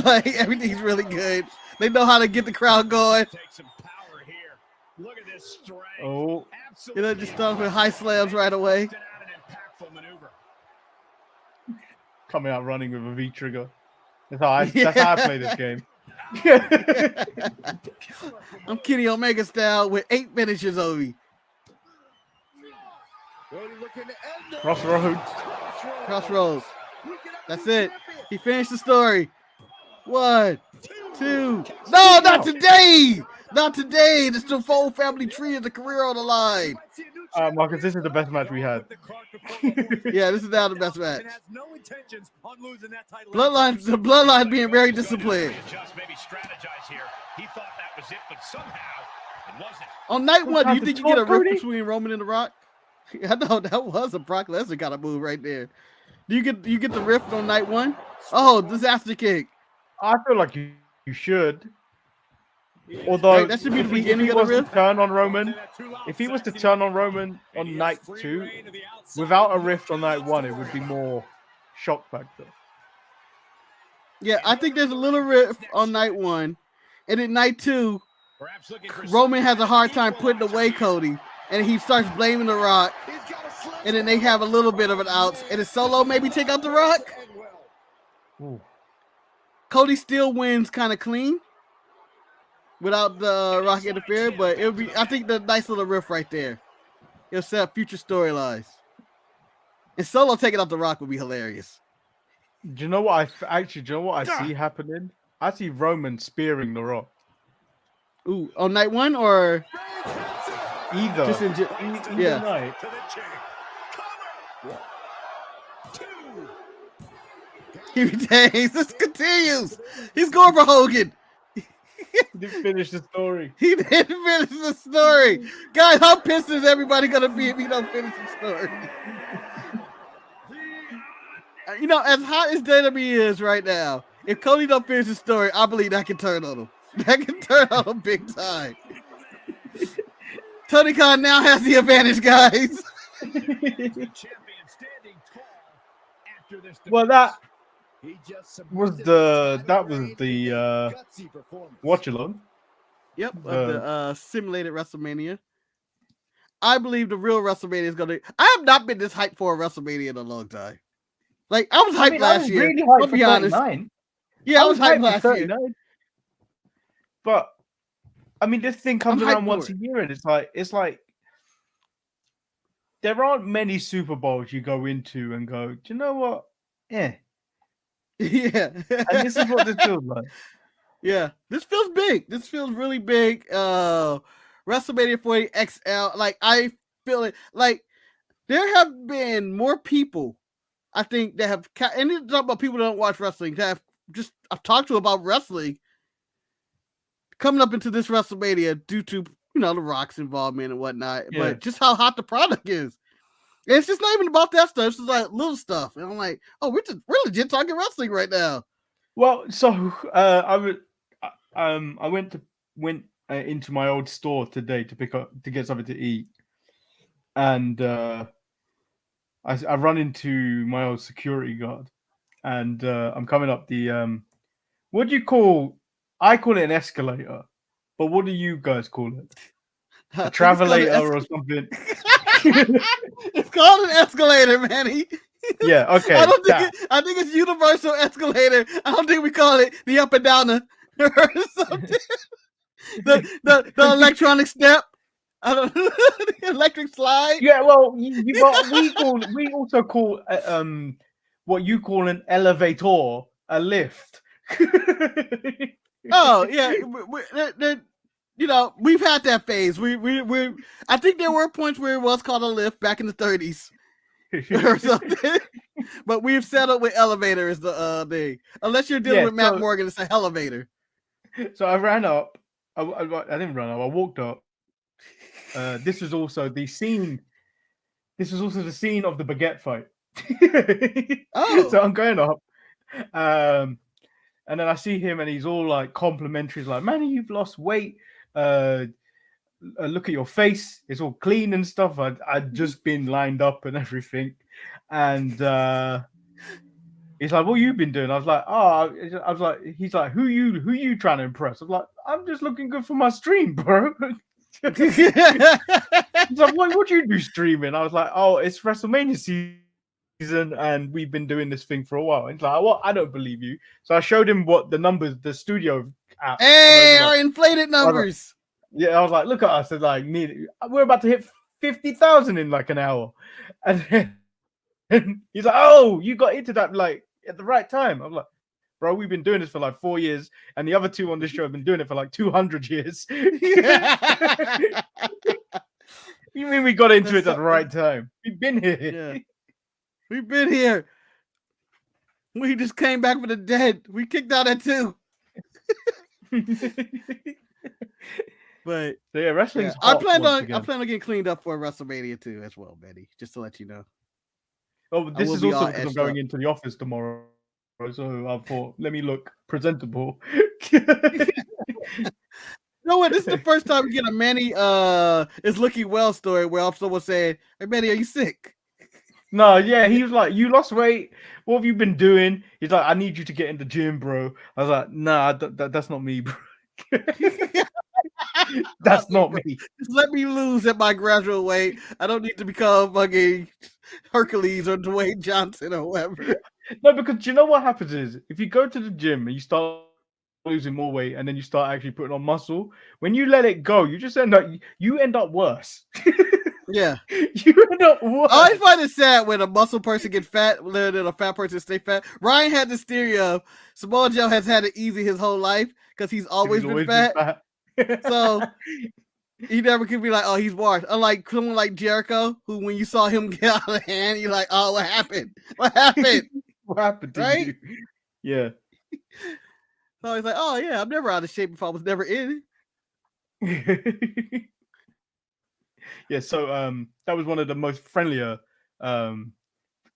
like everything's really good. They know how to get the crowd going. Take some power here. Look at this strength. Oh, You know, just start with high slams right away. An impactful maneuver. coming out running with a V trigger. That's how I play this game. I'm Kenny Omega style with 8 finishes on me. Crossroads. Crossroads. That's it. He finished the story. 1, 2. No, not today. Not today. This is the full family tree of the career on the line. Marcus, this is the best match we had. Yeah, this is now the best match. Bloodline, the bloodline being very disciplined. On night 1, do you think you get a rift between Roman and The Rock? I know that was a Brock Lesnar kind of move right there. Do you get the rift on night 1? Oh, disaster kick. I feel like you should. Although that should be the if beginning he of the was to rift. turn on Roman, if he was to turn on Roman on night 2, without a rift on night 1, it would be more shock factor. Yeah, I think there's a little rift on night 1, and then night 2, Roman has a hard time putting away Cody, and he starts blaming The Rock, and then they have a little bit of an out, and then Solo maybe take out The Rock. Ooh. Cody still wins kind of clean without the Rock interfering, but it'll be, I think, the nice little riff right there. It'll set up future storylines. And Solo taking out The Rock would be hilarious. Do you know what I see happening? I see Roman spearing The Rock. Ooh, on night 1 or either? Just in either yeah. night. He retains. This continues. He's going for Hogan. didn't finish the story. He didn't finish the story. Guys, how pissed is everybody gonna be if he don't finish the story? You know, as hot as WWE is right now, if Cody don't finish the story, I believe that can turn on him. That can turn on him big time. Tony Khan now has the advantage, guys. Well, that was the watch along. Yep, of the simulated WrestleMania. I believe the real WrestleMania is gonna. I have not been this hyped for a WrestleMania in a long time. Like I was hyped last year. Really hyped I'll be honest. Yeah, I was hyped last year. But I mean, this thing comes around once a year, and it's like there aren't many Super Bowls you go into and go, do you know what? Yeah. And this is what this feels like. Yeah, this feels big. This feels really big. WrestleMania 40 XL. Like I feel it. Like there have been more people, I think, that have. And it's talk about people that don't watch wrestling. That I've talked to about wrestling coming up into this WrestleMania due to The Rock's involvement and whatnot. Yeah. But just how hot the product is. And it's just not even about that stuff. It's just like little stuff. And I'm like, oh, we're legit talking wrestling right now. Well, so I went into my old store today to get something to eat, and I run into my old security guard, and I'm coming up the what do you call? I call it an escalator, but what do you guys call it? A travelator or something? It's called an escalator, Manny. Yeah, okay. I think it's universal escalator. I don't think we call it the up and downer or something. the electronic step. I don't know. The electric slide. Yeah, well, we also call what you call an elevator a lift. Oh yeah, we've had that phase. I think there were points where it was called a lift back in the 30s or something. But we've settled with elevator is the thing. Unless you're dealing with Matt Morgan, it's a elevator. So I ran up. I didn't run up. I walked up. This was also the scene. This was also the scene of the baguette fight. Oh, so I'm going up. And then I see him, and he's all like complimentary. He's like, "Manny, you've lost weight. Look at your face; it's all clean and stuff." I'd just been lined up and everything, and he's like, "What you been doing?" I was like, he's like, who you trying to impress?" I'm like, "I'm just looking good for my stream, bro." He's like, what do you do streaming? I was like, "Oh, it's WrestleMania season, and we've been doing this thing for a while." And he's like, "Well, I don't believe you." So I showed him what the numbers, the studio app. Hey, our inflated numbers. I was like, "Look at us!" It's like, we're about to hit 50,000 in like an hour, and he's like, "Oh, you got into that like at the right time." I'm like, "Bro, we've been doing this for like 4 years, and the other two on this show have been doing it for like 200 years." You mean we got into it at the right time? We've been here. Yeah. We've been here. We just came back from the dead. We kicked out at 2. But so yeah, wrestling. I plan on getting cleaned up for WrestleMania 2 as well, Betty. Just to let you know. Oh, this is also because I'm going into the office tomorrow, so I thought, let me look presentable. You know what? This is the first time we get a Manny is looking well story where someone saying, "Hey, Manny, are you sick?" No, yeah, he was like, "You lost weight. What have you been doing?" He's like, "I need you to get in the gym, bro." I was like, "Nah, that's not me, bro." That's not me. Just let me lose at my gradual weight. I don't need to become fucking Hercules or Dwayne Johnson or whatever. No, because you know what happens is if you go to the gym and you start losing more weight and then you start actually putting on muscle, when you let it go, you just end up worse. Yeah. You end up worse. I always find it sad when a muscle person gets fat rather than a fat person stay fat. Ryan had this theory of Samoa Joe has had it easy his whole life because he's always been fat. So he never could be like, "Oh, he's washed." Unlike someone like Jericho, who when you saw him get out of hand, you're like, "Oh, what happened? What happened? What happened to you?" Yeah. So he's like, oh yeah, I'm never out of shape if I was never in. Yeah, so that was one of the most friendlier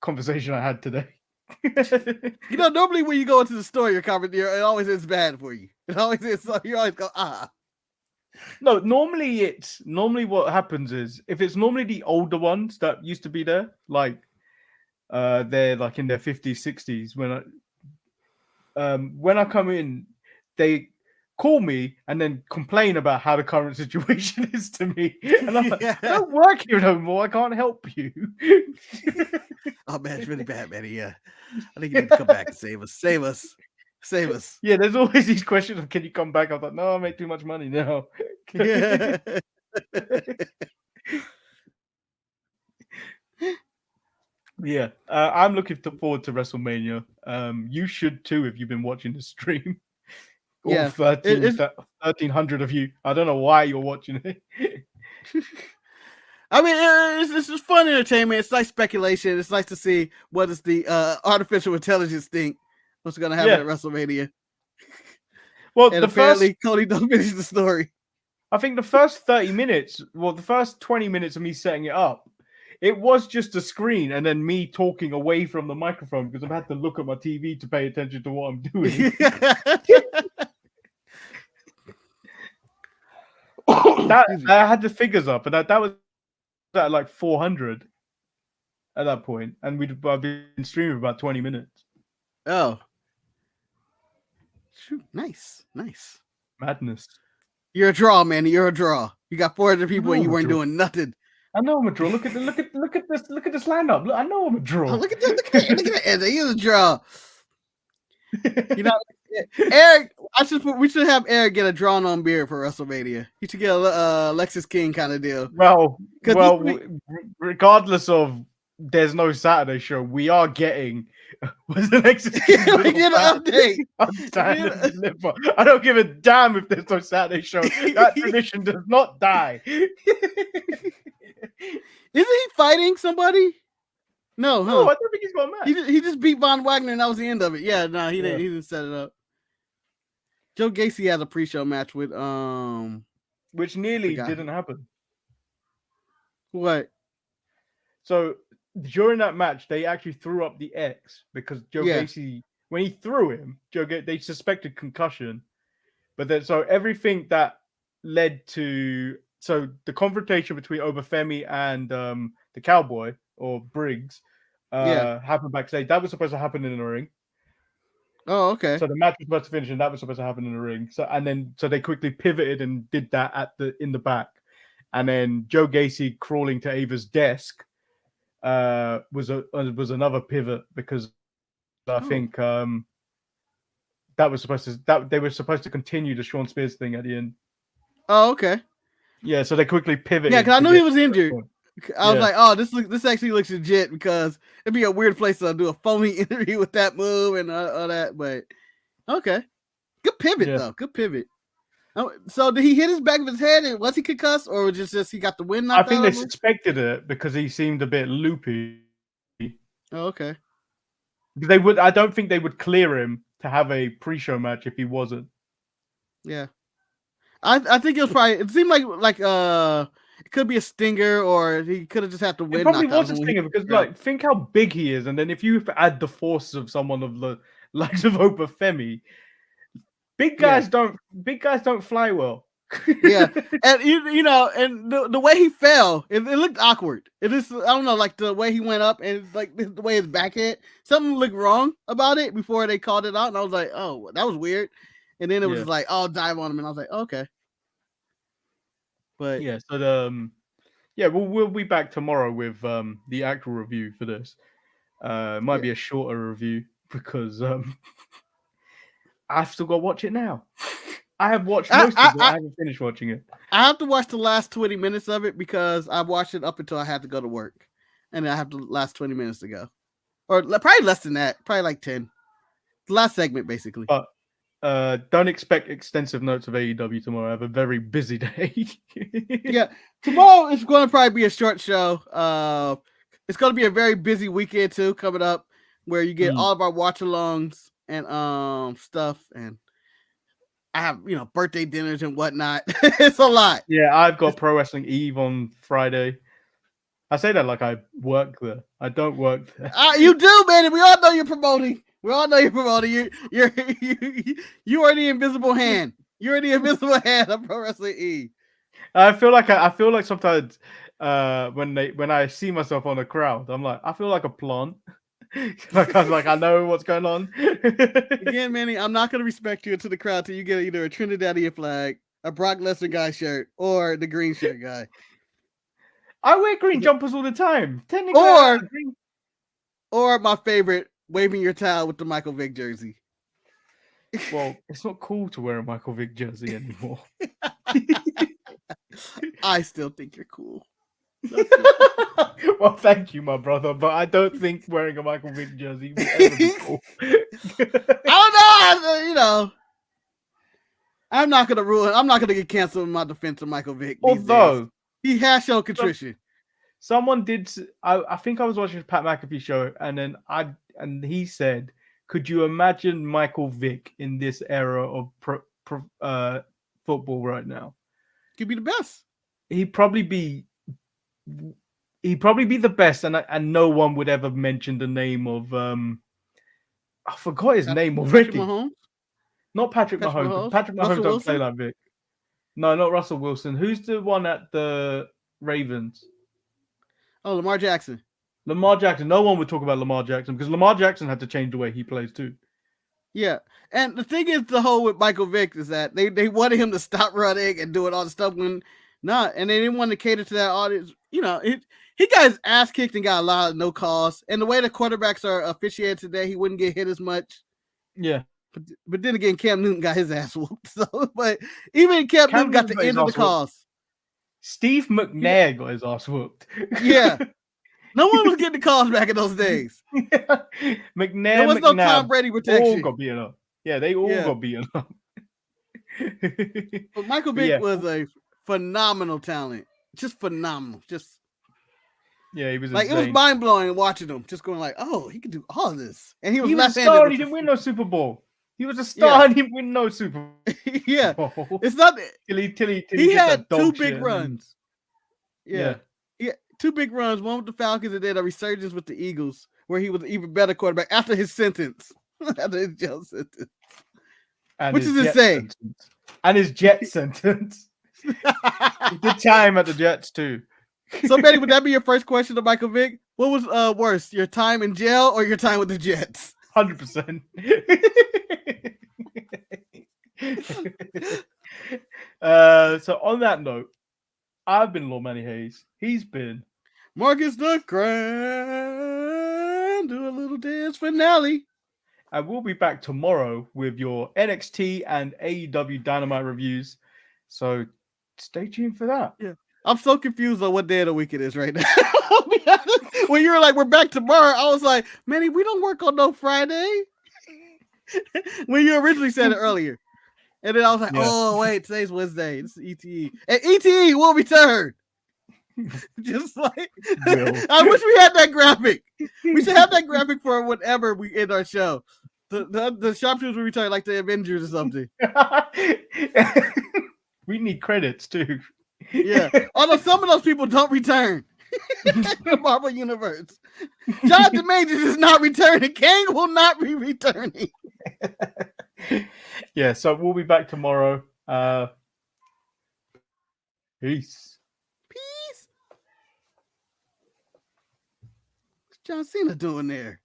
conversation I had today. You know, normally when you go into the store, your comment, it always is bad for you. It always is. So you always go, No, normally what happens is if it's normally the older ones that used to be there, like they're like in their 50s, 60s. When I come in, they call me and then complain about how the current situation is to me. And I'm like, I don't work here no more. I can't help you. Oh man, it's really bad, Manny. Yeah. I think you need to come back and save us. Save us. Save us. Yeah, there's always these questions of can you come back? I was like, no, I make too much money now. Yeah. Yeah, I'm looking forward to WrestleMania. You should too if you've been watching the stream. All Yeah, 1,300 of you. I don't know why you're watching it. I mean, it's just fun entertainment. It's like speculation. It's nice to see what does the artificial intelligence think what's going to happen at WrestleMania. Well, and apparently Cody don't finish the story. I think the first 30 minutes, well, the first 20 minutes of me setting it up, it was just a screen and then me talking away from the microphone because I've had to look at my TV to pay attention to what I'm doing. I had the figures up, and that was at like 400 at that point, and I've been streaming for about 20 minutes. Oh, nice. Madness. You're a draw, man. You're a draw. You got 400 people and you weren't doing nothing. I know I'm a draw. Look at this lineup. Look, I know I'm a draw. Oh, look at that. He's a draw. You know, Eric. We should have Eric get a drawn on beer for WrestleMania. He should get a Lexus King kind of deal. Well, regardless of there's no Saturday show, we are getting. What's the next? We get an update. I don't give a damn if there's no Saturday show. That tradition does not die. Isn't he fighting somebody? No, I don't think he's got a match. He just beat Von Wagner and that was the end of it. Yeah, no, he didn't. He didn't set it up. Joe Gacy has a pre-show match with which nearly didn't happen. What? So during that match, they actually threw up the X because Joe Gacy, when he threw him, they suspected concussion. But then, so everything that led to the confrontation between Obafemi and the Cowboy or Briggs happened backstage. That was supposed to happen in the ring. Oh, okay. So the match was supposed to finish, and that was supposed to happen in the ring. So they quickly pivoted and did that in the back, and then Joe Gacy crawling to Ava's desk was another pivot because I think they were supposed to continue the Sean Spears thing at the end. Oh, okay. Yeah, so they quickly pivoted. Yeah, because I knew he was injured. I was like, oh, this actually looks legit because it'd be a weird place to do a phony interview with that move and all that. But okay, good pivot though. Good pivot. So did he hit his back of his head? And was he concussed, or just he got the wind knocked out? I think they suspected it because he seemed a bit loopy. Oh, okay. I don't think they would clear him to have a pre-show match if he wasn't. Yeah, I think it was probably. It seemed like it could be a stinger, or he could have just had to win. It probably was a stinger because, think how big he is, and then if you add the force of someone of the likes of Obafemi, big guys don't fly well. Yeah, and and the way he fell, it looked awkward. It is, I don't know, like the way he went up and like the way his back hit, something looked wrong about it before they called it out, and I was like, oh, that was weird. And then it was like, oh, dive on him, and I was like, okay. But we'll be back tomorrow with the actual review for this. Might be a shorter review because I've still got to watch it now. I have watched most of it. I haven't finished watching it. I have to watch the last 20 minutes of it because I watched it up until I had to go to work, and I have the last 20 minutes to go, or probably less than that, probably like 10. The last segment, basically. But don't expect extensive notes of AEW tomorrow. I have a very busy day. Yeah, tomorrow is going to probably be a short show. It's going to be a very busy weekend too coming up, where you get all of our watch-alongs and stuff. And I have, birthday dinners and whatnot. It's a lot. Yeah, I've got Pro Wrestling Eve on Friday. I say that like I work there. I don't work there. You do, man. We all know you're promoting. We all know you're promoting. You are the invisible hand. You're the invisible hand of Pro Wrestling Eve. I feel like sometimes when I see myself on a crowd, I'm like, I feel like a plant. I know what's going on. Again, Manny, I'm not gonna respect you into the crowd till you get either a Trinidadian flag, a Brock Lesnar guy shirt, or the green shirt guy. I wear green jumpers all the time. Technically, or my favorite, waving your towel with the Michael Vick jersey. Well, it's not cool to wear a Michael Vick jersey anymore. I still think you're cool. Well, thank you, my brother, but I don't think wearing a Michael Vick jersey would ever be cool. I don't know. I'm not gonna get canceled in my defense of Michael Vick. Although he has shown contrition. Someone did. I think I was watching Pat McAfee show, and he said, "Could you imagine Michael Vick in this era of football right now? Could be the best. He'd probably be the best, and no one would ever mention the name of I forgot his name already. Mahomes? Not Patrick Mahomes. Patrick Mahomes don't play like Vic. No, not Russell Wilson. Who's the one at the Ravens? Oh, Lamar Jackson. Lamar Jackson. No one would talk about Lamar Jackson because Lamar Jackson had to change the way he plays too. Yeah. And the thing is, the whole with Michael Vick is that they wanted him to stop running and doing all the stuff and they didn't want to cater to that audience. He got his ass kicked and got a lot of no calls. And the way the quarterbacks are officiated today, he wouldn't get hit as much. Yeah. But then again, Cam Newton got his ass whooped. So, but even Cam Newton got the end of the calls. Steve McNair got his ass whooped. Yeah. No one was getting the calls back in those days. McNair, there was no Tom Brady protection. All got beaten up. Yeah, they all got beaten up. But Michael Vick was a phenomenal talent. Just phenomenal. He was like insane. It was mind blowing watching him. Just going like, oh, he could do all this, and he was a star. He didn't win no Super Bowl. He was a star. And he didn't win no Super Bowl. Yeah, it's not. He had two big runs. Yeah, 2 big runs. One with the Falcons, and then a resurgence with the Eagles, where he was an even better quarterback after his sentence, after his jail sentence, which is insane. And his Jet sentence. He did time at the Jets too. So, Manny, would that be your first question to Michael Vick? What was worse, your time in jail or your time with the Jets? 100%. So, on that note, I've been Lord Manny Hayes. He's been Marcus the Grand. Do a little dance finale. And we'll be back tomorrow with your NXT and AEW Dynamite reviews. So, stay tuned for that. Yeah. I'm so confused on what day of the week it is right now. When you were like, we're back tomorrow, I was like, Manny, we don't work on no Friday. When you originally said it earlier. And then I was like, oh, wait, today's Wednesday. This is ETE. And ETE will return. Just like, I wish we had that graphic. We should have that graphic for whenever we end our show. The sharpshooters will return like the Avengers or something. We need credits too. Yeah, although some of those people don't return in the Marvel Universe. Jonathan Majors is not returning. Kang will not be returning. Yeah, so we'll be back tomorrow. Peace. Peace. What's John Cena doing there?